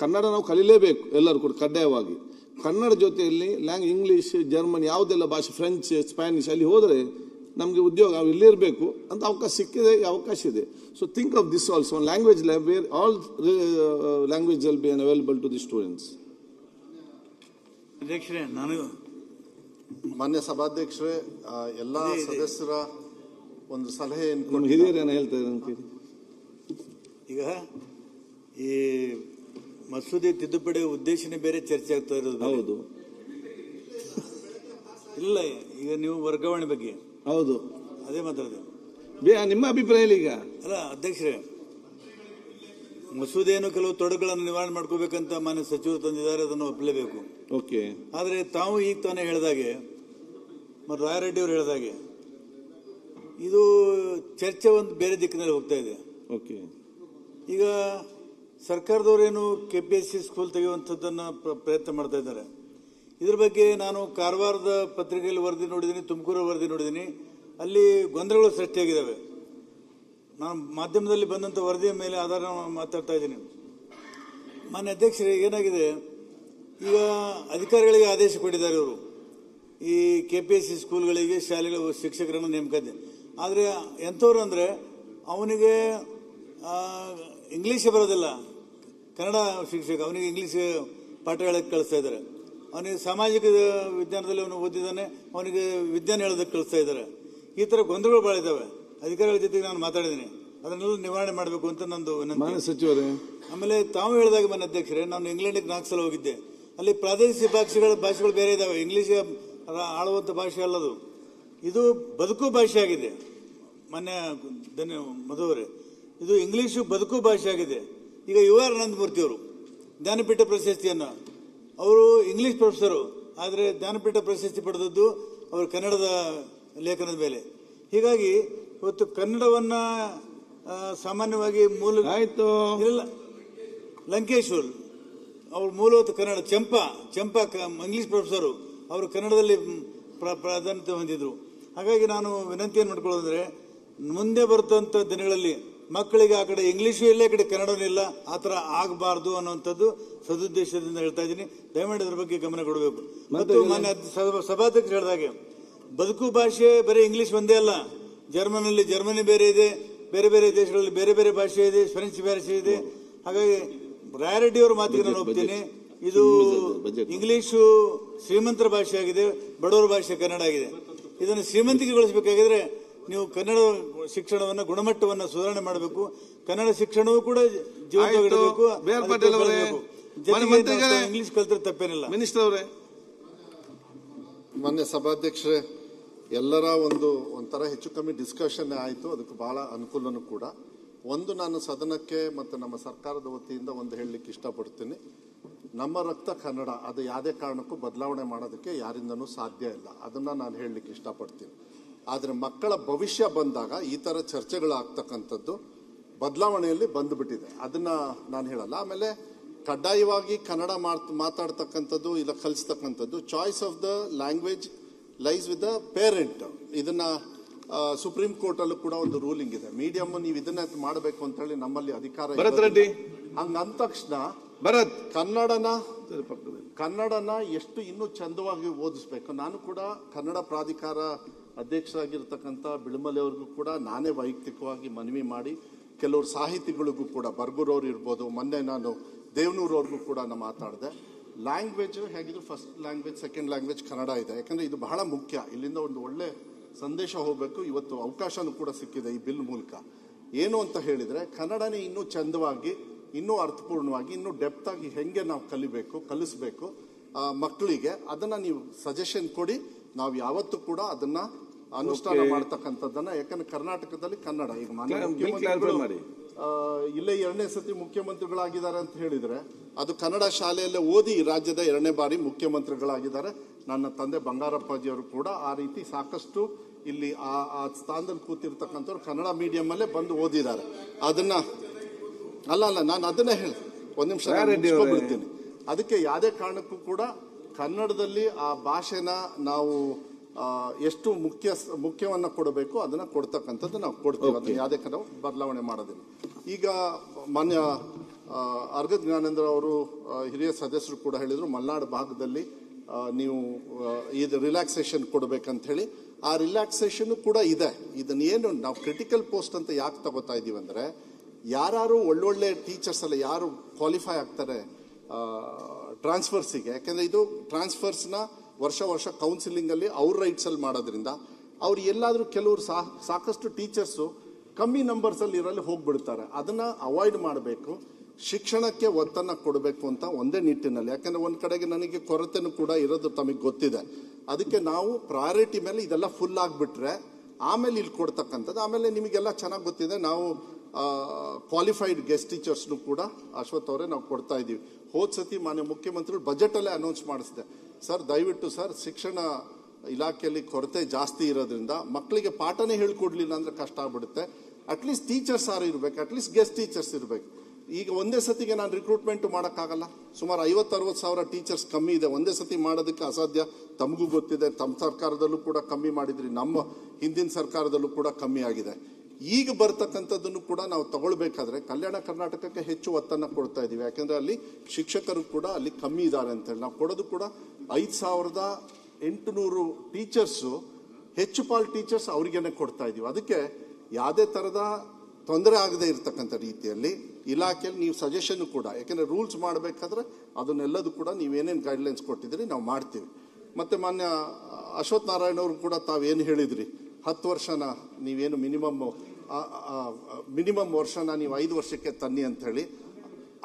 ಕನ್ನಡ ನಾವು ಕಲಿಲೇಬೇಕು ಎಲ್ಲರೂ ಕೂಡ ಕಡ್ಡಾಯವಾಗಿ. ಕನ್ನಡ ಜೊತೆಯಲ್ಲಿ ಇಂಗ್ಲಿಷ್, ಜರ್ಮನ್ ಯಾವುದೆಲ್ಲ ಭಾಷೆ, ಫ್ರೆಂಚ್, ಸ್ಪ್ಯಾನಿಷ್ ಅಲ್ಲಿ ಹೋದರೆ ನಮಗೆ ಉದ್ಯೋಗ ಇಲ್ಲೇ ಇರಬೇಕು ಅಂತ ಅವಕಾಶ ಸಿಕ್ಕಿದೆ, ಅವಕಾಶ ಇದೆ. So think of this also, one language lab where all language will be available to the students. ಅಧ್ಯಕ್ಷರೇ, ನಾನು ಮಾನ್ಯ ಸಭಾಧ್ಯಕ್ಷರೇ, ಎಲ್ಲಾ ಸದಸ್ಯರ ಒಂದು ಸಲಹೆ ಹಿರಿಯರೇನು ಹೇಳ್ತಾ ಇದ್ದಾರೆ. ಈಗ ಈ ಮಸೂದೆ ತಿದ್ದುಪಡಿ ಉದ್ದೇಶನೇ ಬೇರೆ ಚರ್ಚೆ ಆಗ್ತಾ ಇರೋದು. ಹೌದು, ಇಲ್ಲ, ಈಗ ನೀವು ವರ್ಗಾವಣೆ ಬಗ್ಗೆ ಹೌದು ಅದೇ ಮಾತಾಡೋದು. ನಿಮ್ಮ ಅಭಿಪ್ರಾಯ ಈಗ ಅಲ್ಲ ಅಧ್ಯಕ್ಷರೇ, ಮಸೂದೆಯನ್ನು ಕೆಲವು ತೊಡಕುಗಳನ್ನು ನಿವಾರಣೆ ಮಾಡ್ಕೋಬೇಕಂತ ಮಾನ್ಯ ಸಚಿವರು ತಂದಿದ್ದಾರೆ, ಅದನ್ನು ಒಪ್ಪಲೇಬೇಕು. ಓಕೆ. ಆದರೆ ತಾವು ಈಗ ತಾನೇ ಹೇಳಿದಾಗೆ ಮತ್ತು ರಾಯರೆಡ್ಡಿ ಅವರು ಹೇಳಿದಾಗೆ ಇದು ಚರ್ಚೆ ಒಂದು ಬೇರೆ ದಿಕ್ಕಿನಲ್ಲಿ ಹೋಗ್ತಾ ಇದೆ. ಓಕೆ. ಈಗ ಸರ್ಕಾರದವರೇನು KPSC ಸ್ಕೂಲ್ ತೆಗೆಯುವಂಥದ್ದನ್ನು ಪ್ರಯತ್ನ ಮಾಡ್ತಾ ಇದ್ದಾರೆ. ಇದ್ರ ಬಗ್ಗೆ ನಾನು ಕಾರವಾರದ ಪತ್ರಿಕೆಯಲ್ಲಿ ವರದಿ ನೋಡಿದ್ದೀನಿ, ತುಮಕೂರು ವರದಿ ನೋಡಿದ್ದೀನಿ. ಅಲ್ಲಿ ಗೊಂದಲಗಳು ಸೃಷ್ಟಿಯಾಗಿದ್ದಾವೆ. ನಾನು ಮಾಧ್ಯಮದಲ್ಲಿ ಬಂದಂಥ ವರದಿಯ ಮೇಲೆ ಆಧಾರ ಮಾತಾಡ್ತಾ ಇದ್ದೀನಿ. ಮಾನ್ಯ ಅಧ್ಯಕ್ಷರೇ, ಏನಾಗಿದೆ, ಈಗ ಅಧಿಕಾರಿಗಳಿಗೆ ಆದೇಶ ಕೊಟ್ಟಿದ್ದಾರೆ ಇವರು ಈ KPSC ಸ್ಕೂಲ್ಗಳಿಗೆ ಶಾಲೆಗಳ ಶಿಕ್ಷಕರನ್ನು ನೇಮಕಾತಿ. ಆದರೆ ಎಂಥವ್ರು ಅಂದರೆ ಅವನಿಗೆ ಇಂಗ್ಲೀಷ್ ಬರೋದಿಲ್ಲ, ಕನ್ನಡ ಶಿಕ್ಷಕ, ಅವನಿಗೆ ಇಂಗ್ಲೀಷ್ ಪಾಠ ಹೇಳಕ್ಕೆ ಕಳಿಸ್ತಾ ಇದ್ದಾರೆ. ಅವನಿಗೆ ಸಾಮಾಜಿಕ ವಿಜ್ಞಾನದಲ್ಲಿ ಅವನು ಓದಿದ್ದಾನೆ, ಅವನಿಗೆ ವಿಜ್ಞಾನ ಹೇಳೋದಕ್ಕೆ ಕಳಿಸ್ತಾ ಇದ್ದಾರೆ. ಈ ಥರ ಗೊಂದಲಗಳು ಭಾಳ ಇದ್ದಾವೆ. ಅಧಿಕಾರಿಗಳ ಜೊತೆಗೆ ನಾನು ಮಾತಾಡಿದ್ದೀನಿ, ಅದನ್ನೆಲ್ಲ ನಿವಾರಣೆ ಮಾಡಬೇಕು ಅಂತ ನಂದು ವಿನಂತಿ. ಸಚಿವರೇ, ಆಮೇಲೆ ತಾವು ಹೇಳಿದಾಗ ಮಾನ್ಯ ಅಧ್ಯಕ್ಷರೇ, ನಾನು ಇಂಗ್ಲೆಂಡಿಗೆ 4 ಸಲ ಹೋಗಿದ್ದೆ. ಅಲ್ಲಿ ಪ್ರಾದೇಶಿಕ ಭಾಷೆಗಳು ಬೇರೆ ಇದ್ದಾವೆ. ಇಂಗ್ಲೀಷ್ ಆಳುವಂಥ ಭಾಷೆ ಅಲ್ಲದು, ಇದು ಬದುಕು ಭಾಷೆ ಆಗಿದೆ. ಮಾನ್ಯ ಮಧುವರೇ, ಇದು ಇಂಗ್ಲೀಷು ಬದುಕು ಭಾಷೆ ಆಗಿದೆ. ಈಗ UR ಅನಂತಮೂರ್ತಿ ಅವರು ಜ್ಞಾನಪೀಠ ಪ್ರಶಸ್ತಿಯನ್ನು, ಅವರು ಇಂಗ್ಲೀಷ್ ಪ್ರೊಫೆಸರು, ಆದರೆ ಜ್ಞಾನಪೀಠ ಪ್ರಶಸ್ತಿ ಪಡೆದದ್ದು ಅವರು ಕನ್ನಡದ ಲೇಖನದ ಮೇಲೆ. ಹೀಗಾಗಿ ಇವತ್ತು ಕನ್ನಡವನ್ನ ಸಾಮಾನ್ಯವಾಗಿ ಮೂಲ ಇಲ್ಲ, ಲಂಕೇಶ್ವರ್ ಅವ್ರ ಮೂಲವತ್ತು ಕನ್ನಡ. ಚಂಪಾ ಇಂಗ್ಲೀಷ್ ಪ್ರೊಫೆಸರು, ಅವರು ಕನ್ನಡದಲ್ಲಿ ಪ್ರಾಧಾನ್ಯತೆ ಹೊಂದಿದ್ರು. ಹಾಗಾಗಿ ನಾನು ವಿನಂತಿಯನ್ನು ಮಾಡ್ಕೊಳ್ಳೋದಂದ್ರೆ, ಮುಂದೆ ಬರ್ತಂಥ ದಿನಗಳಲ್ಲಿ ಮಕ್ಕಳಿಗೆ ಆ ಕಡೆ ಇಂಗ್ಲೀಷು ಇಲ್ಲ, ಈ ಕಡೆ ಕನ್ನಡನೂ ಇಲ್ಲ, ಆ ಥರ ಆಗಬಾರ್ದು ಅನ್ನುವಂಥದ್ದು ಸದುದ್ದೇಶದಿಂದ ಹೇಳ್ತಾ ಇದ್ದೀನಿ. ದಯಮಾಡಿ ಅದ್ರ ಬಗ್ಗೆ ಗಮನ ಕೊಡಬೇಕು. ಮತ್ತು ಮಾನ್ಯ ಸಭಾಧ್ಯಕ್ಷರು ಹೇಳಿದಾಗೆ ಬದುಕು ಭಾಷೆ ಬರೀ ಇಂಗ್ಲೀಷ್ ಒಂದೇ ಅಲ್ಲ. ಜರ್ಮನಿ ಬೇರೆ ಇದೆ, ಬೇರೆ ಬೇರೆ ದೇಶಗಳಲ್ಲಿ ಬೇರೆ ಬೇರೆ ಭಾಷೆ ಇದೆ, ಫ್ರೆಂಚ್ ಭಾಷೆ ಇದೆ. ಹಾಗಾಗಿ ರಾಯರೆಡ್ಡಿ ಅವರ ಮಾತಿಗೆ ನಾನು ಒಪ್ತೀನಿ. ಇದು ಇಂಗ್ಲೀಷು ಶ್ರೀಮಂತರ ಭಾಷೆ ಆಗಿದೆ, ಬಡವರ ಭಾಷೆ ಕನ್ನಡ ಆಗಿದೆ. ಇದನ್ನು ಶ್ರೀಮಂತಿಕೆಗೊಳಿಸಬೇಕಾಗಿದ್ರೆ ನೀವು ಕನ್ನಡ ಶಿಕ್ಷಣವನ್ನು, ಗುಣಮಟ್ಟವನ್ನು ಸುಧಾರಣೆ ಮಾಡಬೇಕು. ಕನ್ನಡ ಶಿಕ್ಷಣವೂ ಕೂಡ ಜೀವಂತವಾಗಿಡಬೇಕು. ಇಂಗ್ಲಿಷ್ ಕಲ್ತ್ರೆ ತಪ್ಪೇನಿಲ್ಲ. ಮಿನಿಸ್ಟರ್ ಅವರೇ, ಮಾನ್ಯ ಸಭಾಧ್ಯಕ್ಷರೇ, ಎಲ್ಲರ ಒಂಥರ ಹೆಚ್ಚು ಕಮ್ಮಿ ಡಿಸ್ಕಷನ್ ಆಯಿತು. ಅದಕ್ಕೆ ಬಹಳ ಅನುಕೂಲನೂ ಕೂಡ. ನಾನು ಸದನಕ್ಕೆ ಮತ್ತು ನಮ್ಮ ಸರ್ಕಾರದ ವತಿಯಿಂದ ಹೇಳಲಿಕ್ಕೆ ಇಷ್ಟಪಡ್ತೀನಿ. ನಮ್ಮ ರಕ್ತ ಕನ್ನಡ, ಅದು ಯಾವುದೇ ಕಾರಣಕ್ಕೂ ಬದಲಾವಣೆ ಮಾಡೋದಕ್ಕೆ ಯಾರಿಂದನೂ ಸಾಧ್ಯ ಇಲ್ಲ. ಅದನ್ನು ನಾನು ಹೇಳಲಿಕ್ಕೆ ಇಷ್ಟಪಡ್ತೀನಿ. ಆದರೆ ಮಕ್ಕಳ ಭವಿಷ್ಯ ಬಂದಾಗ ಈ ಥರ ಚರ್ಚೆಗಳಾಗ್ತಕ್ಕಂಥದ್ದು ಬದಲಾವಣೆಯಲ್ಲಿ ಬಂದುಬಿಟ್ಟಿದೆ. ಅದನ್ನು ನಾನು ಹೇಳಲ್ಲ. ಆಮೇಲೆ ಕಡ್ಡಾಯವಾಗಿ ಕನ್ನಡ ಮಾತಾಡ್ತಕ್ಕಂಥದ್ದು ಇಲ್ಲ ಕಲಿಸ್ತಕ್ಕಂಥದ್ದು, choice of the language lies with the parent. ಇದನ್ನು ಸುಪ್ರೀಂ ಕೋರ್ಟಲ್ಲೂ ಕೂಡ ಒಂದು ರೂಲಿಂಗ್ ಇದೆ. ಮೀಡಿಯಮ್ ನೀವು ಇದನ್ನ ಮಾಡಬೇಕು ಅಂತ ಹೇಳಿ ನಮ್ಮಲ್ಲಿ ಅಧಿಕಾರ ಹಂಗಂದ ತಕ್ಷಣ ಕನ್ನಡನ ಎಷ್ಟು ಇನ್ನೂ ಚಂದವಾಗಿ ಓದಿಸ್ಬೇಕು. ನಾನು ಕೂಡ ಕನ್ನಡ ಪ್ರಾಧಿಕಾರ ಅಧ್ಯಕ್ಷರಾಗಿರ್ತಕ್ಕಂಥ ಬಿಳುಮಲೆ ಅವ್ರಿಗೂ ಕೂಡ ನಾನೇ ವೈಯಕ್ತಿಕವಾಗಿ ಮನವಿ ಮಾಡಿ, ಕೆಲವರು ಸಾಹಿತಿಗಳಿಗೂ ಕೂಡ, ಬರ್ಗೂರವ್ರು ಇರ್ಬೋದು, ಮೊನ್ನೆ ನಾನು ದೇವನೂರವ್ರಿಗೂ ಕೂಡ ನಾನು ಮಾತಾಡಿದೆ. ಲ್ಯಾಂಗ್ವೇಜ್ ಹೇಗಿದ್ರು first language, second language Kannada ಇದೆ. ಯಾಕಂದ್ರೆ ಇದು ಬಹಳ ಮುಖ್ಯ. ಇಲ್ಲಿಂದ ಒಂದು ಒಳ್ಳೆ ಸಂದೇಶ ಹೋಗಬೇಕು. ಇವತ್ತು ಅವಕಾಶನೂ ಕೂಡ ಸಿಕ್ಕಿದೆ ಈ ಬಿಲ್ ಮೂಲಕ. ಏನು ಅಂತ ಹೇಳಿದ್ರೆ, ಕನ್ನಡನೇ ಇನ್ನೂ ಚಂದವಾಗಿ, ಇನ್ನೂ ಅರ್ಥಪೂರ್ಣವಾಗಿ, ಇನ್ನೂ ಡೆಪ್ತ್ ಆಗಿ ಹೆಂಗೆ ನಾವು ಕಲಿಸ್ಬೇಕು ಮಕ್ಕಳಿಗೆ, ಅದನ್ನ ನೀವು ಸಜೆಷನ್ ಕೊಡಿ. ನಾವು ಯಾವತ್ತೂ ಕೂಡ ಅದನ್ನ ಅನುಷ್ಠಾನ ಮಾಡ್ತಕ್ಕಂಥದ್ದನ್ನ. ಯಾಕಂದ್ರೆ ಕರ್ನಾಟಕದಲ್ಲಿ ಕನ್ನಡ ಈಗ ಇಲ್ಲೇ 2ನೇ ಸತಿ ಮುಖ್ಯಮಂತ್ರಿಗಳಾಗಿದ್ದಾರೆ ಅಂತ ಹೇಳಿದ್ರೆ, ಅದು ಕನ್ನಡ ಶಾಲೆಯಲ್ಲೇ ಓದಿ ರಾಜ್ಯದ 2ನೇ ಬಾರಿ ಮುಖ್ಯಮಂತ್ರಿಗಳಾಗಿದ್ದಾರೆ. ನನ್ನ ತಂದೆ ಬಂಗಾರಪ್ಪಾಜಿಯವರು ಕೂಡ ಆ ರೀತಿ ಸಾಕಷ್ಟು ಇಲ್ಲಿ ಆ ಸ್ಥಾನದಲ್ಲಿ ಕೂತಿರ್ತಕ್ಕಂಥವ್ರು ಕನ್ನಡ ಮೀಡಿಯಂ ಅಲ್ಲೇ ಬಂದು ಓದಿದ್ದಾರೆ. ಅದನ್ನ ಅಲ್ಲ ನಾನು ಅದನ್ನೇ ಹೇಳಿ ಒಂದ್ ನಿಮಿಷ ಬಿಡ್ತೀನಿ. ಅದಕ್ಕೆ ಯಾವುದೇ ಕಾರಣಕ್ಕೂ ಕೂಡ ಕನ್ನಡದಲ್ಲಿ ಆ ಭಾಷೆನ ನಾವು ಎಷ್ಟು ಮುಖ್ಯವನ್ನ ಕೊಡಬೇಕು ಅದನ್ನ ಕೊಡ್ತಕ್ಕಂಥದ್ದು ನಾವು ಕೊಡ್ತೀವಿ. ಅದನ್ನ ಯಾವುದೇ ಕಾರಣ ಬದಲಾವಣೆ ಮಾಡೋದಿಲ್ಲ. ಈಗ ಮಾನ್ಯ ಅರ್ಗದ್ ಜ್ಞಾನೇಂದ್ರ ಅವರು ಹಿರಿಯ ಸದಸ್ಯರು ಕೂಡ ಹೇಳಿದ್ರು, ಮಲೆನಾಡು ಭಾಗದಲ್ಲಿ ನೀವು ಇದು ರಿಲ್ಯಾಕ್ಸೇಷನ್ ಕೊಡಬೇಕಂತ ಹೇಳಿ. ಆ ರಿಲ್ಯಾಕ್ಸೇಷನ್ ಕೂಡ ಇದೆ. ಇದನ್ನೇನು ನಾವು ಕ್ರಿಟಿಕಲ್ ಪೋಸ್ಟ್ ಅಂತ ಯಾಕೆ ತಗೋತಾ ಇದೀವಿ ಅಂದರೆ, ಯಾರು ಒಳ್ಳೊಳ್ಳೆ ಟೀಚರ್ಸ್ ಎಲ್ಲ ಯಾರು ಕ್ವಾಲಿಫೈ ಆಗ್ತಾರೆ ಟ್ರಾನ್ಸ್ಫರ್ಸಿಗೆ, ಯಾಕೆಂದರೆ ಇದು ಟ್ರಾನ್ಸ್ಫರ್ಸ್ನ ವರ್ಷ ಕೌನ್ಸಿಲಿಂಗಲ್ಲಿ ಅವ್ರ ರೈಟ್ಸಲ್ಲಿ ಮಾಡೋದ್ರಿಂದ ಅವ್ರು ಎಲ್ಲಾದರೂ ಕೆಲವರು ಸಾಕಷ್ಟು ಟೀಚರ್ಸು ಕಮ್ಮಿ ನಂಬರ್ಸಲ್ಲಿ ಇರಲಿ ಹೋಗ್ಬಿಡ್ತಾರೆ. ಅದನ್ನು ಅವಾಯ್ಡ್ ಮಾಡಬೇಕು, ಶಿಕ್ಷಣಕ್ಕೆ ಒತ್ತನ್ನು ಕೊಡಬೇಕು ಅಂತ ಒಂದೇ ನಿಟ್ಟಿನಲ್ಲಿ. ಯಾಕೆಂದರೆ ಒಂದು ಕಡೆಗೆ ನನಗೆ ಕೊರತೆನೂ ಕೂಡ ಇರೋದು ತಮಗೆ ಗೊತ್ತಿದೆ. ಅದಕ್ಕೆ ನಾವು ಪ್ರಯಾರಿಟಿ ಮೇಲೆ ಇದೆಲ್ಲ ಫುಲ್ ಆಗಿಬಿಟ್ರೆ ಆಮೇಲೆ ಇಲ್ಲಿ ಕೊಡ್ತಕ್ಕಂಥದ್ದು. ಆಮೇಲೆ ನಿಮಗೆಲ್ಲ ಚೆನ್ನಾಗಿ ಗೊತ್ತಿದೆ, ನಾವು ಕ್ವಾಲಿಫೈಡ್ ಗೆಸ್ಟ್ ಟೀಚರ್ಸ್ನು ಕೂಡ ಅಶ್ವಥ್ ಅವರೇ ನಾವು ಕೊಡ್ತಾ ಇದ್ದೀವಿ. ಹೋದ ಸತಿ ಮಾನ್ಯ ಮುಖ್ಯಮಂತ್ರಿಗಳು ಬಜೆಟಲ್ಲೇ ಅನೌನ್ಸ್ ಮಾಡಿಸಿದೆ, ಸರ್ ದಯವಿಟ್ಟು ಸರ್ ಶಿಕ್ಷಣ ಇಲಾಖೆಯಲ್ಲಿ ಕೊರತೆ ಜಾಸ್ತಿ ಇರೋದ್ರಿಂದ ಮಕ್ಕಳಿಗೆ ಪಾಠನೇ ಹೇಳ್ಕೊಡ್ಲಿಲ್ಲ ಅಂದರೆ ಕಷ್ಟ ಆಗ್ಬಿಡುತ್ತೆ. ಅಟ್ಲೀಸ್ಟ್ ಟೀಚರ್ಸ್ ಯಾರು ಇರಬೇಕು, ಅಟ್ಲೀಸ್ಟ್ ಗೆಸ್ಟ್ ಟೀಚರ್ಸ್ ಇರಬೇಕು. ಈಗ ಒಂದೇ ಸತಿಗೆ ನಾನು ರಿಕ್ರೂಟ್ಮೆಂಟ್ ಮಾಡೋಕ್ಕಾಗಲ್ಲ. ಸುಮಾರು 50-60 ಸಾವಿರ ಟೀಚರ್ಸ್ ಕಮ್ಮಿ ಇದೆ. ಒಂದೇ ಸತಿ ಮಾಡೋದಕ್ಕೆ ಅಸಾಧ್ಯ. ತಮಗೂ ಗೊತ್ತಿದೆ, ತಮ್ಮ ಸರ್ಕಾರದಲ್ಲೂ ಕೂಡ ಕಮ್ಮಿ ಮಾಡಿದ್ರಿ, ನಮ್ಮ ಹಿಂದಿನ ಸರ್ಕಾರದಲ್ಲೂ ಕೂಡ ಕಮ್ಮಿ ಆಗಿದೆ. ಈಗ ಬರ್ತಕ್ಕಂಥದ್ದನ್ನು ಕೂಡ ನಾವು ತಗೊಳ್ಬೇಕಾದ್ರೆ ಕಲ್ಯಾಣ ಕರ್ನಾಟಕಕ್ಕೆ ಹೆಚ್ಚು ಒತ್ತನ್ನು ಕೊಡ್ತಾ ಇದ್ದೀವಿ. ಯಾಕೆಂದರೆ ಅಲ್ಲಿ ಶಿಕ್ಷಕರು ಕೂಡ ಅಲ್ಲಿ ಕಮ್ಮಿ ಇದ್ದಾರೆ ಅಂತೇಳಿ ನಾವು ಕೊಡೋದು ಕೂಡ 5800 ಟೀಚರ್ಸು, ಹೆಚ್ಚು ಪಾಲ್ ಟೀಚರ್ಸ್ ಅವ್ರಿಗೇನೆ ಕೊಡ್ತಾ ಇದ್ದೀವಿ. ಅದಕ್ಕೆ ಯಾವುದೇ ಥರದ ತೊಂದರೆ ಆಗದೆ ಇರತಕ್ಕಂಥ ರೀತಿಯಲ್ಲಿ ಇಲಾಖೆಯಲ್ಲಿ ನೀವು ಸಜೆಷನ್ ಕೂಡ, ಯಾಕೆಂದರೆ ರೂಲ್ಸ್ ಮಾಡಬೇಕಾದ್ರೆ ಅದನ್ನೆಲ್ಲದೂ ಕೂಡ ನೀವೇನೇನು ಗೈಡ್ಲೈನ್ಸ್ ಕೊಟ್ಟಿದ್ದೀರಿ ನಾವು ಮಾಡ್ತೀವಿ. ಮತ್ತು ಮಾನ್ಯ ಅಶ್ವಥ್ ನಾರಾಯಣ ಅವರು ಕೂಡ ತಾವೇನು ಹೇಳಿದ್ರಿ, 10 ವರ್ಷನ ನೀವೇನು ಮಿನಿಮಮ್ ವರ್ಷನ ನೀವು 5 ವರ್ಷಕ್ಕೆ ತನ್ನಿ ಅಂಥೇಳಿ,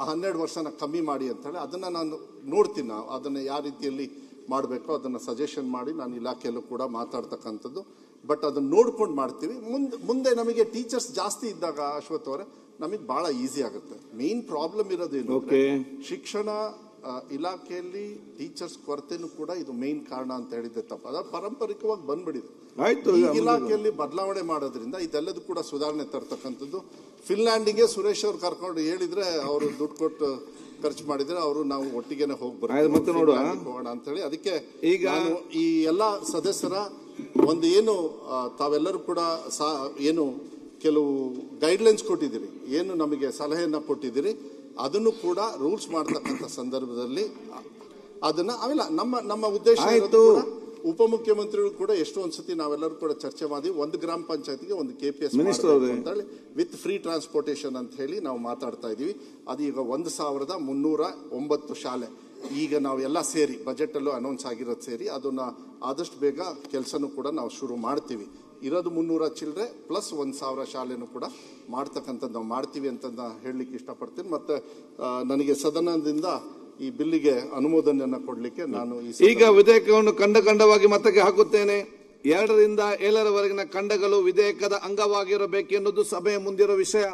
12 ವರ್ಷನ ಕಮ್ಮಿ ಮಾಡಿ ಅಂಥೇಳಿ, ಅದನ್ನು ನಾನು ನೋಡ್ತೀನಿ. ನಾವು ಅದನ್ನು ಯಾವ ರೀತಿಯಲ್ಲಿ ಮಾಡಬೇಕೋ ಅದನ್ನು ಸಜೆಷನ್ ಮಾಡಿ ನಾನು ಇಲಾಖೆಯಲ್ಲೂ ಕೂಡ ಮಾತಾಡ್ತಕ್ಕಂಥದ್ದು. ಬಟ್ ಅದನ್ನು ನೋಡ್ಕೊಂಡು ಮಾಡ್ತೀವಿ. ಮುಂದೆ ನಮಗೆ ಟೀಚರ್ಸ್ ಜಾಸ್ತಿ ಇದ್ದಾಗ ಅಶ್ವಥ್ ಅವರೇ ನಮಗೆ ಭಾಳ ಈಸಿ ಆಗುತ್ತೆ. ಮೇನ್ ಪ್ರಾಬ್ಲಮ್ ಇರೋದೇನು, ಶಿಕ್ಷಣ ಇಲಾಖೆಯಲ್ಲಿ ಟೀಚರ್ಸ್ ಕೊರತೆನೂ ಕೂಡ ಇದು ಮೇನ್ ಕಾರಣ ಅಂತ ಹೇಳಿದ್ದೆ ತಪ್ಪು. ಅದ ಪಾರಂಪರಿಕವಾಗಿ ಬಂದ್ಬಿಡಿದೆ. ಈ ಇಲಾಖೆಯಲ್ಲಿ ಬದಲಾವಣೆ ಮಾಡೋದ್ರಿಂದ ಇದೆಲ್ಲದೂ ಕೂಡ ಸುಧಾರಣೆ ತರ್ತಕ್ಕಂಥದ್ದು. ಫಿನ್ಲ್ಯಾಂಡಿಗೆ ಸುರೇಶ್ ಅವ್ರು ಕರ್ಕೊಂಡು ಹೇಳಿದ್ರೆ ಅವರು ದುಡ್ಡು ಕೊಟ್ಟು ಖರ್ಚು ಮಾಡಿದ್ರೆ ಅವರು ನಾವು ಒಟ್ಟಿಗೆನೆ ಹೋಗೋಣ ಅಂತ ಹೇಳಿ. ಅದಕ್ಕೆ ಈಗ ಈ ಎಲ್ಲ ಸದಸ್ಯರ ಒಂದು ಏನು ತಾವೆಲ್ಲರೂ ಕೂಡ ಏನು ಕೆಲವು ಗೈಡ್ಲೈನ್ಸ್ ಕೊಟ್ಟಿದ್ದೀರಿ, ಏನು ನಮಗೆ ಸಲಹೆಯನ್ನ ಕೊಟ್ಟಿದ್ದೀರಿ, ಅದನ್ನು ಕೂಡ ರೂಲ್ಸ್ ಮಾಡ್ತಕ್ಕಂಥ ಸಂದರ್ಭದಲ್ಲಿ ಅದನ್ನ ಆಮೇಲೆ ನಮ್ಮ ಉದ್ದೇಶ ಉಪಮುಖ್ಯಮಂತ್ರಿಗಳು ಕೂಡ ಎಷ್ಟೊಂದು ಸತಿ ನಾವೆಲ್ಲರೂ ಕೂಡ ಚರ್ಚೆ ಮಾಡಿ ಒಂದು ಗ್ರಾಮ ಪಂಚಾಯತ್ಗೆ ಒಂದು KPS ಅಂತ ಹೇಳಿ ವಿತ್ ಫ್ರೀ ಟ್ರಾನ್ಸ್ಪೋರ್ಟೇಷನ್ ಅಂತ ಹೇಳಿ ನಾವು ಮಾತಾಡ್ತಾ ಇದೀವಿ. ಅದು ಈಗ 1309 ಶಾಲೆ ಈಗ ನಾವು ಎಲ್ಲ ಸೇರಿ ಬಜೆಟ್ ಅಲ್ಲೂ ಅನೌನ್ಸ್ ಆಗಿರೋದು ಸೇರಿ ಅದನ್ನ ಆದಷ್ಟು ಬೇಗ ಕೆಲಸನೂ ಕೂಡ ನಾವು ಶುರು ಮಾಡ್ತೀವಿ. ಇರೋದು 300 ಚಿಲ್ಲರೆ ಪ್ಲಸ್ 1000 ಶಾಲೆನೂ ಕೂಡ ಮಾಡ್ತಕ್ಕಂಥದ್ದು ನಾವು ಮಾಡ್ತೀವಿ ಅಂತ ಹೇಳಲಿಕ್ಕೆ ಇಷ್ಟಪಡ್ತೀನಿ. ಮತ್ತೆ ನನಗೆ ಸದನದಿಂದ ಈ ಬಿಲ್ಲಿಗೆ ಅನುಮೋದನೆಯನ್ನು ಕೊಡಲಿಕ್ಕೆ ನಾನು ಈಗ ವಿಧೇಯಕವನ್ನು ಖಂಡವಾಗಿ ಮತಕ್ಕೆ ಹಾಕುತ್ತೇನೆ. 2 ರಿಂದ 7ರವರೆಗಿನ ಖಂಡಗಳು ವಿಧೇಯಕದ ಅಂಗವಾಗಿರಬೇಕೆನ್ನುವುದು ಸಭೆಯ ಮುಂದಿರುವ ವಿಷಯ.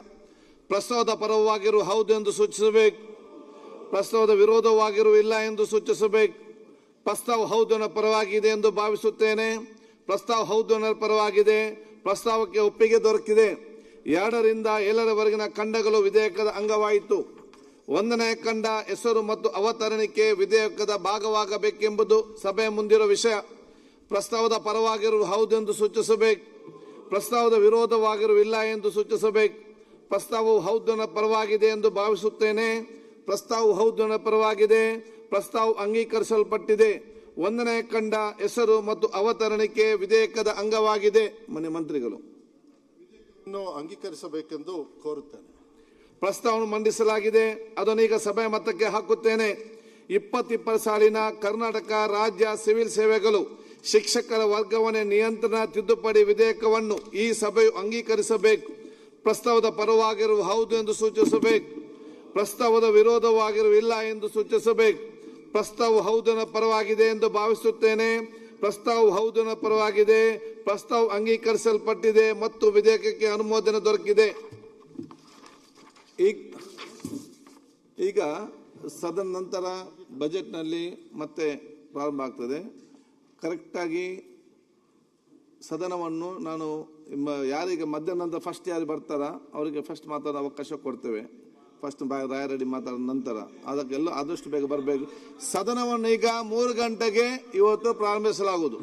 ಪ್ರಸ್ತಾವದ ಪರವಾಗಿರು ಹೌದು ಎಂದು ಸೂಚಿಸಬೇಕು, ಪ್ರಸ್ತಾವದ ವಿರೋಧವಾಗಿರು ಇಲ್ಲ ಎಂದು ಸೂಚಿಸಬೇಕು. ಪ್ರಸ್ತಾವ ಹೌದನ ಪರವಾಗಿದೆ ಎಂದು ಭಾವಿಸುತ್ತೇನೆ. ಪ್ರಸ್ತಾವ ಹೌದನ ಪರವಾಗಿದೆ. ಪ್ರಸ್ತಾವಕ್ಕೆ ಒಪ್ಪಿಗೆ ದೊರಕಿದೆ. 2 ರಿಂದ 7ರವರೆಗಿನ ಖಂಡಗಳು ವಿಧೇಯಕದ ಅಂಗವಾಯಿತು. 1ನೇ ಖಂಡ ಹೆಸರು ಮತ್ತು ಅವತರಣಿಕೆ ವಿಧೇಯಕದ ಭಾಗವಾಗಬೇಕೆಂಬುದು ಸಭೆಯ ಮುಂದಿರುವ ವಿಷಯ. ಪ್ರಸ್ತಾವದ ಪರವಾಗಿರುವ ಹೌದು ಎಂದು ಸೂಚಿಸಬೇಕು, ಪ್ರಸ್ತಾವದ ವಿರೋಧವಾಗಿರುವ ಇಲ್ಲ ಎಂದು ಸೂಚಿಸಬೇಕು. ಪ್ರಸ್ತಾವವು ಹೌದನ ಪರವಾಗಿದೆ ಎಂದು ಭಾವಿಸುತ್ತೇನೆ. ಪ್ರಸ್ತಾವವು ಹೌದನ ಪರವಾಗಿದೆ. ಪ್ರಸ್ತಾವ ಅಂಗೀಕರಿಸಲ್ಪಟ್ಟಿದೆ. 1ನೇ ಖಂಡ ಹೆಸರು ಮತ್ತು ಅವತರಣಿಕೆ ವಿಧೇಯಕದ ಅಂಗವಾಗಿದೆ. ಮನೆ ಮಂತ್ರಿಗಳು ಅಂಗೀಕರಿಸಬೇಕೆಂದು ಕೋರುತ್ತೇನೆ. ಪ್ರಸ್ತಾವವನ್ನು ಮಂಡಿಸಲಾಗಿದೆ. ಅದನ್ನೀಗ ಸಭೆಯ ಮತಕ್ಕೆ ಹಾಕುತ್ತೇನೆ. 2020 ಸಾಲಿನ ಕರ್ನಾಟಕ ರಾಜ್ಯ ಸಿವಿಲ್ ಸೇವೆಗಳು ಶಿಕ್ಷಕರ ವರ್ಗಾವಣೆ ನಿಯಂತ್ರಣ ತಿದ್ದುಪಡಿ ವಿಧೇಯಕವನ್ನು ಈ ಸಭೆಯು ಅಂಗೀಕರಿಸಬೇಕು. ಪ್ರಸ್ತಾವದ ಪರವಾಗಿರುವ ಹೌದು ಎಂದು ಸೂಚಿಸಬೇಕು, ಪ್ರಸ್ತಾವದ ವಿರೋಧವಾಗಿರುವ ಇಲ್ಲ ಎಂದು ಸೂಚಿಸಬೇಕು. ಪ್ರಸ್ತಾವ ಹೌದನ ಪರವಾಗಿದೆ ಎಂದು ಭಾವಿಸುತ್ತೇನೆ. ಪ್ರಸ್ತಾವ ಹೌದನ ಪರವಾಗಿದೆ. ಪ್ರಸ್ತಾವ ಅಂಗೀಕರಿಸಲ್ಪಟ್ಟಿದೆ ಮತ್ತು ವಿಧೇಯಕಕ್ಕೆ ಅನುಮೋದನೆ ದೊರಕಿದೆ. ಈಗ ಸದನ ನಂತರ ಬಜೆಟ್ನಲ್ಲಿ ಮತ್ತೆ ಪ್ರಾರಂಭ ಆಗ್ತದೆ. ಕರೆಕ್ಟಾಗಿ ಸದನವನ್ನು ನಾನು ಯಾರಿಗೆ ಮಧ್ಯಾಹ್ನ ನಂತರ ಫಸ್ಟ್ ಯಾರು ಬರ್ತಾರ ಅವರಿಗೆ ಫಸ್ಟ್ ಮಾತಾಡೋ ಅವಕಾಶ ಕೊಡ್ತೇವೆ. ಫಸ್ಟ್ ರಾಯರೆಡ್ಡಿ ಮಾತಾಡಿದ ನಂತರ ಅದಕ್ಕೆಲ್ಲ ಆದಷ್ಟು ಬೇಗ ಬರಬೇಕು. ಸದನವನ್ನು ಈಗ 3 ಗಂಟೆಗೆ ಇವತ್ತು ಪ್ರಾರಂಭಿಸಲಾಗುವುದು.